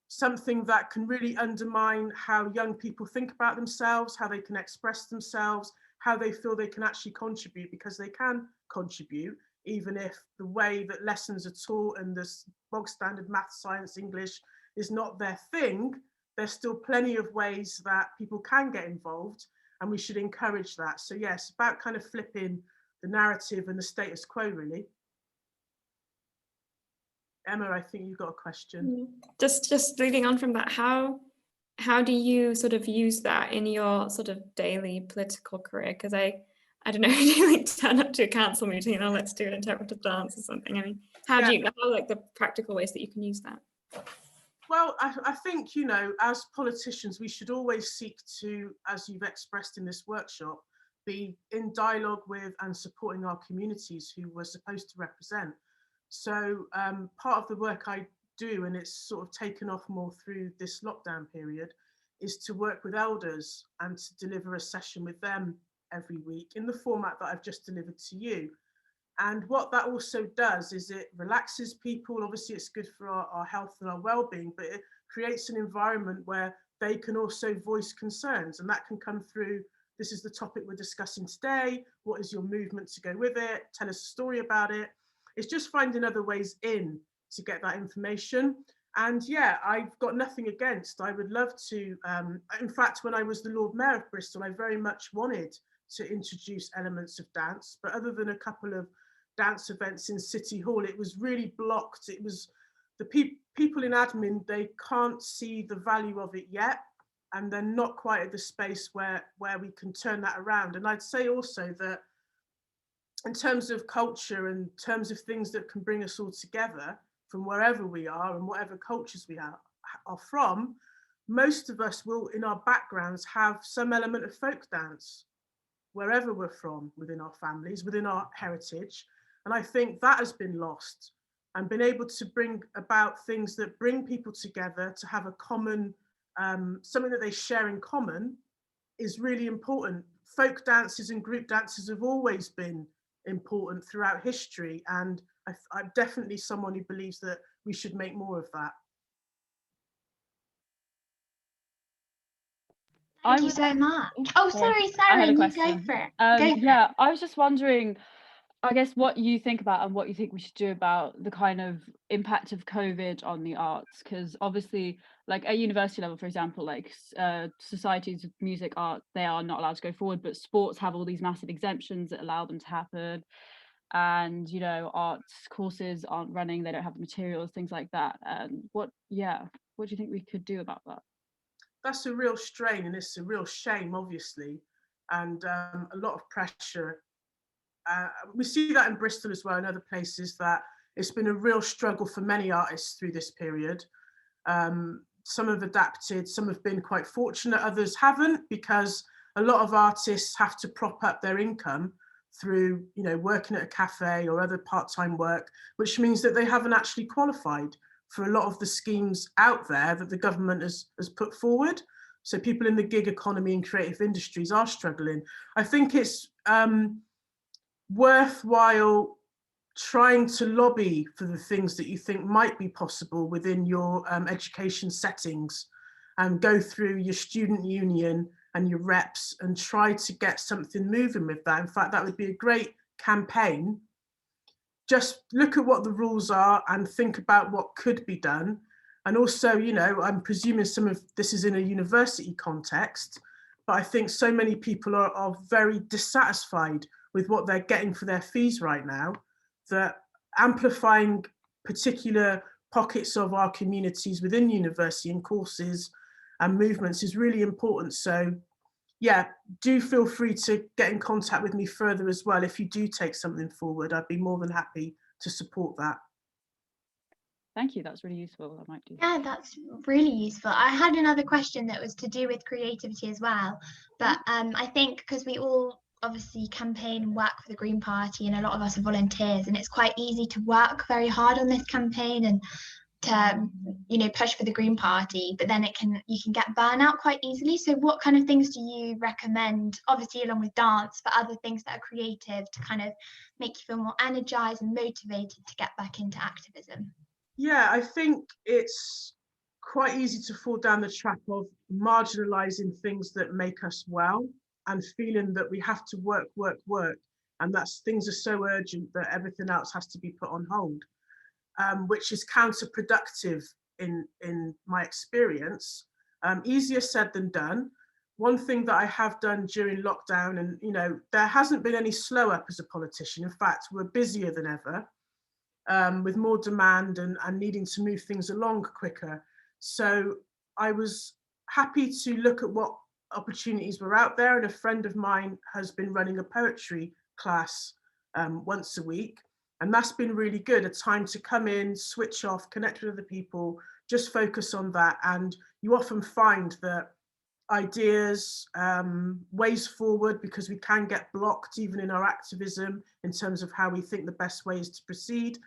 H: something that can really undermine how young people think about themselves, how they can express themselves, how they feel they can actually contribute, because they can contribute, even if the way that lessons are taught and the bog standard math, science, English is not their thing. There's still plenty of ways that people can get involved, and we should encourage that. So yes, about kind of flipping the narrative and the status quo, really. Emma, I think you've got a question.
D: Just leading on from that, how do you sort of use that in your sort of daily political career? Because I I don't know, you like turn up to a council meeting and let's do an interpretive dance or something. I mean, how like the practical ways that you can use that?
H: Well, I think, you know, as politicians, we should always seek to, as you've expressed in this workshop, be in dialogue with and supporting our communities who we're supposed to represent. So part of the work I do, and it's sort of taken off more through this lockdown period, is to work with elders and to deliver a session with them every week in the format that I've just delivered to you. And what that also does is it relaxes people. Obviously, it's good for our health and our well-being, but it creates an environment where they can also voice concerns, and that can come through. This is the topic we're discussing today. What is your movement to go with it? Tell us a story about it. It's just finding other ways in to get that information. And yeah, I've got nothing against. I would love to. In fact, when I was the Lord Mayor of Bristol, I very much wanted to introduce elements of dance, but other than a couple of dance events in City Hall, it was really blocked. It was the people in admin, they can't see the value of it yet, and they're not quite at the space where we can turn that around. And I'd say also that in terms of culture and terms of things that can bring us all together from wherever we are and whatever cultures we are from, most of us will in our backgrounds have some element of folk dance wherever we're from, within our families, within our heritage. And I think that has been lost, and being able to bring about things that bring people together to have a common, something that they share in common is really important. Folk dances and group dances have always been important throughout history. And I'm definitely someone who believes that we should make more of that.
B: Thank you so much. Oh, sorry, Sarah, you go for it.
C: I was just wondering, I guess, what you think about and what you think we should do about the kind of impact of COVID on the arts, because obviously, like at university level, for example, like societies of music, art, they are not allowed to go forward, but sports have all these massive exemptions that allow them to happen. And, you know, arts courses aren't running, they don't have the materials, things like that. And what do you think we could do about that?
H: That's a real strain, and it's a real shame, obviously, and a lot of pressure. We see that in Bristol as well, and other places, that it's been a real struggle for many artists through this period. Some have adapted, some have been quite fortunate, others haven't, because a lot of artists have to prop up their income through, you know, working at a cafe or other part-time work, which means that they haven't actually qualified for a lot of the schemes out there that the government has put forward. So people in the gig economy and creative industries are struggling. I think it's worthwhile trying to lobby for the things that you think might be possible within your education settings, and go through your student union and your reps and try to get something moving with that. In fact, that would be a great campaign. Just look at what the rules are and think about what could be done. And also, you know, I'm presuming some of this is in a university context, but I think so many people are very dissatisfied with what they're getting for their fees right now, that amplifying particular pockets of our communities within university and courses and movements is really important. So yeah, do feel free to get in contact with me further as well. If you do take something forward, I'd be more than happy to support that.
C: Thank you, that's really useful. I might do.
B: Yeah, that's really useful. I had another question that was to do with creativity as well, but I think because we all obviously campaign and work for the Green Party, and a lot of us are volunteers, and it's quite easy to work very hard on this campaign and to, you know, push for the Green Party, but then you can get burnout quite easily. So what kind of things do you recommend, obviously along with dance, but other things that are creative to kind of make you feel more energized and motivated to get back into activism?
H: Yeah, I think it's quite easy to fall down the trap of marginalizing things that make us well, and feeling that we have to work, and that things are so urgent that everything else has to be put on hold. Which is counterproductive in my experience. Easier said than done. One thing that I have done during lockdown, and you know, there hasn't been any slow up as a politician. In fact, we're busier than ever, with more demand and needing to move things along quicker. So I was happy to look at what opportunities were out there, and a friend of mine has been running a poetry class once a week, and that's been really good, a time to come in, switch off, connect with other people, just focus on that. And you often find that ideas, ways forward, because we can get blocked even in our activism in terms of how we think the best way is to proceed,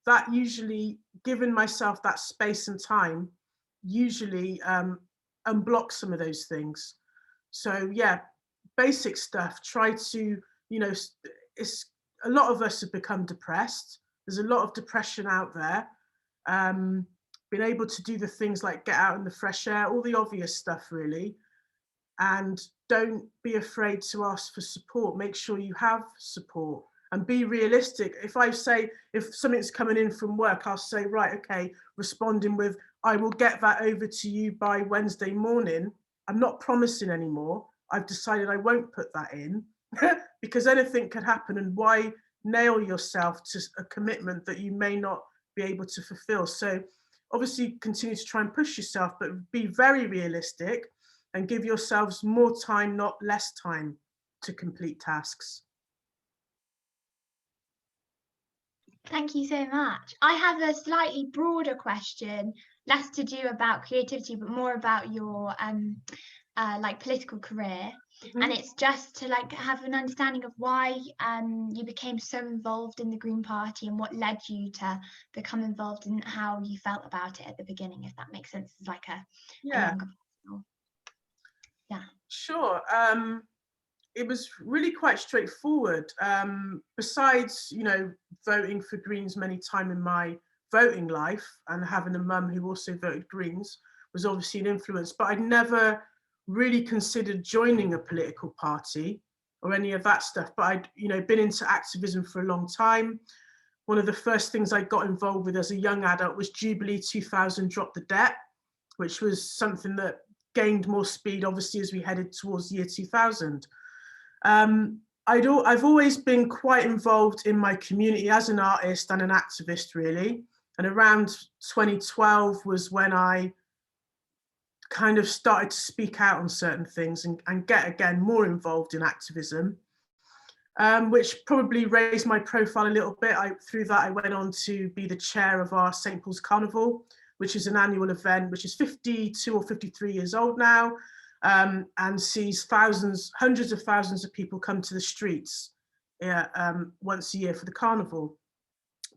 H: that usually, giving myself that space and time, usually unblock some of those things. So yeah, basic stuff. Try to, you know, it's a lot of us have become depressed. There's a lot of depression out there. Being able to do the things like get out in the fresh air, all the obvious stuff really, and don't be afraid to ask for support. Make sure you have support and be realistic. If something's coming in from work, I'll say, right, okay, responding with, I will get that over to you by Wednesday morning. I'm not promising anymore. I've decided I won't put that in because anything could happen, and why nail yourself to a commitment that you may not be able to fulfill. So obviously continue to try and push yourself, but be very realistic and give yourselves more time, not less time, to complete tasks.
B: Thank you so much. I have a slightly broader question, less to do about creativity, but more about your like political career. And it's just to like have an understanding of why you became so involved in the Green Party and what led you to become involved, and how you felt about it at the beginning, if that makes sense. It's like a younger personal. Yeah. Sure.
H: It was really quite straightforward. Besides, you know, voting for Greens many times in my voting life, and having a mum who also voted Greens was obviously an influence, but I'd never really considered joining a political party or any of that stuff. But I'd, you know, been into activism for a long time. One of the first things I got involved with as a young adult was Jubilee 2000 Drop the Debt, which was something that gained more speed, obviously, as we headed towards the year 2000. I've always been quite involved in my community as an artist and an activist, really. And around 2012 was when I kind of started to speak out on certain things and get, again, more involved in activism, which probably raised my profile a little bit. Through that, I went on to be the chair of our St. Paul's Carnival, which is an annual event, which is 52 or 53 years old now, and sees hundreds of thousands of people come to the streets once a year for the carnival.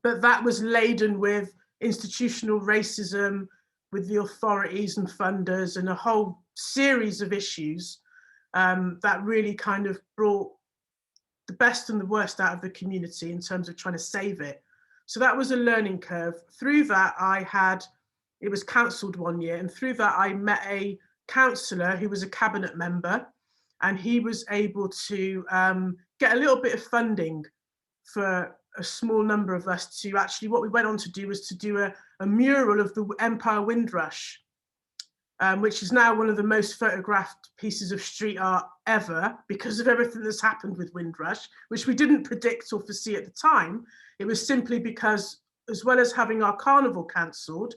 H: But that was laden with institutional racism, with the authorities and funders, and a whole series of issues that really kind of brought the best and the worst out of the community in terms of trying to save it. So that was a learning curve. Through that, it was councilled one year, and through that I met a councillor who was a cabinet member, and he was able to get a little bit of funding for a small number of us to actually, what we went on to do was to do a mural of the Empire Windrush, which is now one of the most photographed pieces of street art ever, because of everything that's happened with Windrush, which we didn't predict or foresee at the time. It was simply because, as well as having our carnival cancelled,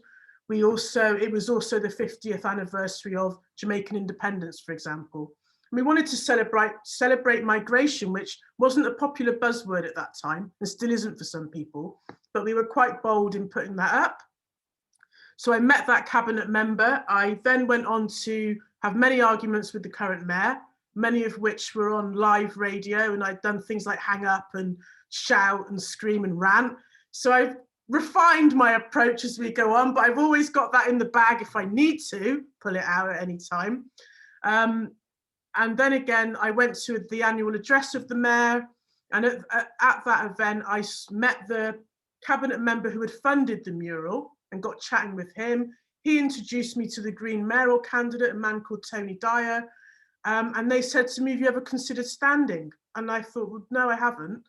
H: it was also the 50th anniversary of Jamaican independence, for example. And we wanted to celebrate migration, which wasn't a popular buzzword at that time, and still isn't for some people, but we were quite bold in putting that up. So I met that cabinet member. I then went on to have many arguments with the current mayor, many of which were on live radio, and I'd done things like hang up and shout and scream and rant. So I've refined my approach as we go on, but I've always got that in the bag if I need to pull it out at any time. And then again, I went to the annual address of the mayor, and at that event, I met the cabinet member who had funded the mural and got chatting with him. He introduced me to the Green mayoral candidate, a man called Tony Dyer, and they said to me, have you ever considered standing? And I thought, well, no, I haven't.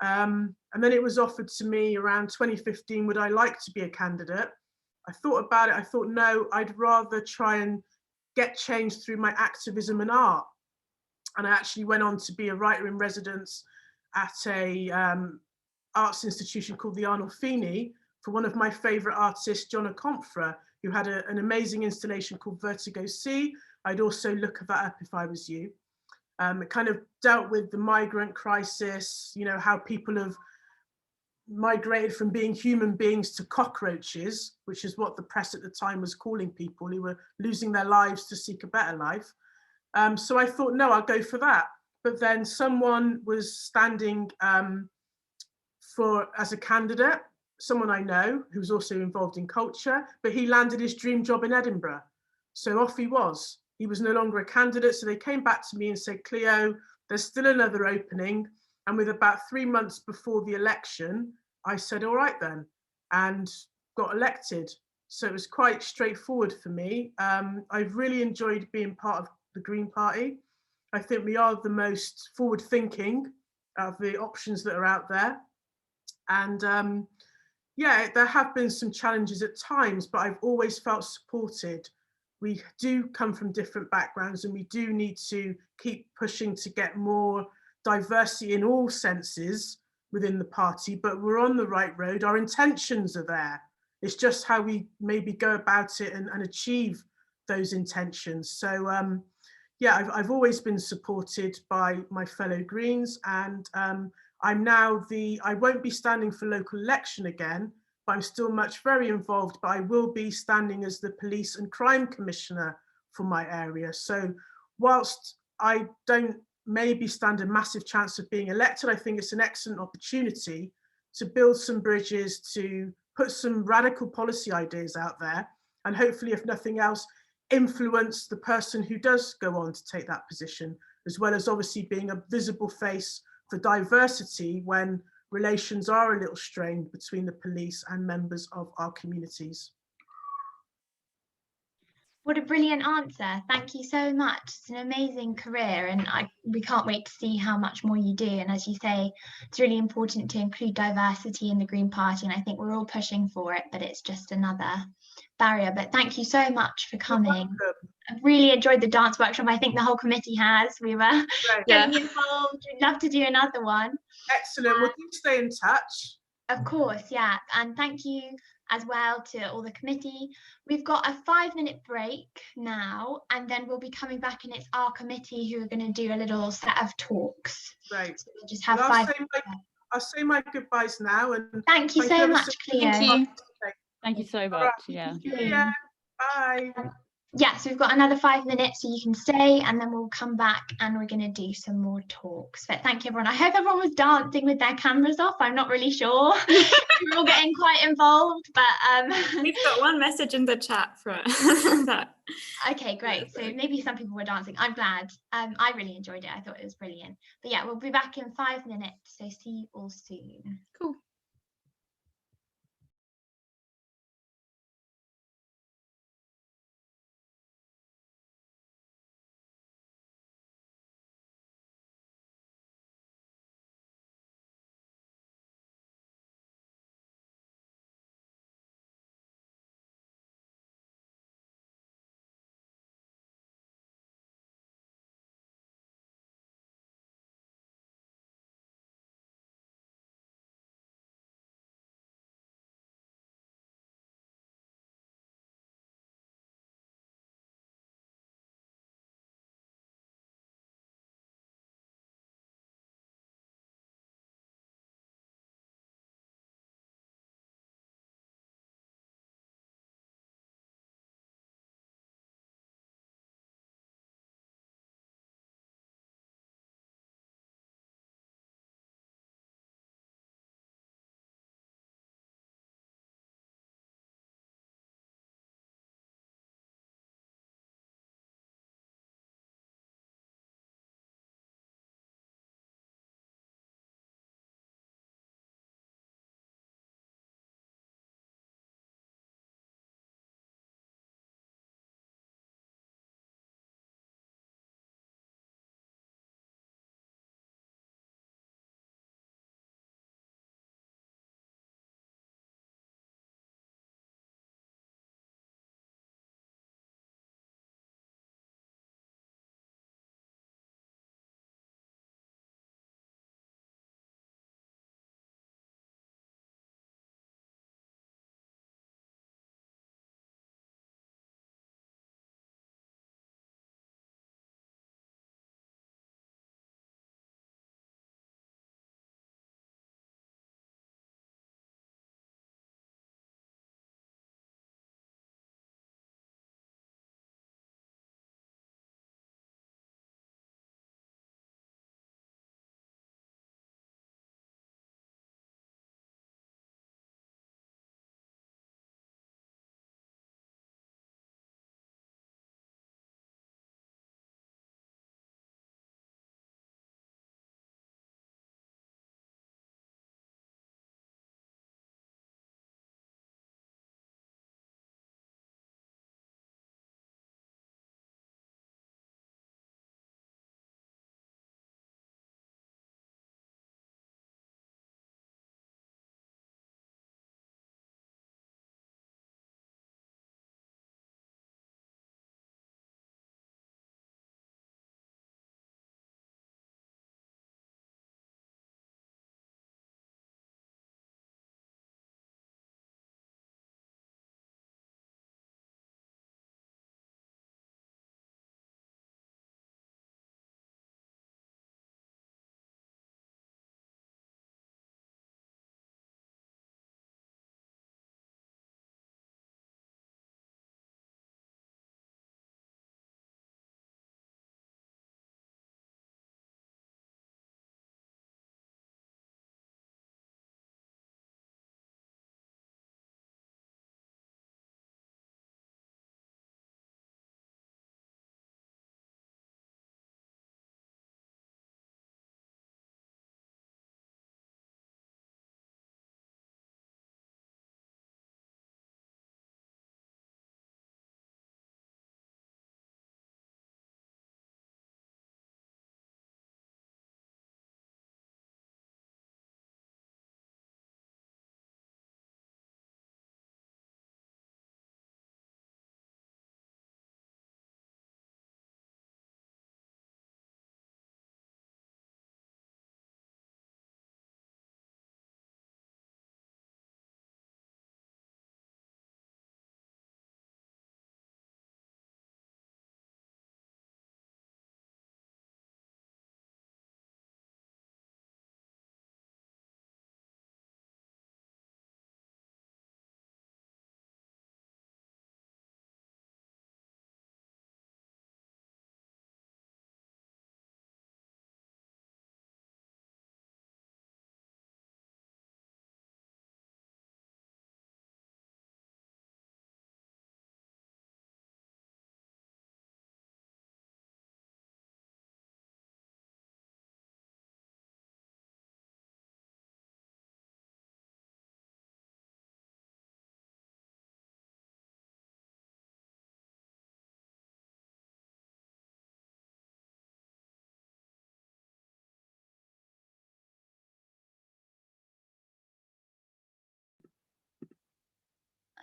H: And then it was offered to me around 2015, would I like to be a candidate? I thought about it, I thought, no, I'd rather try and get change through my activism and art. And I actually went on to be a writer in residence at a arts institution called the Arnold Feeney for one of my favourite artists, John O'Confra, who had an amazing installation called Vertigo Sea, I'd also look that up if I was you. It kind of dealt with the migrant crisis, you know, how people have migrated from being human beings to cockroaches, which is what the press at the time was calling people who were losing their lives to seek a better life. So I thought, no, I'll go for that. But then someone was standing as a candidate, someone I know who's also involved in culture, but he landed his dream job in Edinburgh. So off he was. He was no longer a candidate. So they came back to me and said, Cleo, there's still another opening. And with about 3 months before the election, I said, all right then, and got elected. So it was quite straightforward for me. I've really enjoyed being part of the Green Party. I think we are the most forward thinking of the options that are out there. And yeah, there have been some challenges at times, but I've always felt supported. We do come from different backgrounds and we do need to keep pushing to get more diversity in all senses within the party, but we're on the right road. Our intentions are there. It's just how we maybe go about it and achieve those intentions. So yeah, I've always been supported by my fellow Greens, and I'm now I won't be standing for local election again, but I'm still very involved, but I will be standing as the Police and Crime Commissioner for my area. So whilst I don't maybe stand a massive chance of being elected, I think it's an excellent opportunity to build some bridges, to put some radical policy ideas out there, and hopefully, if nothing else, influence the person who does go on to take that position, as well as obviously being a visible face for diversity when relations are a little strained between the police and members of our communities.
B: What a brilliant answer. Thank you so much. It's an amazing career and we can't wait to see how much more you do. And as you say, it's really important to include diversity in the Green Party. And I think we're all pushing for it, but it's just another barrier. But thank you so much for coming. I've really enjoyed the dance workshop. I think the whole committee has. We were getting involved. We'd love to do another one.
H: Excellent. Well, do stay in touch.
B: Of course, yeah. And thank you as well to all the committee. We've got a 5-minute break now, and then we'll be coming back, and it's our committee who are going to do a little set of talks.
H: Right.
B: So we'll just have
H: well,
B: 5
H: I'll say my goodbyes now. And
B: thank you so much, Cleo.
C: Thank you. Thank you so much.
H: Right.
C: Yeah.
H: Bye.
B: Yes, we've got another 5 minutes, so you can stay, and then we'll come back and we're going to do some more talks. But thank you, everyone. I hope everyone was dancing with their cameras off. I'm not really sure. We're all getting quite involved, but
D: we've got one message in the chat for that.
B: Okay, great. So maybe some people were dancing. I'm glad. I really enjoyed it. I thought it was brilliant. But yeah, we'll be back in 5 minutes. So see you all soon.
G: Cool.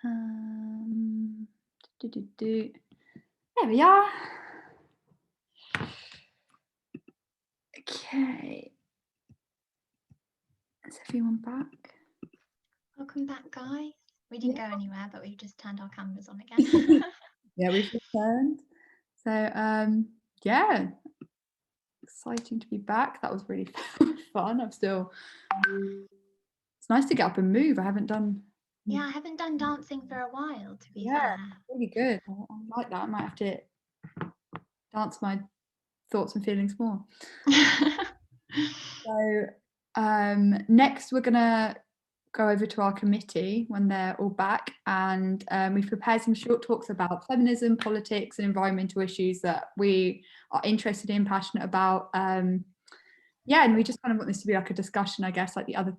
E: There we are. Okay. Is everyone back?
B: Welcome back, guys. We didn't go anywhere, but we've just turned our cameras on again.
E: Yeah, we've returned. So yeah, exciting to be back. That was really fun. It's nice to get up and move. I haven't done.
B: Yeah, I haven't done dancing for a while, to be
E: Yeah,
B: fair.
E: really good. I like that. I might have to dance my thoughts and feelings more. So next we're gonna go over to our committee when they're all back, and we've prepared some short talks about feminism, politics and environmental issues that we are interested in, passionate about. Yeah, and we just kind of want this to be like a discussion, I guess, like the other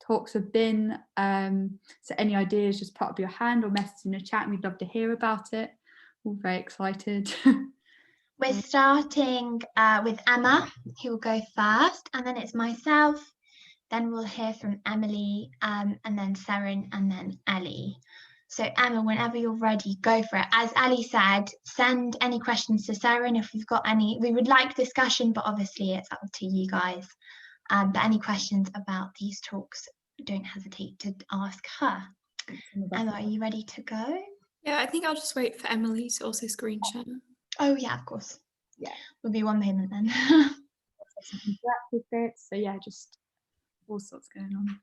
E: talks have been. So any ideas, just put up your hand or message in the chat and we'd love to hear about it. All very excited.
B: We're starting with Emma, who will go first, and then it's myself. Then we'll hear from Emily, and then Seren, and then Ellie. So Emma, whenever you're ready, go for it. As Ali said, send any questions to Seren if we've got any. We would like discussion, but obviously it's up to you guys. But any questions about these talks, don't hesitate to ask her. Emma, are you ready to go?
D: Yeah, I think I'll just wait for Emily to also screen share.
B: Oh yeah, of course.
E: Yeah.
B: Will be one moment then.
E: Some interactive bits. So yeah, just all sorts going on.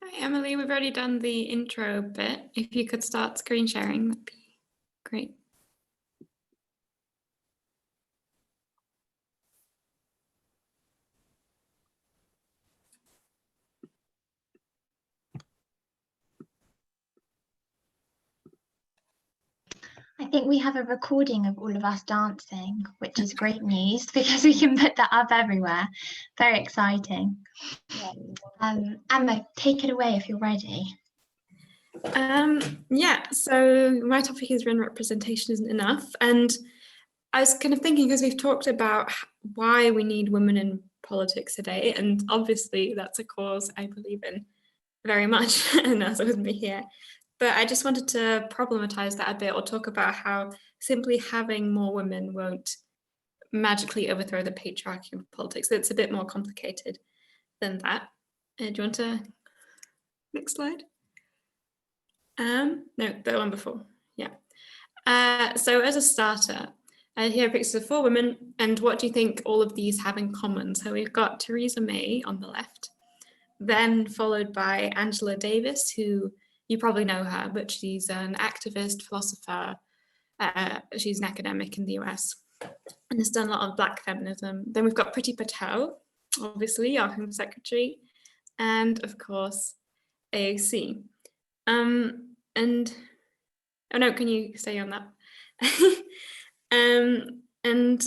D: Hi, Emily, we've already done the intro bit. If you could start screen sharing, that'd be great.
B: I think we have a recording of all of us dancing, which is great news because we can put that up everywhere. Very exciting. Emma, take it away if you're ready.
D: Yeah, so my topic is when representation isn't enough. And I was kind of thinking, because we've talked about why we need women in politics today, and obviously that's a cause I believe in very much, and that's with me here. But I just wanted to problematize that a bit, or talk about how simply having more women won't magically overthrow the patriarchy of politics. It's a bit more complicated than that. Do you want to, next slide? No, the one before, yeah. So as a starter, here are pictures of 4 women, and what do you think all of these have in common? So we've got Theresa May on the left, then followed by Angela Davis, who you probably know her, but she's an activist, philosopher. She's an academic in the US and has done a lot of Black feminism. Then we've got Priti Patel, obviously, our Home Secretary, and of course, AOC. And, oh no, can you stay on that? And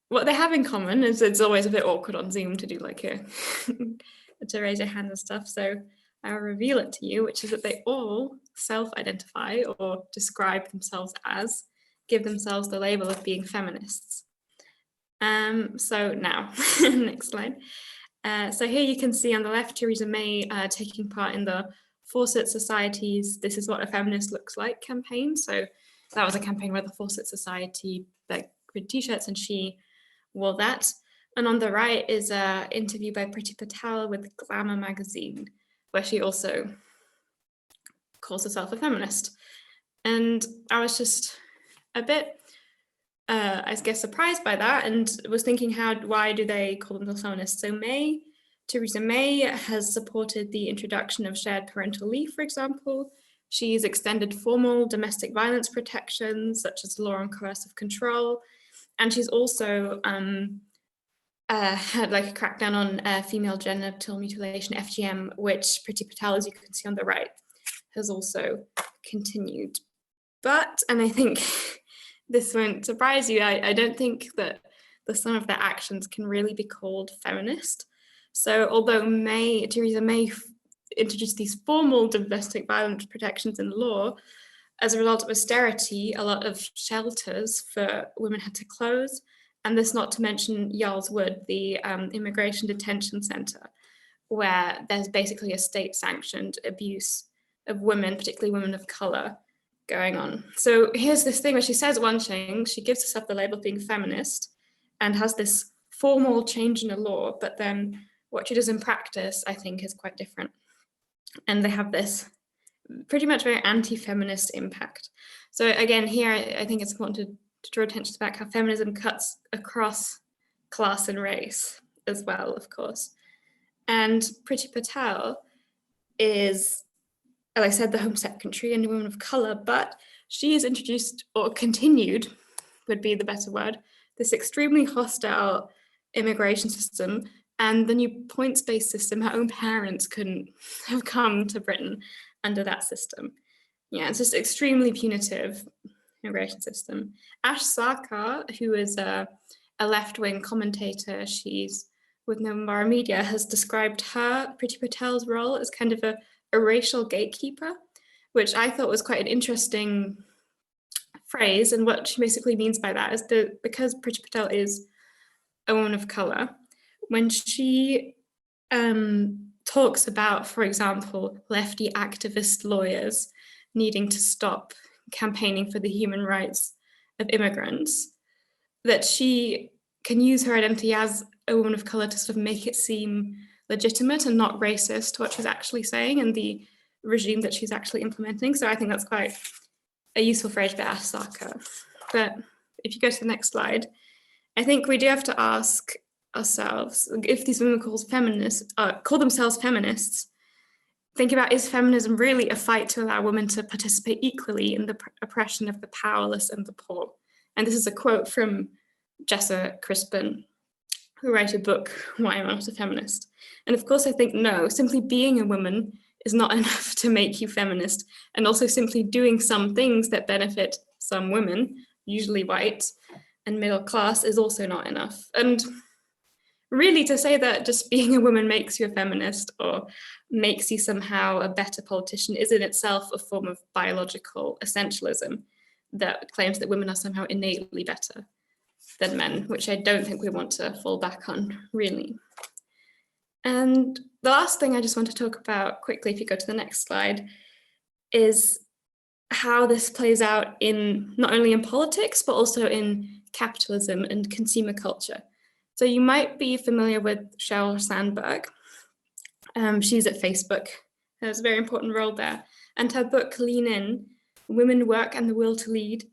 D: what they have in common is it's always a bit awkward on Zoom to do like to raise your hand and stuff. So I'll reveal it to you, which is that they all self-identify or describe themselves as, give themselves the label of being feminists. So now, next slide. So here you can see on the left, Theresa May taking part in the Fawcett Society's "This is what a feminist looks like" campaign. So that was a campaign where the Fawcett Society created t-shirts and she wore that. And on the right is an interview by Priti Patel with Glamour magazine, where she also calls herself a feminist. And I was just a bit I guess, surprised by that and was thinking, why do they call themselves feminists? So Theresa May has supported the introduction of shared parental leave, for example. She's extended formal domestic violence protections, such as the law on coercive control. And she's also had like a crackdown on female genital mutilation, FGM, which Priti Patel, as you can see on the right, has also continued. But, and I think this won't surprise you, I don't think that some of their actions can really be called feminist. So although Theresa May introduced these formal domestic violence protections in law, as a result of austerity, a lot of shelters for women had to close. And this not to mention Yarl's Wood, the immigration detention centre, where there's basically a state-sanctioned abuse of women, particularly women of colour, going on. So here's this thing where she says one thing, she gives herself the label of being feminist and has this formal change in the law, but then what she does in practice, I think, is quite different. And they have this pretty much very anti-feminist impact. So again, here, I think it's important to draw attention to the fact how feminism cuts across class and race as well, of course. And Priti Patel is, as I said, the Home Secretary and a woman of colour, but she has introduced, or continued, would be the better word, this extremely hostile immigration system and the new points-based system. Her own parents couldn't have come to Britain under that system. Yeah, it's just extremely punitive immigration system. Ash Sarkar, who is a left-wing commentator, she's with November Media, has described Priti Patel's role as kind of a racial gatekeeper, which I thought was quite an interesting phrase. And what she basically means by that is that because Priti Patel is a woman of colour, when she talks about, for example, lefty activist lawyers needing to stop campaigning for the human rights of immigrants, that she can use her identity as a woman of colour to sort of make it seem legitimate and not racist, what she's actually saying and the regime that she's actually implementing. So I think that's quite a useful phrase for Ash Sarkar. But if you go to the next slide, I think we do have to ask ourselves, if these women call themselves feminists, think about, is feminism really a fight to allow women to participate equally in the oppression of the powerless and the poor? And this is a quote from Jessa Crispin, who wrote a book, Why Am I Not a Feminist? And of course, I think no, simply being a woman is not enough to make you feminist. And also simply doing some things that benefit some women, usually white and middle class, is also not enough. And really, to say that just being a woman makes you a feminist or makes you somehow a better politician is in itself a form of biological essentialism that claims that women are somehow innately better than men, which I don't think we want to fall back on, really. And the last thing I just want to talk about quickly, if you go to the next slide, is how this plays out in not only in politics, but also in capitalism and consumer culture. So you might be familiar with Sheryl Sandberg. She's at Facebook, has a very important role there. And her book, Lean In, Women, Work and the Will to Lead,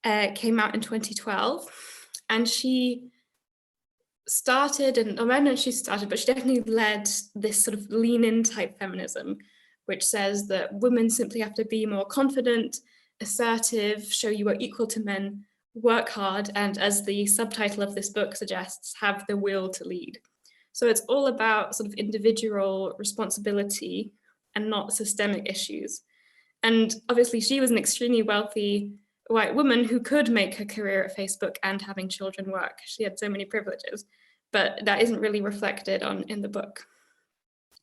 D: came out in 2012. And she started, and I don't know if she started, but she definitely led this sort of lean in type feminism, which says that women simply have to be more confident, assertive, show you are equal to men, work hard, and as the subtitle of this book suggests, have the will to lead. So it's all about sort of individual responsibility and not systemic issues. And obviously she was an extremely wealthy white woman who could make her career at Facebook and having children work. She had so many privileges, but that isn't really reflected in the book.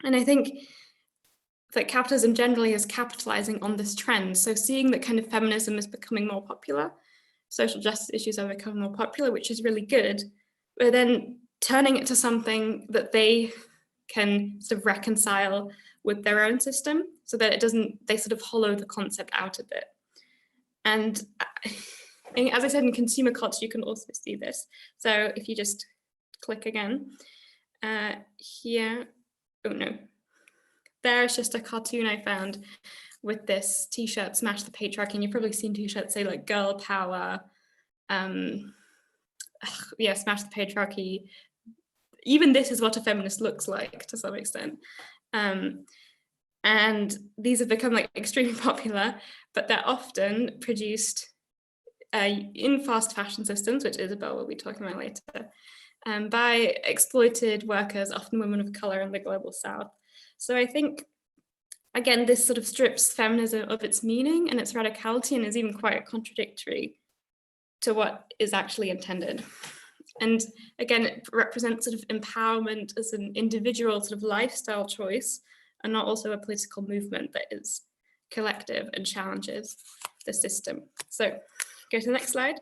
D: And I think that capitalism generally is capitalizing on this trend. So seeing that kind of feminism is becoming more popular, social justice issues are becoming more popular, which is really good, but then turning it to something that they can sort of reconcile with their own system so that it doesn't, they sort of hollow the concept out a bit. And as I said, in consumer culture, you can also see this. So if you just click again, here, oh no, there's just a cartoon I found with this t-shirt, Smash the Patriarchy, and you've probably seen t-shirts say like girl power yeah, smash the patriarchy. Even this is what a feminist looks like to some extent. And these have become like extremely popular, but they're often produced in fast fashion systems, which Isabel will be talking about later, by exploited workers, often women of colour in the global south. So I think, again, this sort of strips feminism of its meaning and its radicality, and is even quite contradictory to what is actually intended. And again, it represents sort of empowerment as an individual sort of lifestyle choice, and not also a political movement that is collective and challenges the system. So go to the next slide.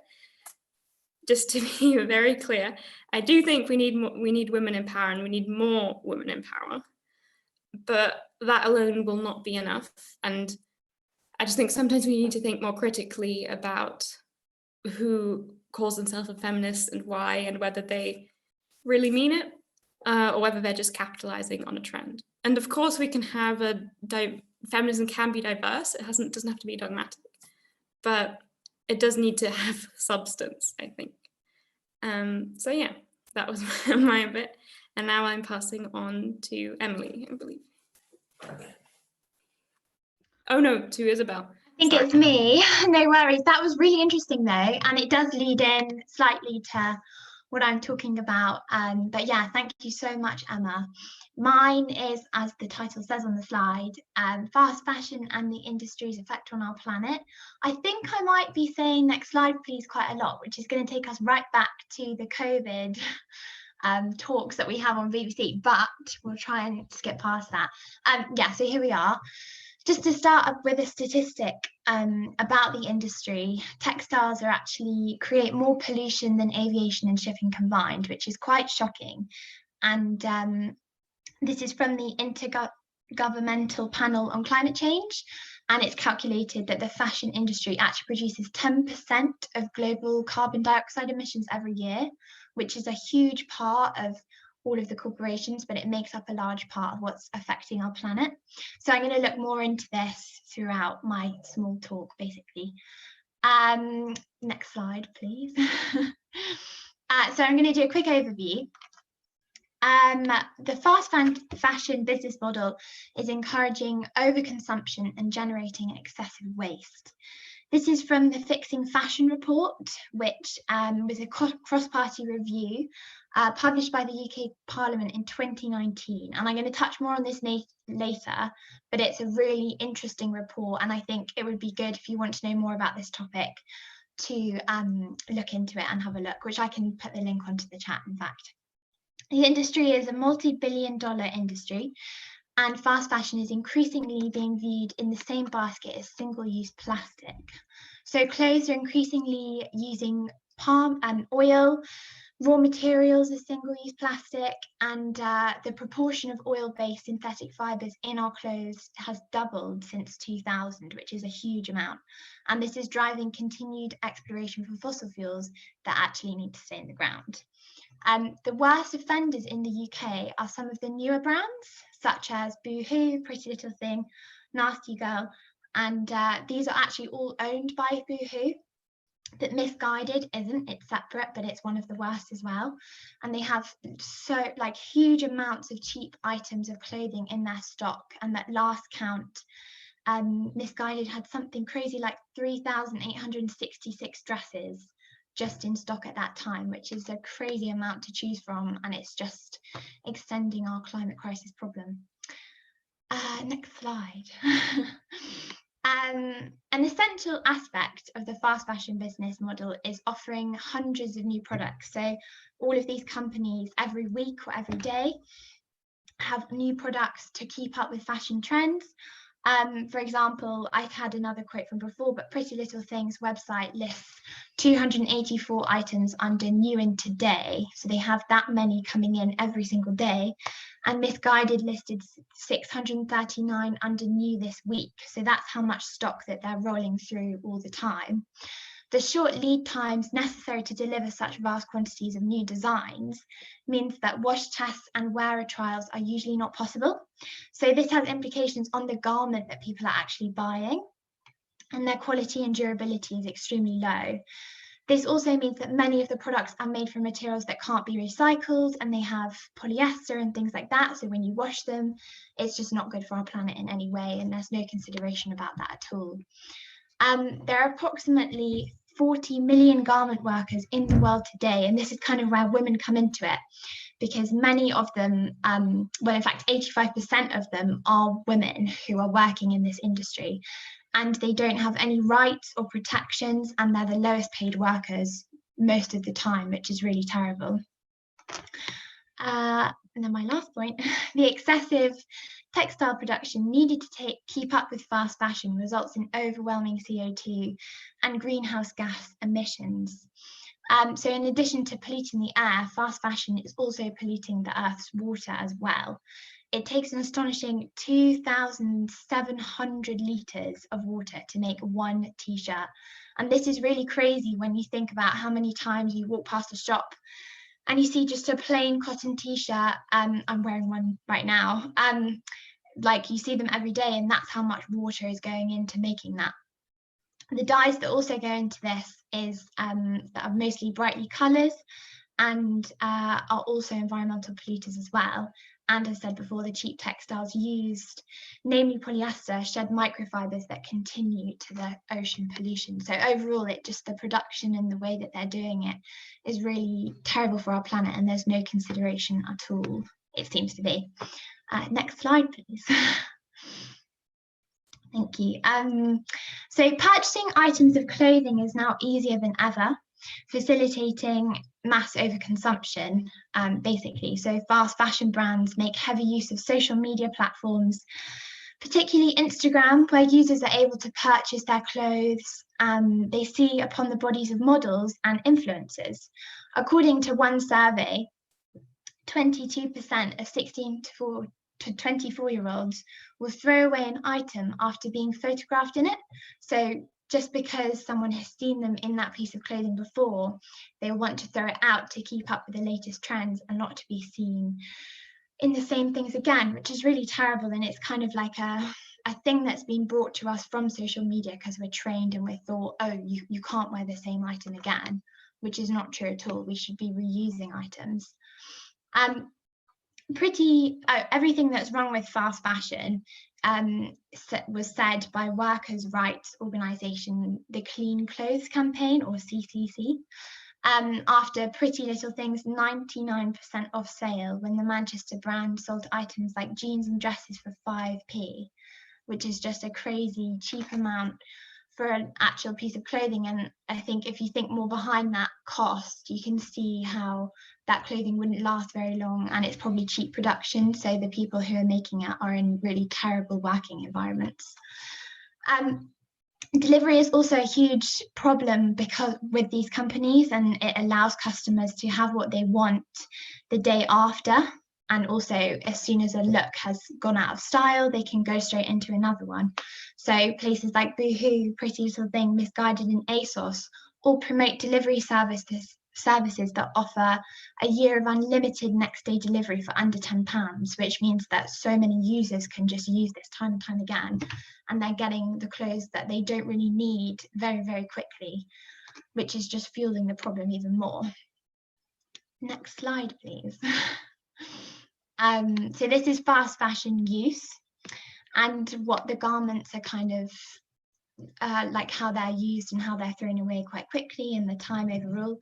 D: Just to be very clear, I do think we need women in power, and we need more women in power, but that alone will not be enough. And I just think sometimes we need to think more critically about who calls themselves a feminist and why, and whether they really mean it, or whether they're just capitalizing on a trend. And of course, we can have feminism can be diverse. It doesn't have to be dogmatic, but it does need to have substance, I think. So yeah, that was my bit. And now I'm passing on to Emily, I believe. Oh no, to Isabel.
B: I think it's me. No worries. That was really interesting though, and it does lead in slightly to what I'm talking about. But yeah, thank you so much, Emma. Mine is, as the title says on the slide, fast fashion and the industry's effect on our planet. I think I might be saying next slide, please, quite a lot, which is going to take us right back to the COVID talks that we have on BBC, but we'll try and skip past that. Yeah, so here we are. Just to start up with a statistic about the industry, textiles actually create more pollution than aviation and shipping combined, which is quite shocking. And this is from the Intergovernmental Panel on Climate Change, and it's calculated that the fashion industry actually produces 10% of global carbon dioxide emissions every year, which is a huge part of all of the corporations, but it makes up a large part of what's affecting our planet. So I'm going to look more into this throughout my small talk, basically. Next slide, please. So I'm going to do a quick overview. The fast fashion business model is encouraging overconsumption and generating excessive waste. This is from the Fixing Fashion report, which was a cross-party review published by the UK Parliament in 2019. And I'm going to touch more on this later, but it's a really interesting report. And I think it would be good, if you want to know more about this topic, to look into it and have a look, which I can put the link onto the chat, in fact. The industry is a multi-billion-dollar industry, and fast fashion is increasingly being viewed in the same basket as single-use plastic. So clothes are increasingly using palm oil, raw materials as single-use plastic, and the proportion of oil-based synthetic fibres in our clothes has doubled since 2000, which is a huge amount. And this is driving continued exploration for fossil fuels that actually need to stay in the ground. The worst offenders in the UK are some of the newer brands, such as Boohoo, Pretty Little Thing, Nasty Girl, and these are actually all owned by Boohoo. But Misguided isn't, it's separate, but it's one of the worst as well. And they have huge amounts of cheap items of clothing in their stock. And at last count, Misguided had something crazy like 3,866 dresses just in stock at that time, which is a crazy amount to choose from, and it's just extending our climate crisis problem. Next slide. An essential aspect of the fast fashion business model is offering hundreds of new products. So all of these companies every week or every day have new products to keep up with fashion trends. For example, I've had another quote from before, but Pretty Little Thing's website lists 284 items under new in today. So they have that many coming in every single day. And Misguided listed 639 under new this week. So that's how much stock that they're rolling through all the time. The short lead times necessary to deliver such vast quantities of new designs means that wash tests and wearer trials are usually not possible. So this has implications on the garment that people are actually buying, and their quality and durability is extremely low. This also means that many of the products are made from materials that can't be recycled, and they have polyester and things like that. So when you wash them, it's just not good for our planet in any way, and there's no consideration about that at all. There are approximately 40 million garment workers in the world today, and this is kind of where women come into it, because many of them, well, in fact, 85% of them are women who are working in this industry, and they don't have any rights or protections, and they're the lowest paid workers most of the time, which is really terrible. And then my last point, the excessive textile production needed to keep up with fast fashion results in overwhelming CO2 and greenhouse gas emissions. So in addition to polluting the air, fast fashion is also polluting the Earth's water as well. It takes an astonishing 2,700 litres of water to make one t-shirt. And this is really crazy when you think about how many times you walk past a shop and you see just a plain cotton t-shirt. I'm wearing one right now. Like, you see them every day, and that's how much water is going into making that. The dyes that also go into this is that are mostly brightly colours and are also environmental polluters as well. And as said before, the cheap textiles used, namely polyester, shed microfibers that continue to the ocean pollution. So overall, the production and the way that they're doing it is really terrible for our planet, and there's no consideration at all, it seems to be. Next slide, please. Thank you. So purchasing items of clothing is now easier than ever, facilitating mass overconsumption, basically. So fast fashion brands make heavy use of social media platforms, particularly Instagram, where users are able to purchase their clothes they see upon the bodies of models and influencers. According to one survey, 22% of 16 to 24-year-olds will throw away an item after being photographed in it. So just because someone has seen them in that piece of clothing before, they want to throw it out to keep up with the latest trends and not to be seen in the same things again, which is really terrible. And it's kind of like a thing that's been brought to us from social media, because we're trained and we're thought, oh, you can't wear the same item again, which is not true at all. We should be reusing items. Everything that's wrong with fast fashion was said by workers' rights organisation, the Clean Clothes Campaign, or CCC, after Pretty Little Things 99% off sale, when the Manchester brand sold items like jeans and dresses for 5p, which is just a crazy cheap amount for an actual piece of clothing. And I think if you think more behind that cost, you can see how that clothing wouldn't last very long, and it's probably cheap production, so the people who are making it are in really terrible working environments. Delivery is also a huge problem because with these companies, and it allows customers to have what they want the day after, and also as soon as a look has gone out of style, they can go straight into another one. So places like Boohoo, Pretty Little Thing, Misguided, and ASOS all promote delivery services that offer a year of unlimited next day delivery for under £10, which means that so many users can just use this time and time again, and they're getting the clothes that they don't really need very, very quickly, which is just fueling the problem even more. Next slide, please. So this is fast fashion use, and what the garments are kind of like, how they're used and how they're thrown away quite quickly, and the time overall.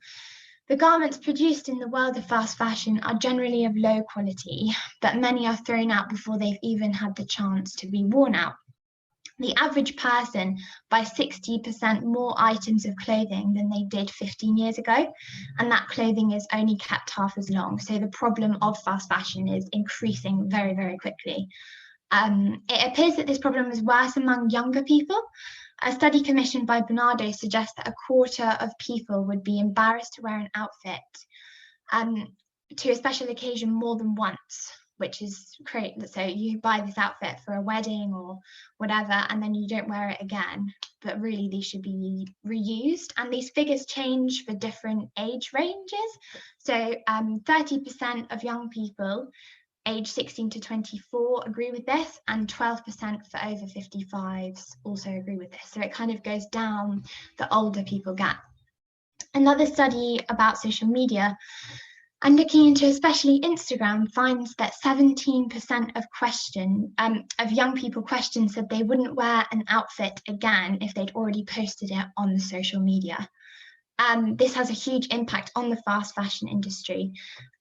B: The garments produced in the world of fast fashion are generally of low quality, but many are thrown out before they've even had the chance to be worn out. The average person buys 60% more items of clothing than they did 15 years ago, and that clothing is only kept half as long. So the problem of fast fashion is increasing very, very quickly. It appears that this problem is worse among younger people. A study commissioned by Bernardo suggests that a quarter of people would be embarrassed to wear an outfit to a special occasion more than once, which is great. So you buy this outfit for a wedding or whatever, and then you don't wear it again, but really these should be reused. And these figures change for different age ranges. So 30% of young people age 16 to 24 agree with this, and 12% for over 55s also agree with this. So it kind of goes down the older people get. Another study about social media and looking into especially Instagram finds that 17% of young people questioned said they wouldn't wear an outfit again if they'd already posted it on the social media. This has a huge impact on the fast fashion industry,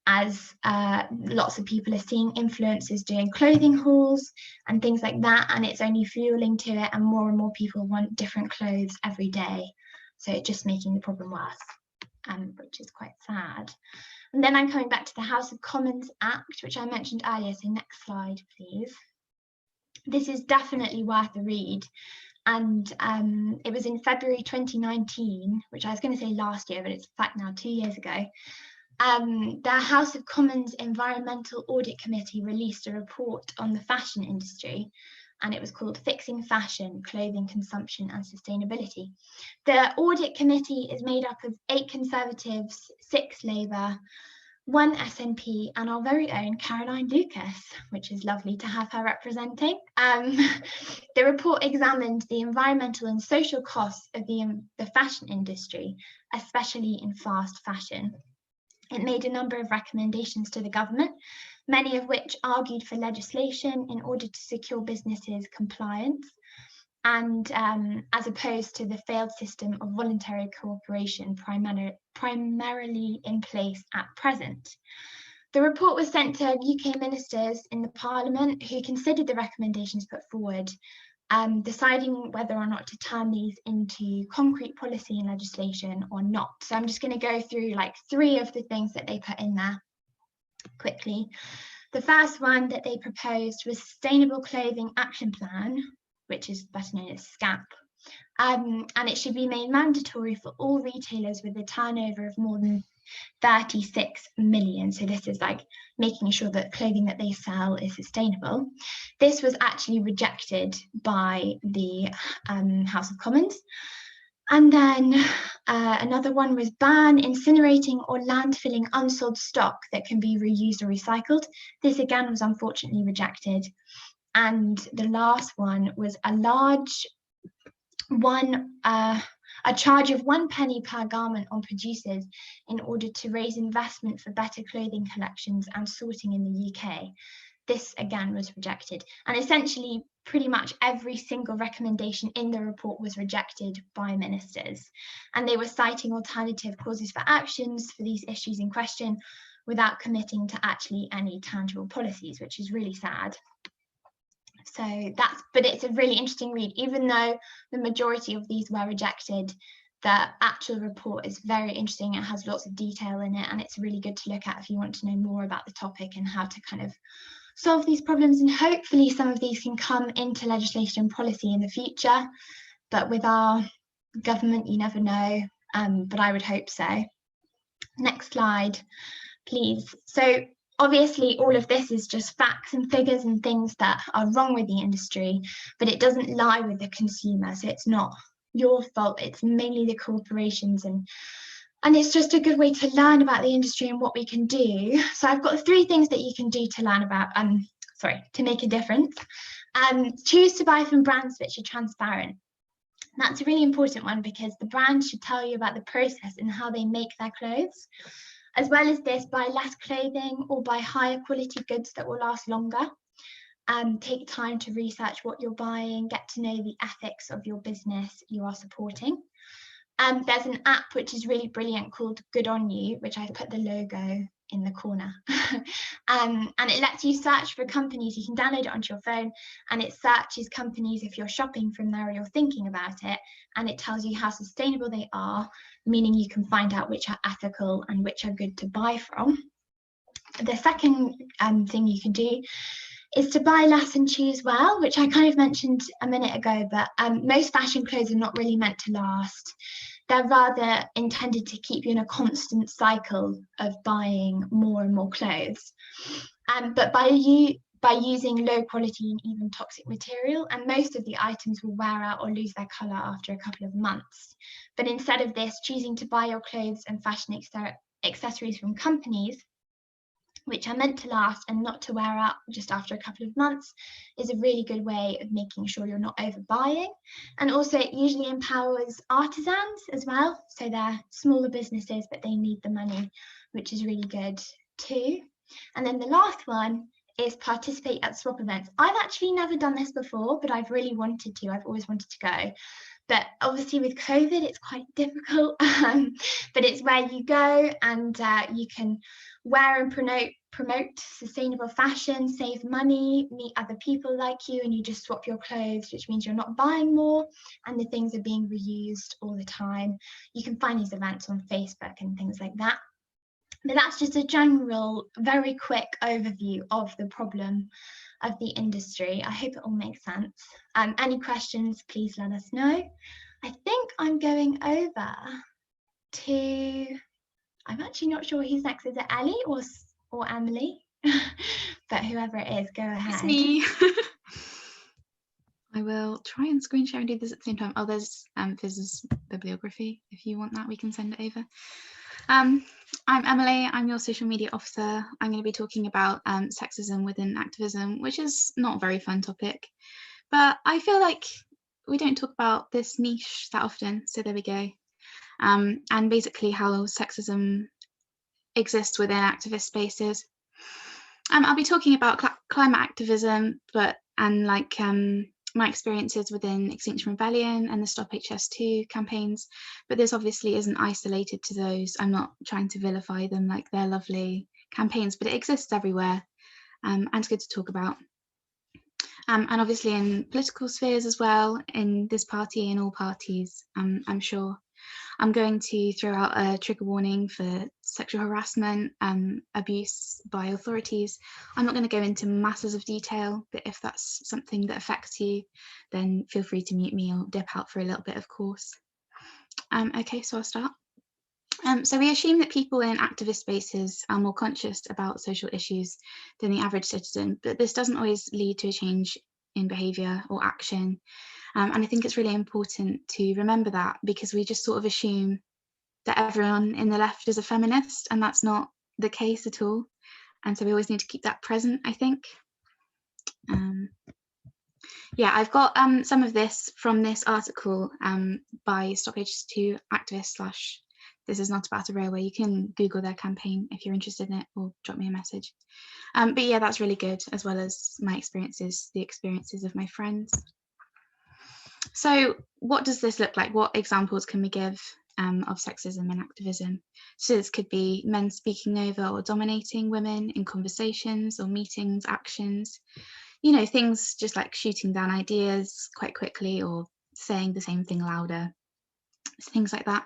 B: as lots of people are seeing influencers doing clothing hauls and things like that, and it's only fueling to it, and more people want different clothes every day. So it's just making the problem worse, which is quite sad. And then I'm coming back to the House of Commons Act, which I mentioned earlier. So next slide, please. This is definitely worth a read. And it was in February 2019, which I was going to say last year, but it's in fact now 2 years ago. The House of Commons Environmental Audit Committee released a report on the fashion industry, and it was called Fixing Fashion, Clothing Consumption and Sustainability. The audit committee is made up of 8 Conservatives, 6 Labour, 1 SNP, and our very own Caroline Lucas, which is lovely to have her representing. The report examined the environmental and social costs of the fashion industry, especially in fast fashion. It made a number of recommendations to the government, many of which argued for legislation in order to secure businesses' compliance, and as opposed to the failed system of voluntary cooperation primarily in place at present. The report was sent to UK ministers in the Parliament, who considered the recommendations put forward, deciding whether or not to turn these into concrete policy and legislation or not. So I'm just going to go through like 3 of the things that they put in there quickly. The first one that they proposed was Sustainable Clothing Action Plan, which is better known as SCAP. And it should be made mandatory for all retailers with a turnover of more than 36 million. So this is like making sure that clothing that they sell is sustainable. This was actually rejected by the House of Commons. And then another one was ban incinerating or landfilling unsold stock that can be reused or recycled. This again was unfortunately rejected. And the last one was a charge of 1 penny per garment on producers in order to raise investment for better clothing collections and sorting in the UK. This again was rejected. And essentially pretty much every single recommendation in the report was rejected by ministers. And they were citing alternative causes for actions for these issues in question without committing to actually any tangible policies, which is really sad. So but it's a really interesting read. Even though the majority of these were rejected, the actual report is very interesting. It has lots of detail in it, and it's really good to look at if you want to know more about the topic and how to kind of solve these problems. And hopefully some of these can come into legislation and policy in the future. But with our government, you never know, but I would hope so. Next slide, please. So obviously, all of this is just facts and figures and things that are wrong with the industry, but it doesn't lie with the consumer. So it's not your fault, it's mainly the corporations, and it's just a good way to learn about the industry and what we can do. So I've got 3 things that you can do to learn about, to make a difference. Choose to buy from brands which are transparent. That's a really important one, because the brands should tell you about the process and how they make their clothes. As well as this, buy less clothing or buy higher quality goods that will last longer. Take time to research what you're buying, get to know the ethics of your business you are supporting. There's an app which is really brilliant called Good On You, which I've put the logo in the corner. And it lets you search for companies. You can download it onto your phone, and it searches companies if you're shopping from there or you're thinking about it, and it tells you how sustainable they are, meaning you can find out which are ethical and which are good to buy from. The second thing you can do is to buy less and choose well, which I kind of mentioned a minute ago, but most fashion clothes are not really meant to last. They're rather intended to keep you in a constant cycle of buying more and more clothes. But by using low quality and even toxic material, and most of the items will wear out or lose their colour after a couple of months. But instead of this, choosing to buy your clothes and fashion accessories from companies which are meant to last and not to wear out just after a couple of months, is a really good way of making sure you're not overbuying. And also it usually empowers artisans as well. So they're smaller businesses, but they need the money, which is really good too. And then the last one is participate at swap events. I've actually never done this before, but I've really wanted to. I've always wanted to go. But obviously with COVID, it's quite difficult. But it's where you go and you can wear and promote sustainable fashion, save money, meet other people like you, and you just swap your clothes, which means you're not buying more and the things are being reused all the time. You can find these events on Facebook and things like that. But that's just a general, very quick overview of the problem of the industry. I hope it all makes sense. Any questions, please let us know. I think I'm going over to, I'm actually not sure who's next. Is it Ellie or Emily? But whoever it is, go ahead.
G: It's me. I will try and screen share and do this at the same time. Oh, there's Fiz's bibliography. If you want that, we can send it over. I'm Emily, I'm your social media officer. I'm going to be talking about sexism within activism, which is not a very fun topic, but I feel like we don't talk about this niche that often, so there we go. And basically how sexism exists within activist spaces. I'll be talking about climate activism, and my experiences within Extinction Rebellion and the Stop HS2 campaigns, but this obviously isn't isolated to those. I'm not trying to vilify them, like they're lovely campaigns, but it exists everywhere, and it's good to talk about. And obviously in political spheres as well, in this party and all parties, I'm sure. I'm going to throw out a trigger warning for sexual harassment, abuse by authorities. I'm not going to go into masses of detail, but if that's something that affects you, then feel free to mute me or dip out for a little bit, of course. Okay, so I'll start. So we assume that people in activist spaces are more conscious about social issues than the average citizen, but this doesn't always lead to a change in behaviour or action. And I think it's really important to remember that, because we just sort of assume that everyone in the left is a feminist, and that's not the case at all. And so we always need to keep that present, I think. Yeah, I've got some of this from this article by Stop HS2 activist / This Is Not About a Railway. You can Google their campaign if you're interested in it, or drop me a message. But yeah, that's really good, as well as my experiences, the experiences of my friends. So what does this look like? What examples can we give of sexism and activism? So this could be men speaking over or dominating women in conversations or meetings, actions, you know, things just like shooting down ideas quite quickly or saying the same thing louder, things like that.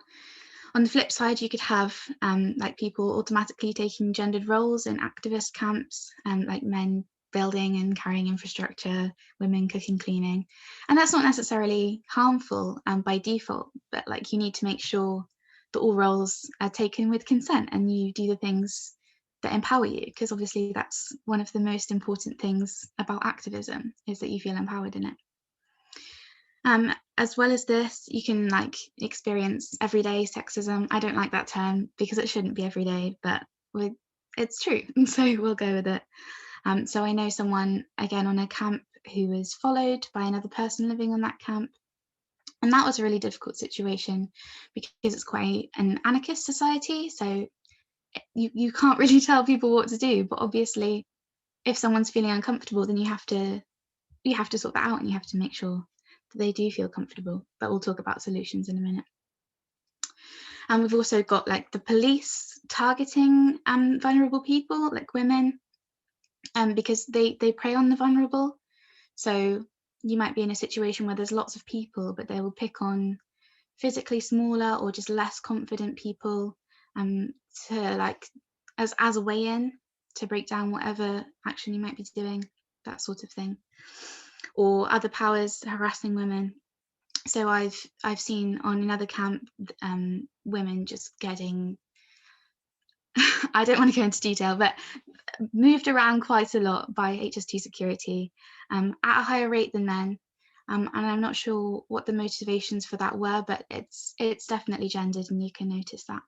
G: On the flip side, you could have like people automatically taking gendered roles in activist camps, like men building and carrying infrastructure, women cooking, cleaning. And that's not necessarily harmful by default, but like you need to make sure that all roles are taken with consent and you do the things that empower you, because obviously that's one of the most important things about activism, is that you feel empowered in it. As well as this, you can like experience everyday sexism. I don't like that term because it shouldn't be every day, but it's true, and so we'll go with it. So I know someone, again, on a camp who was followed by another person living on that camp. And that was a really difficult situation because it's quite an anarchist society. So you can't really tell people what to do. But obviously, if someone's feeling uncomfortable, then you have to sort that out, and you have to make sure that they do feel comfortable. But we'll talk about solutions in a minute. And we've also got like the police targeting vulnerable people, like women. Because they prey on the vulnerable. So you might be in a situation where there's lots of people, but they will pick on physically smaller or just less confident people to like as a way in to break down whatever action you might be doing, that sort of thing. Or other powers harassing women. So I've seen on another camp women just getting I don't want to go into detail, but moved around quite a lot by HS2 security at a higher rate than men. And I'm not sure what the motivations for that were, but it's definitely gendered, and you can notice that.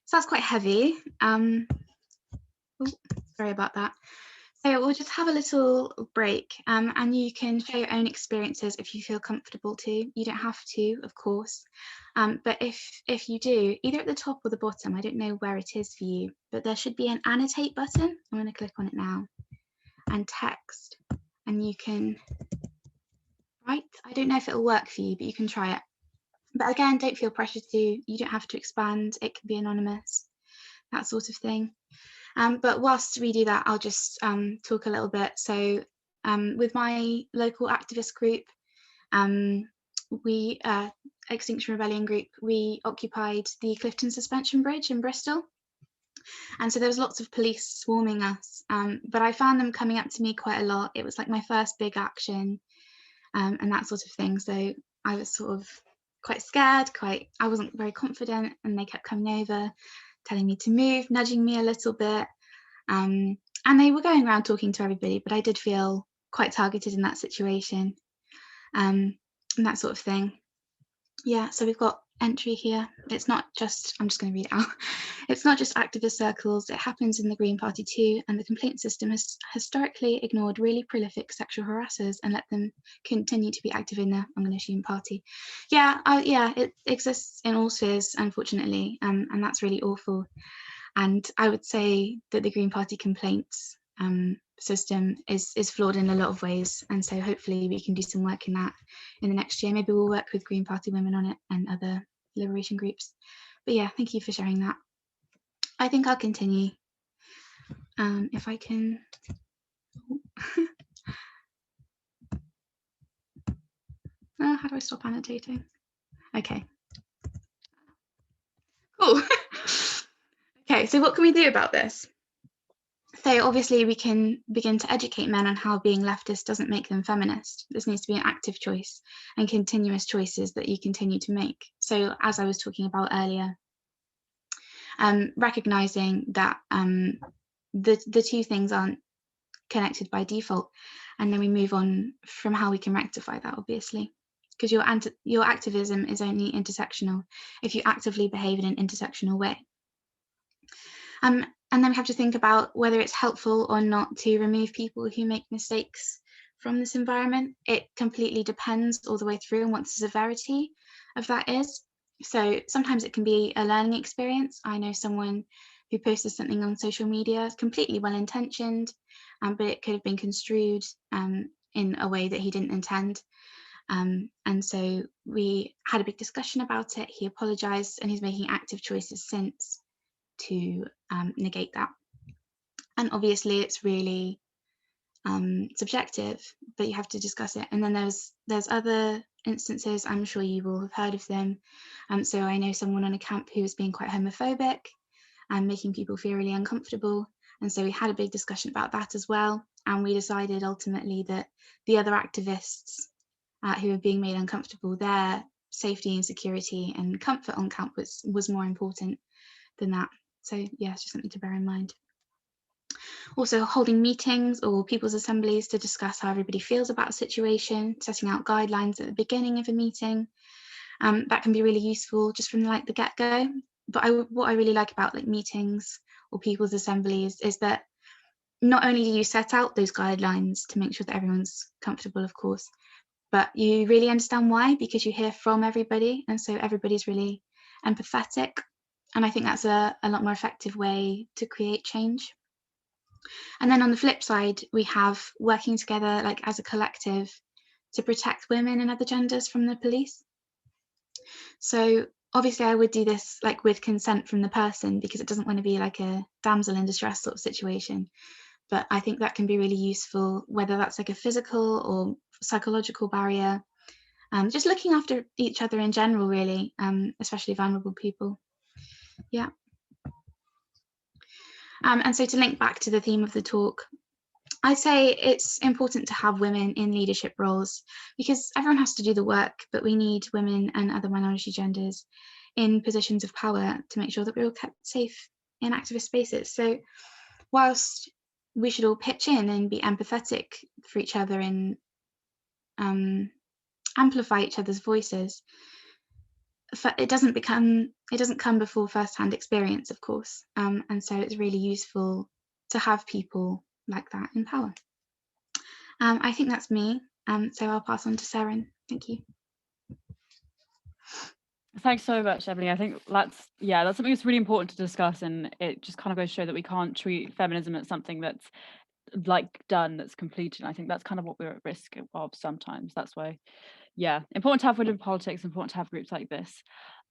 G: So that's quite heavy. What Sorry about that. So we'll just have a little break, and you can share your own experiences if you feel comfortable to. You don't have to, of course, but if you do, either at the top or the bottom, I don't know where it is for you, but there should be an annotate button. I'm going to click on it now, and text, and you can write. I don't know if it'll work for you, but you can try it. But again, don't feel pressured to. You don't have to expand. It can be anonymous, that sort of thing. But whilst we do that, I'll just talk a little bit. So with my local activist group, we, Extinction Rebellion group, we occupied the Clifton Suspension Bridge in Bristol. And so there was lots of police swarming us, but I found them coming up to me quite a lot. It was like my first big action and that sort of thing. So I was sort of quite scared, I wasn't very confident, and they kept coming over, telling me to move, nudging me a little bit. And they were going around talking to everybody, but I did feel quite targeted in that situation, and that sort of thing. Yeah, so we've got entry here. It's not just, I'm just going to read it out. It's not just activist circles, it happens in the Green Party too, and the complaint system has historically ignored really prolific sexual harassers and let them continue to be active in the, I'm going to assume, party. Yeah, it exists in all spheres, unfortunately, and that's really awful. And I would say that the Green Party complaints system is flawed in a lot of ways, and so hopefully we can do some work in that in the next year. Maybe we'll work with Green Party women on it and other liberation groups. But yeah, thank you for sharing that. I think I'll continue if I can. How do I stop annotating? Okay, cool. Okay, so what can we do about this? So obviously we can begin to educate men on how being leftist doesn't make them feminist. This needs to be an active choice and continuous choices that you continue to make. So as I was talking about earlier, recognizing that the two things aren't connected by default, and then we move on from how we can rectify that, obviously, because your activism is only intersectional if you actively behave in an intersectional way. And then we have to think about whether it's helpful or not to remove people who make mistakes from this environment. It completely depends all the way through on what the severity of that is. So sometimes it can be a learning experience. I know someone who posted something on social media, completely well-intentioned, but it could have been construed in a way that he didn't intend. And so we had a big discussion about it. He apologized, and he's making active choices since to negate that. And obviously it's really subjective, but you have to discuss it. And then there's other instances, I'm sure you will have heard of them. So I know someone on a camp who was being quite homophobic and making people feel really uncomfortable. And so we had a big discussion about that as well. And we decided ultimately that the other activists who were being made uncomfortable, their safety and security and comfort on camp was more important than that. So yeah, it's just something to bear in mind. Also holding meetings or people's assemblies to discuss how everybody feels about a situation, setting out guidelines at the beginning of a meeting. That can be really useful just from like the get-go. But what I really like about like meetings or people's assemblies is that not only do you set out those guidelines to make sure that everyone's comfortable, of course, but you really understand why, because you hear from everybody, and so everybody's really empathetic. And I think that's a lot more effective way to create change. And then on the flip side, we have working together like as a collective to protect women and other genders from the police. So obviously I would do this like with consent from the person, because it doesn't want to be like a damsel in distress sort of situation. But I think that can be really useful, whether that's like a physical or psychological barrier, just looking after each other in general, really, especially vulnerable people. Yeah. And so to link back to the theme of the talk, I'd say it's important to have women in leadership roles, because everyone has to do the work, but we need women and other minority genders in positions of power to make sure that we're all kept safe in activist spaces. So whilst we should all pitch in and be empathetic for each other and amplify each other's voices, it doesn't come before first-hand experience, of course, and so it's really useful to have people like that in power. I think that's me. So I'll pass on to Seren. Thank you.
C: Thanks so much, Emily. I think that's something that's really important to discuss, and it just kind of goes to show that we can't treat feminism as something that's done, that's completed. I think that's kind of what we're at risk of sometimes. That's why, important to have women in politics, important to have groups like this.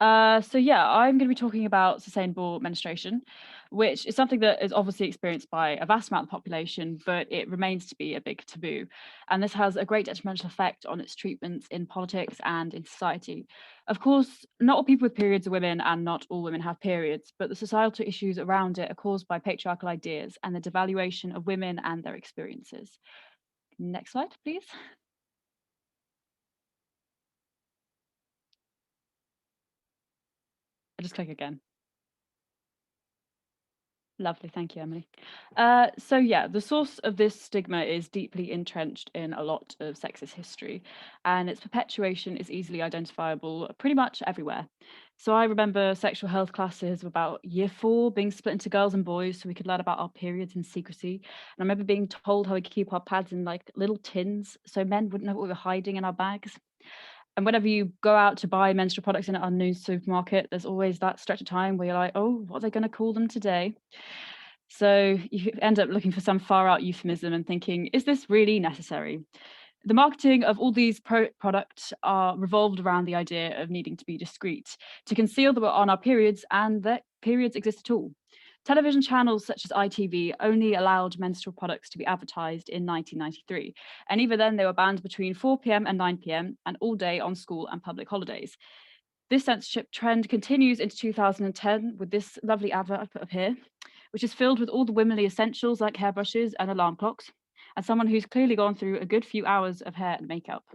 C: I'm going to be talking about sustainable menstruation, which is something that is obviously experienced by a vast amount of the population, but it remains to be a big taboo. And this has a great detrimental effect on its treatments in politics and in society. Of course, not all people with periods are women, and not all women have periods, but the societal issues around it are caused by patriarchal ideas and the devaluation of women and their experiences. Next slide, please. I'll just click again. Lovely, thank you, Emily. The source of this stigma is deeply entrenched in a lot of sexist history, and its perpetuation is easily identifiable pretty much everywhere. So I remember sexual health classes of about year 4 being split into girls and boys so we could learn about our periods in secrecy. And I remember being told how we could keep our pads in like little tins so men wouldn't know what we were hiding in our bags. And whenever you go out to buy menstrual products in an unknown supermarket, there's always that stretch of time where you're like, oh, what are they going to call them today? So you end up looking for some far out euphemism and thinking, is this really necessary? The marketing of all these products are revolved around the idea of needing to be discreet, to conceal that we're on our periods and that periods exist at all. Television channels such as ITV only allowed menstrual products to be advertised in 1993, and even then they were banned between 4 p.m. and 9 p.m. and all day on school and public holidays. This censorship trend continues into 2010 with this lovely advert I put up here, which is filled with all the womanly essentials like hairbrushes and alarm clocks, and someone who's clearly gone through a good few hours of hair and makeup.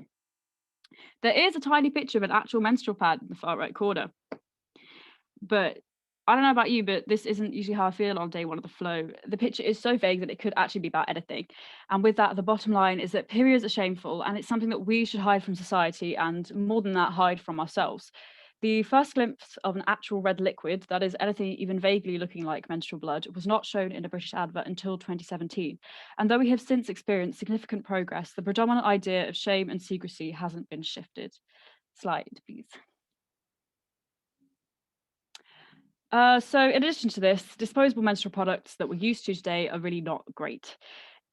C: There is a tiny picture of an actual menstrual pad in the far right corner, but I don't know about you, but this isn't usually how I feel on day one of the flow. The picture is so vague that it could actually be about anything. And with that, the bottom line is that periods are shameful, and it's something that we should hide from society, and more than that, hide from ourselves. The first glimpse of an actual red liquid, that is anything even vaguely looking like menstrual blood, was not shown in a British advert until 2017. And though we have since experienced significant progress, the predominant idea of shame and secrecy hasn't been shifted. Slide, please. So in addition to this, disposable menstrual products that we're used to today are really not great.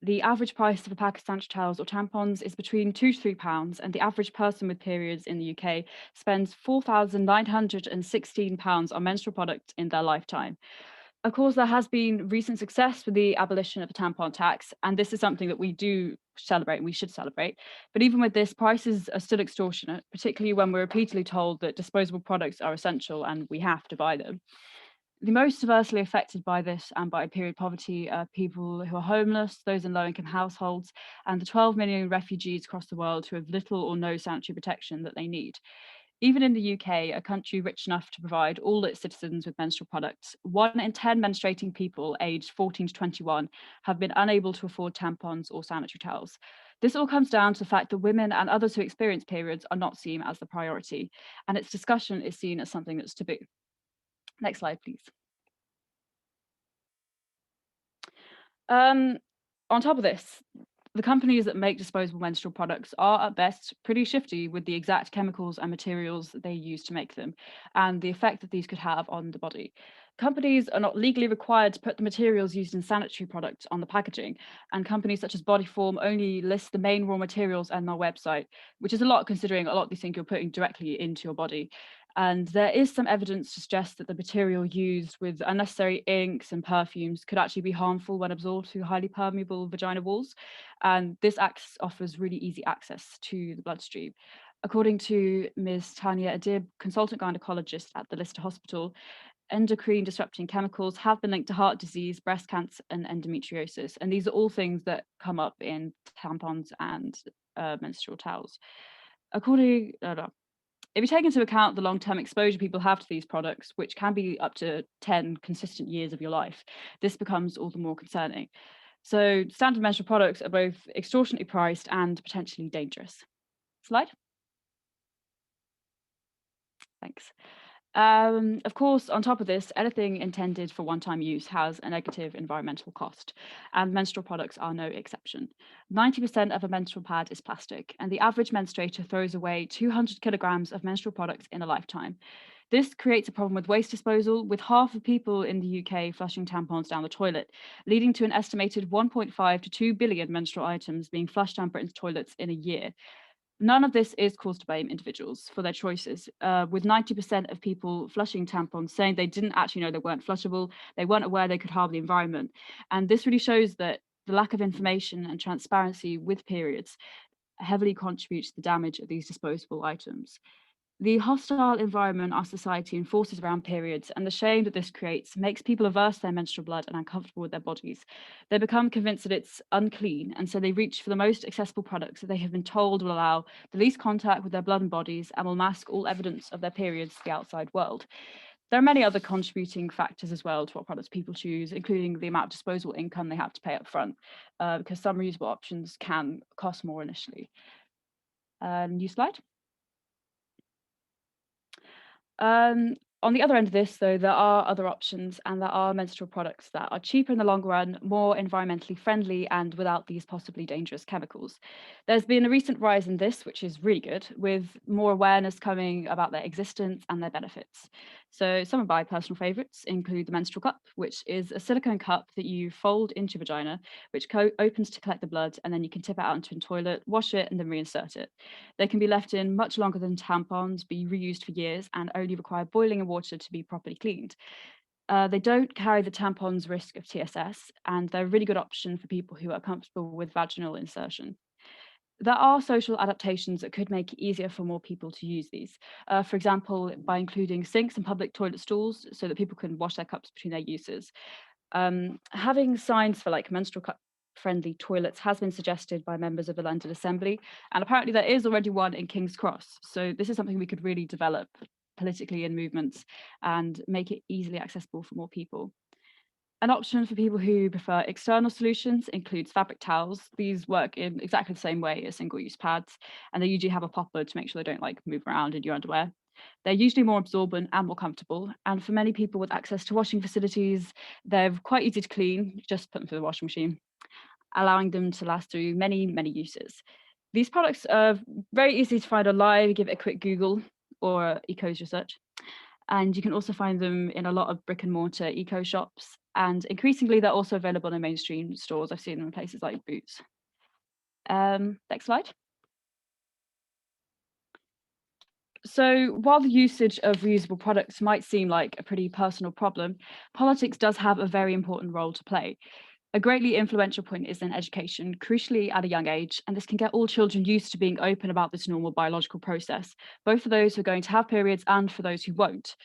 C: The average price of a pack of sanitary towels or tampons is between £2 to £3, and the average person with periods in the UK spends £4,916 on menstrual products in their lifetime. Of course, there has been recent success with the abolition of the tampon tax, and this is something that we do celebrate and we should celebrate. But even with this, prices are still extortionate, particularly when we're repeatedly told that disposable products are essential and we have to buy them. The most adversely affected by this and by period poverty are people who are homeless, those in low-income households, and the 12 million refugees across the world who have little or no sanitary protection that they need. Even in the UK, a country rich enough to provide all its citizens with menstrual products, 1 in 10 menstruating people aged 14 to 21 have been unable to afford tampons or sanitary towels. This all comes down to the fact that women and others who experience periods are not seen as the priority, and its discussion is seen as something that's taboo. Next slide, please. On top of this, the companies that make disposable menstrual products are at best pretty shifty with the exact chemicals and materials that they use to make them and the effect that these could have on the body. Companies are not legally required to put the materials used in sanitary products on the packaging, and companies such as Bodyform only list the main raw materials on their website, which is a lot considering a lot of these things you're putting directly into your body. And there is some evidence to suggest that the material used with unnecessary inks and perfumes could actually be harmful when absorbed through highly permeable vagina walls. And this offers really easy access to the bloodstream. According to Ms. Tanya Adib, consultant gynecologist at the Lister Hospital, endocrine disrupting chemicals have been linked to heart disease, breast cancer, and endometriosis. And these are all things that come up in tampons and menstrual towels. If you take into account the long-term exposure people have to these products, which can be up to 10 consistent years of your life, this becomes all the more concerning. So standard menstrual products are both extortionately priced and potentially dangerous. Slide. Thanks. Of course, on top of this, anything intended for one-time use has a negative environmental cost, and menstrual products are no exception. 90% of a menstrual pad is plastic, and the average menstruator throws away 200 kilograms of menstrual products in a lifetime. This creates a problem with waste disposal, with half of people in the UK flushing tampons down the toilet, leading to an estimated 1.5 to 2 billion menstrual items being flushed down Britain's toilets in a year. None of this is cause to blame individuals for their choices, with 90% of people flushing tampons saying they didn't actually know they weren't flushable, they weren't aware they could harm the environment. And this really shows that the lack of information and transparency with periods heavily contributes to the damage of these disposable items. The hostile environment our society enforces around periods and the shame that this creates makes people averse to their menstrual blood and uncomfortable with their bodies. They become convinced that it's unclean, and so they reach for the most accessible products that they have been told will allow the least contact with their blood and bodies and will mask all evidence of their periods to the outside world. There are many other contributing factors as well to what products people choose, including the amount of disposable income they have to pay up front, because some reusable options can cost more initially. New slide. On the other end of this, though, there are other options, and there are menstrual products that are cheaper in the long run, more environmentally friendly, and without these possibly dangerous chemicals. There's been a recent rise in this, which is really good, with more awareness coming about their existence and their benefits. So some of my personal favourites include the menstrual cup, which is a silicone cup that you fold into your vagina, which opens to collect the blood, and then you can tip it out into a toilet, wash it, and then reinsert it. They can be left in much longer than tampons, be reused for years, and only require boiling in water to be properly cleaned. They don't carry the tampon's risk of TSS, and they're a really good option for people who are comfortable with vaginal insertion. There are social adaptations that could make it easier for more people to use these. For example, by including sinks and public toilet stalls so that people can wash their cups between their uses. Having signs for like menstrual cup friendly toilets has been suggested by members of the London Assembly, and apparently there is already one in King's Cross. So this is something we could really develop politically in movements and make it easily accessible for more people. An option for people who prefer external solutions includes fabric towels. These work in exactly the same way as single-use pads, and they usually have a popper to make sure they don't like move around in your underwear. They're usually more absorbent and more comfortable, and for many people with access to washing facilities, they're quite easy to clean, just put them through the washing machine, allowing them to last through many, many uses. These products are very easy to find online. Give it a quick Google or Eco's research. And you can also find them in a lot of brick and mortar eco shops. And increasingly, they're also available in mainstream stores. I've seen them in places like Boots. Next slide. So while the usage of reusable products might seem like a pretty personal problem, politics does have a very important role to play. A greatly influential point is in education, crucially at a young age, and this can get all children used to being open about this normal biological process, both for those who are going to have periods and for those who won't.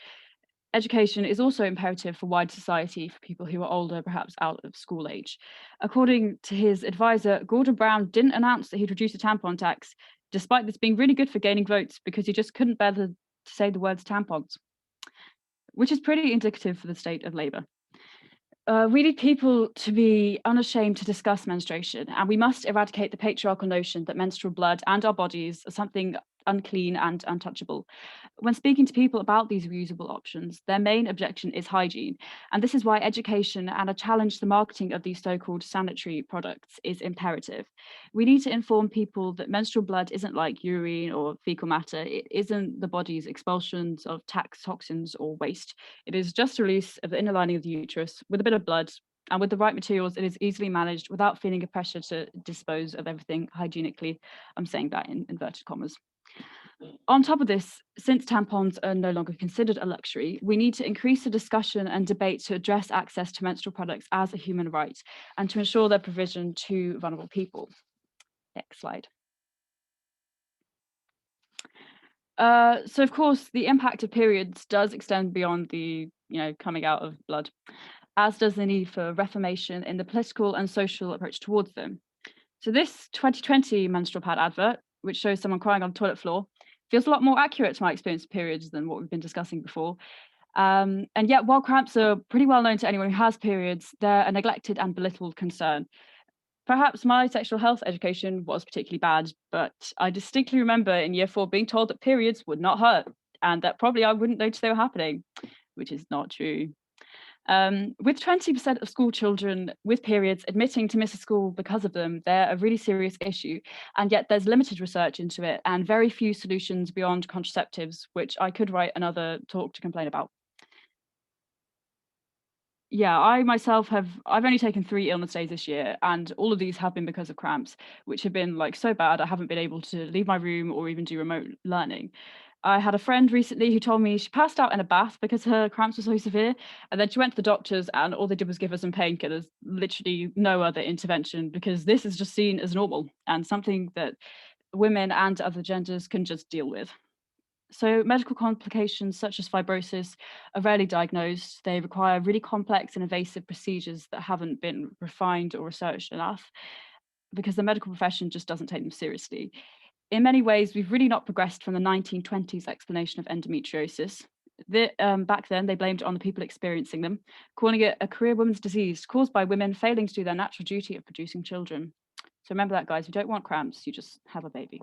C: Education is also imperative for wide society for people who are older, perhaps out of school age. According to his advisor, Gordon Brown didn't announce that he'd reduce the tampon tax, despite this being really good for gaining votes, because he just couldn't bear to say the words tampons, which is pretty indicative for the state of Labour. We need people to be unashamed to discuss menstruation, and we must eradicate the patriarchal notion that menstrual blood and our bodies are something unclean and untouchable. When speaking to people about these reusable options, their main objection is hygiene, and this is why education and a challenge to the marketing of these so-called sanitary products is imperative. We need to inform people that menstrual blood isn't like urine or fecal matter. It isn't the body's expulsions of toxins or waste. It is just a release of the inner lining of the uterus with a bit of blood, and with the right materials, it is easily managed without feeling a pressure to dispose of everything hygienically. I'm saying that in inverted commas. On top of this, since tampons are no longer considered a luxury, we need to increase the discussion and debate to address access to menstrual products as a human right and to ensure their provision to vulnerable people. Next slide. So of course, the impact of periods does extend beyond the coming out of blood, as does the need for reformation in the political and social approach towards them. So this 2020 menstrual pad advert, which shows someone crying on the toilet floor, feels a lot more accurate to my experience of periods than what we've been discussing before. And yet, while cramps are pretty well known to anyone who has periods, they're a neglected and belittled concern. Perhaps my sexual health education was particularly bad, but I distinctly remember in year 4 being told that periods would not hurt. and that probably I wouldn't notice they were happening, which is not true. With 20% of school children with periods admitting to miss a school because of them, they're a really serious issue, and yet there's limited research into it and very few solutions beyond contraceptives, which I could write another talk to complain about. Yeah, I myself I've only taken 3 illness days this year, and all of these have been because of cramps, which have been like so bad I haven't been able to leave my room or even do remote learning. I had a friend recently who told me she passed out in a bath because her cramps were so severe, and then she went to the doctors and all they did was give her some painkillers, literally no other intervention, because this is just seen as normal and something that women and other genders can just deal with. So medical complications such as fibrosis are rarely diagnosed. They require really complex and invasive procedures that haven't been refined or researched enough because the medical profession just doesn't take them seriously. In many ways, we've really not progressed from the 1920s explanation of endometriosis. Back then, they blamed it on the people experiencing them, calling it a career woman's disease caused by women failing to do their natural duty of producing children. So remember that, guys, you don't want cramps, you just have a baby.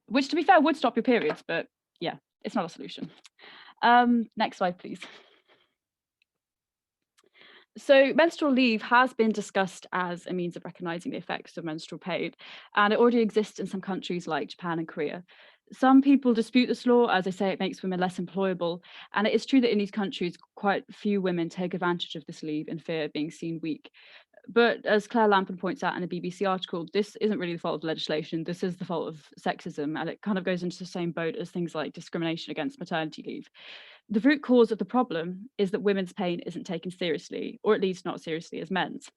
C: Which, to be fair, would stop your periods, but yeah, it's not a solution. Next slide, please. So menstrual leave has been discussed as a means of recognising the effects of menstrual pain, and it already exists in some countries like Japan and Korea. Some people dispute this law, as they say it makes women less employable, and it is true that in these countries, quite few women take advantage of this leave in fear of being seen weak. But as Claire Lampin points out in a BBC article, this isn't really the fault of legislation, this is the fault of sexism, and it kind of goes into the same boat as things like discrimination against maternity leave. The root cause of the problem is that women's pain isn't taken seriously, or at least not as seriously as men's.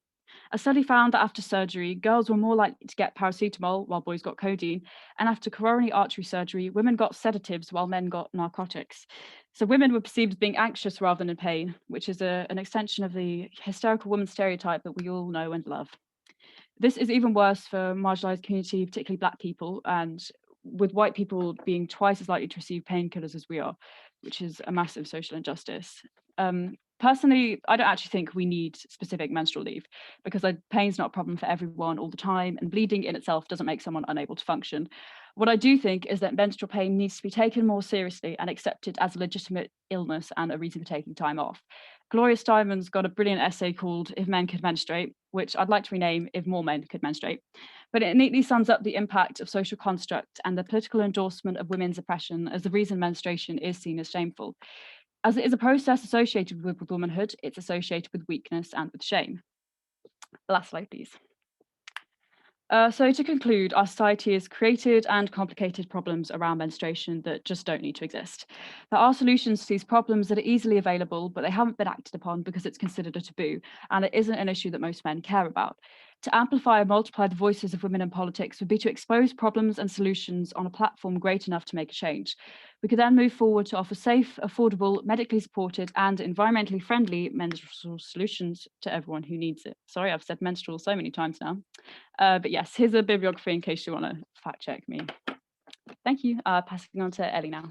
C: A study found that after surgery, girls were more likely to get paracetamol while boys got codeine, and after coronary artery surgery, women got sedatives while men got narcotics. So women were perceived as being anxious rather than in pain, which is an extension of the hysterical woman stereotype that we all know and love. This is even worse for marginalised community, particularly Black people, and with white people being twice as likely to receive painkillers as we are, which is a massive social injustice. Personally, I don't actually think we need specific menstrual leave because pain's not a problem for everyone all the time, and bleeding in itself doesn't make someone unable to function. What I do think is that menstrual pain needs to be taken more seriously and accepted as a legitimate illness and a reason for taking time off. Gloria Steinem's got a brilliant essay called If Men Could Menstruate, which I'd like to rename If More Men Could Menstruate. But it neatly sums up the impact of social construct and the political endorsement of women's oppression as the reason menstruation is seen as shameful. As it is a process associated with womanhood, it's associated with weakness and with shame. Last slide, please. So to conclude, our society has created and complicated problems around menstruation that just don't need to exist. There are solutions to these problems that are easily available, but they haven't been acted upon because it's considered a taboo, and it isn't an issue that most men care about. To amplify and multiply the voices of women in politics would be to expose problems and solutions on a platform great enough to make a change. We could then move forward to offer safe, affordable, medically supported and environmentally friendly menstrual solutions to everyone who needs it. Sorry, I've said menstrual so many times now. But yes, here's a bibliography in case you want to fact check me. Thank you. Passing on to Ellie now.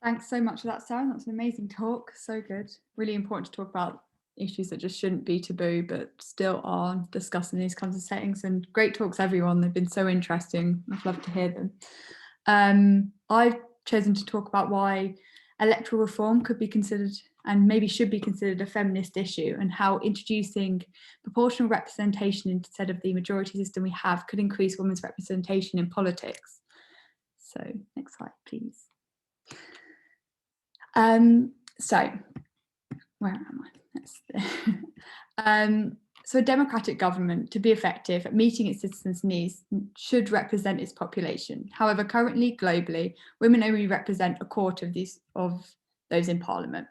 E: Thanks so much for that, Sarah. That was an amazing talk. So good. Really important to talk about issues that just shouldn't be taboo, but still are discussed in these kinds of settings. And great talks, everyone. They've been so interesting. I've loved to hear them. I've chosen to talk about why electoral reform could be considered and maybe should be considered a feminist issue, and how introducing proportional representation instead of the majority system we have could increase women's representation in politics. So next slide, please. So where am I? So a democratic government, to be effective at meeting its citizens' needs, should represent its population. However, currently, globally, women only represent a quarter of those in Parliament.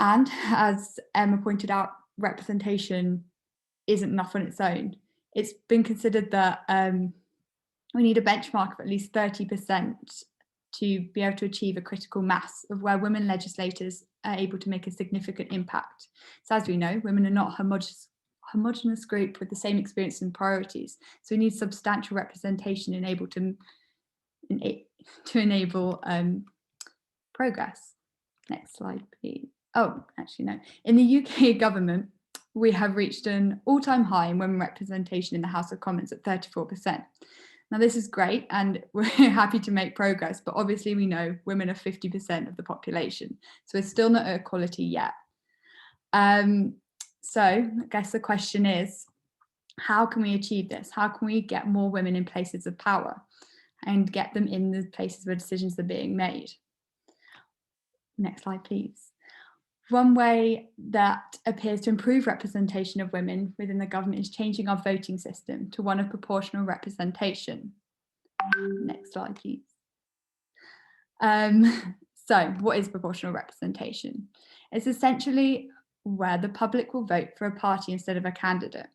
E: And as Emma pointed out, representation isn't enough on its own. It's been considered that we need a benchmark of at least 30% to be able to achieve a critical mass of where women legislators are able to make a significant impact. So as we know, women are not a homogenous group with the same experience and priorities. So we need substantial representation to enable progress. Next slide, please. Oh, actually, no. In the UK government, we have reached an all-time high in women representation in the House of Commons at 34%. Now, this is great and we're happy to make progress, but obviously we know women are 50% of the population, so we're still not at equality yet. So I guess the question is, how can we achieve this? How can we get more women in places of power and get them in the places where decisions are being made? Next slide, please. One way that appears to improve representation of women within the government is changing our voting system to one of proportional representation. Next slide, please. So what is proportional representation? It's essentially where the public will vote for a party instead of a candidate.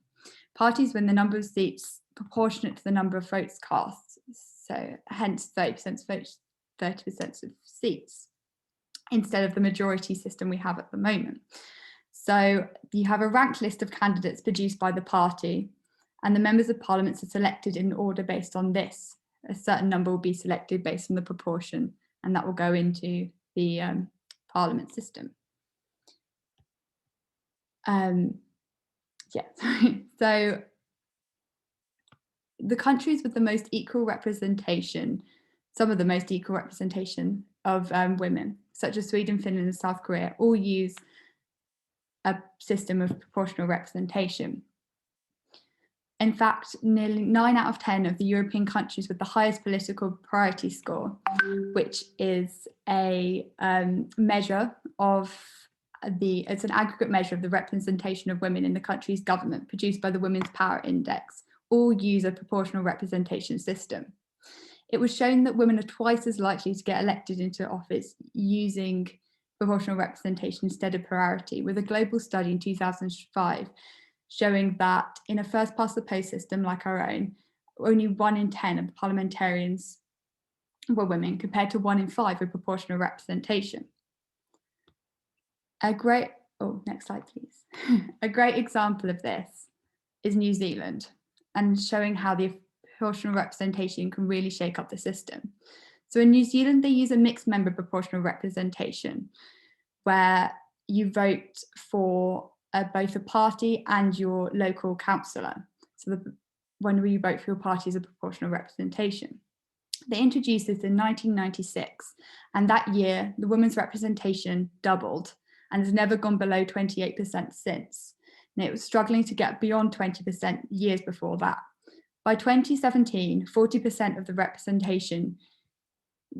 E: Parties win the number of seats proportionate to the number of votes cast, so hence 30% votes, 30% of seats, instead of the majority system we have at the moment. So you have a ranked list of candidates produced by the party, and the members of parliament are selected in order based on this. A certain number will be selected based on the proportion, and that will go into the parliament system. So the countries with the most equal representation, some of the most equal representation of women, such as Sweden, Finland and South Korea, all use a system of proportional representation. In fact, nearly 9 out of 10 of the European countries with the highest political priority score, which is a measure of it's an aggregate measure of the representation of women in the country's government produced by the Women's Power Index, all use a proportional representation system. It was shown that women are twice as likely to get elected into office using proportional representation instead of plurality, with a global study in 2005 showing that in a first past the post system like our own, only 1 in 10 of the parliamentarians were women, compared to 1 in 5 with proportional representation. Next slide, please. A great example of this is New Zealand, and showing how the proportional representation can really shake up the system. So in New Zealand, they use a mixed member proportional representation, where you vote for both a party and your local councillor. So when you vote for your party is a proportional representation. They introduced this in 1996, and that year the women's representation doubled and has never gone below 28% since. And it was struggling to get beyond 20% years before that. By 2017, 40% of the representation,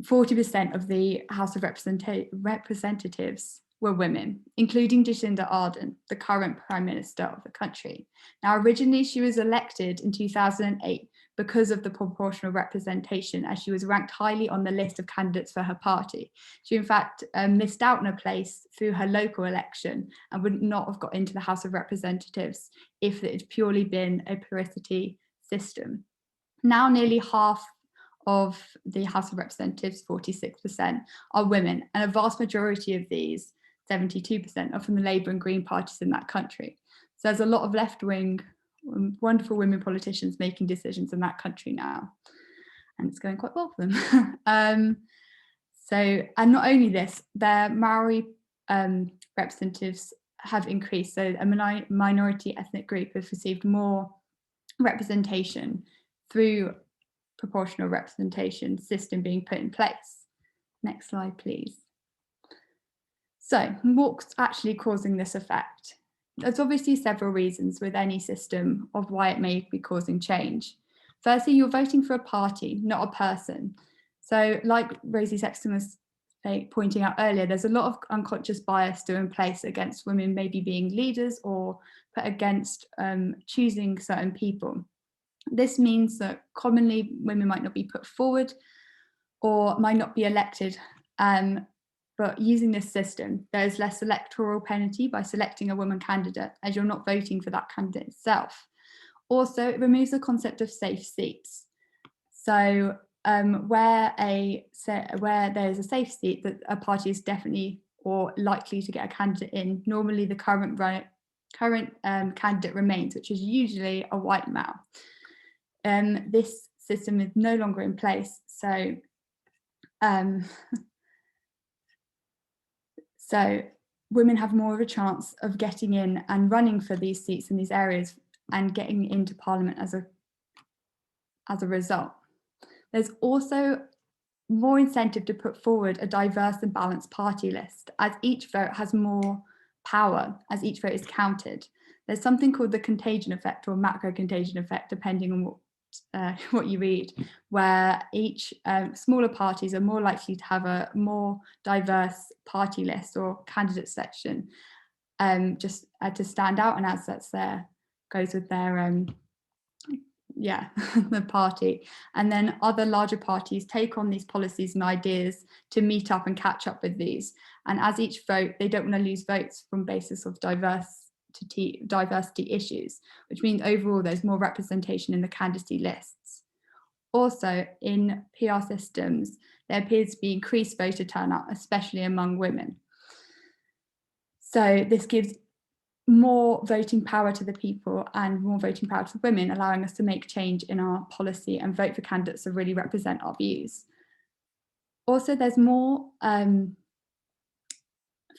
E: 40% of the House of Representatives were women, including Jacinda Ardern, the current Prime Minister of the country. Now, originally she was elected in 2008 because of the proportional representation, as she was ranked highly on the list of candidates for her party. She in fact missed out on a place through her local election and would not have got into the House of Representatives if it had purely been a plurality system. Now nearly half of the House of Representatives, 46%, are women, and a vast majority of these, 72%, are from the Labour and Green parties in that country. So there's a lot of left-wing, wonderful women politicians making decisions in that country now, and it's going quite well for them. And not only this, their Maori representatives have increased, so a minority ethnic group has received more representation through proportional representation system being put in place. Next slide, please. So what's actually causing this effect? There's obviously several reasons with any system of why it may be causing change. Firstly, you're voting for a party, not a person. So like Rosi Sexton was pointing out earlier, there's a lot of unconscious bias still in place against women maybe being leaders or put against choosing certain people. This means that commonly women might not be put forward or might not be elected, but using this system, there's less electoral penalty by selecting a woman candidate, as you're not voting for that candidate itself. Also, it removes the concept of safe seats. So where there's a safe seat that a party is definitely or likely to get a candidate in, normally the current candidate remains, which is usually a white male. This system is no longer in place, so women have more of a chance of getting in and running for these seats in these areas and getting into Parliament as a result. There's also more incentive to put forward a diverse and balanced party list, as each vote has more power, as each vote is counted. There's something called the contagion effect or macro contagion effect, depending on what you read, where each smaller parties are more likely to have a more diverse party list or candidate selection, just to stand out, and as that's goes with their the party. And then other larger parties take on these policies and ideas to meet up and catch up with these. And as each vote, they don't want to lose votes from basis of diversity issues, which means overall there's more representation in the candidacy lists. Also, in PR systems, there appears to be increased voter turnout, especially among women. So this gives more voting power to the people and more voting power to women, allowing us to make change in our policy and vote for candidates that really represent our views. Also, there's more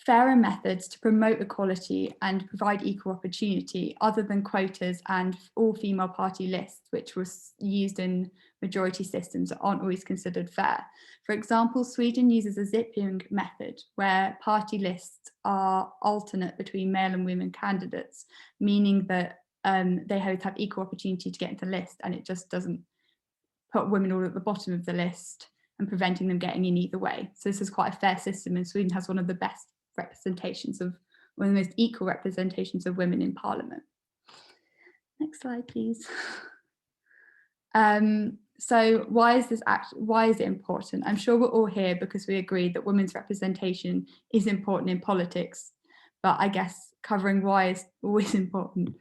E: fairer methods to promote equality and provide equal opportunity other than quotas and all-female party lists, which was used in majority systems that aren't always considered fair. For example, Sweden uses a zipping method where party lists are alternate between male and women candidates, meaning that they have equal opportunity to get into the list, and it just doesn't put women all at the bottom of the list and preventing them getting in either way. So this is quite a fair system, and Sweden has one of the best representations of, one of the most equal representations of women in Parliament. Next slide, please. So why is it important? I'm sure we're all here because we agree that women's representation is important in politics, but I guess covering why is always important.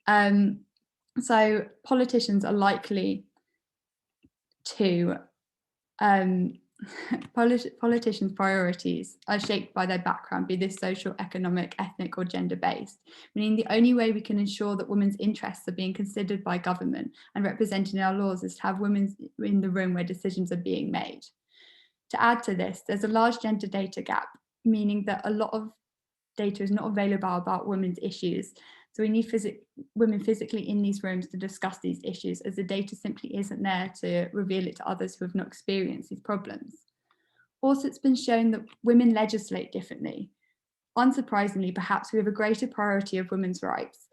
E: So politicians are likely to politicians' priorities are shaped by their background, be this social, economic, ethnic or gender-based, meaning the only way we can ensure that women's interests are being considered by government and represented in our laws is to have women in the room where decisions are being made. To add to this, there's a large gender data gap, meaning that a lot of data is not available about women's issues. So we need women physically in these rooms to discuss these issues, as the data simply isn't there to reveal it to others who have not experienced these problems. Also, it's been shown that women legislate differently. Unsurprisingly, perhaps we have a greater priority of women's rights,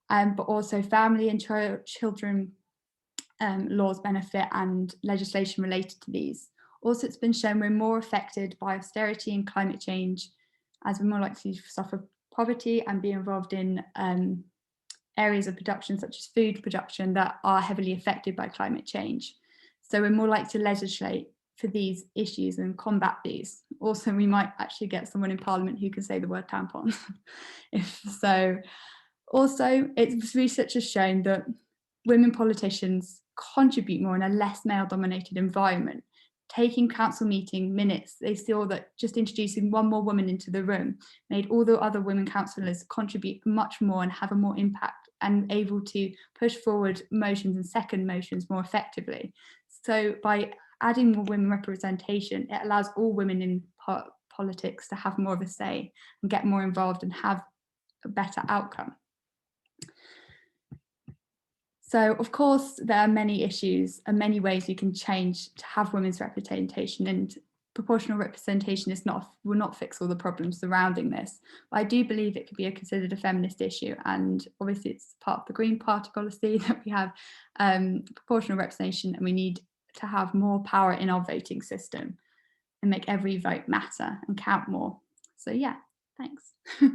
E: but also family and children laws benefit and legislation related to these. Also, it's been shown we're more affected by austerity and climate change, as we're more likely to suffer poverty and be involved in areas of production such as food production that are heavily affected by climate change. So we're more likely to legislate for these issues and combat these. Also, we might actually get someone in Parliament who can say the word tampon. If so. Also, research has shown that women politicians contribute more in a less male-dominated environment. Taking council meeting minutes, they saw that just introducing one more woman into the room made all the other women councillors contribute much more and have a more impact and able to push forward motions and second motions more effectively. So by adding more women representation, it allows all women in politics to have more of a say and get more involved and have a better outcome. So, of course, there are many issues and many ways we can change to have women's representation, and proportional representation will not fix all the problems surrounding this. But I do believe it could be considered a feminist issue, and obviously it's part of the Green Party policy that we have proportional representation, and we need to have more power in our voting system and make every vote matter and count more. So yeah, thanks.
B: Thank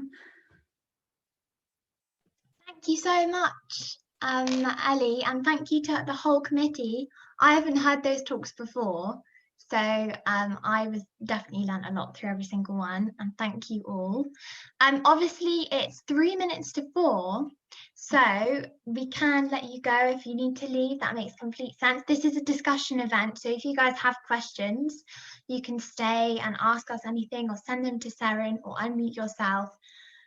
B: you so much, Ellie, and thank you to the whole committee. I haven't heard those talks before, so I was definitely learned a lot through every single one, and thank you all. Obviously it's 3 minutes to 4, so we can let you go if you need to leave. That makes complete sense. This is a discussion event, so if you guys have questions, you can stay and ask us anything, or send them to Seren, or unmute yourself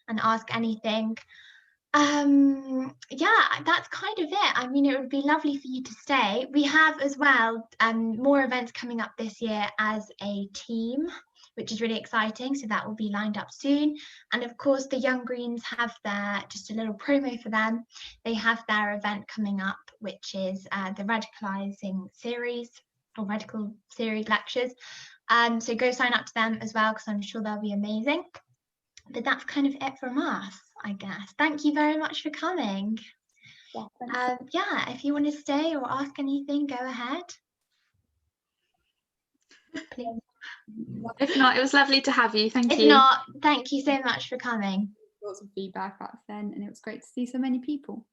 B: and ask anything. Yeah, that's kind of it. I mean, it would be lovely for you to stay. We have as well more events coming up this year as a team, which is really exciting, so that will be lined up soon. And of course the Young Greens have just a little promo for them, they have their event coming up, which is the radicalizing series or radical series lectures. So go sign up to them as well, because I'm sure they'll be amazing. But that's kind of it from us, I guess. Thank you very much for coming. Yeah, if you want to stay or ask anything, go ahead. Please.
G: If not, it was lovely to have you. Thank
B: If
G: you.
B: not, thank you so much for coming.
E: Lots of feedback back then, and it was great to see so many people.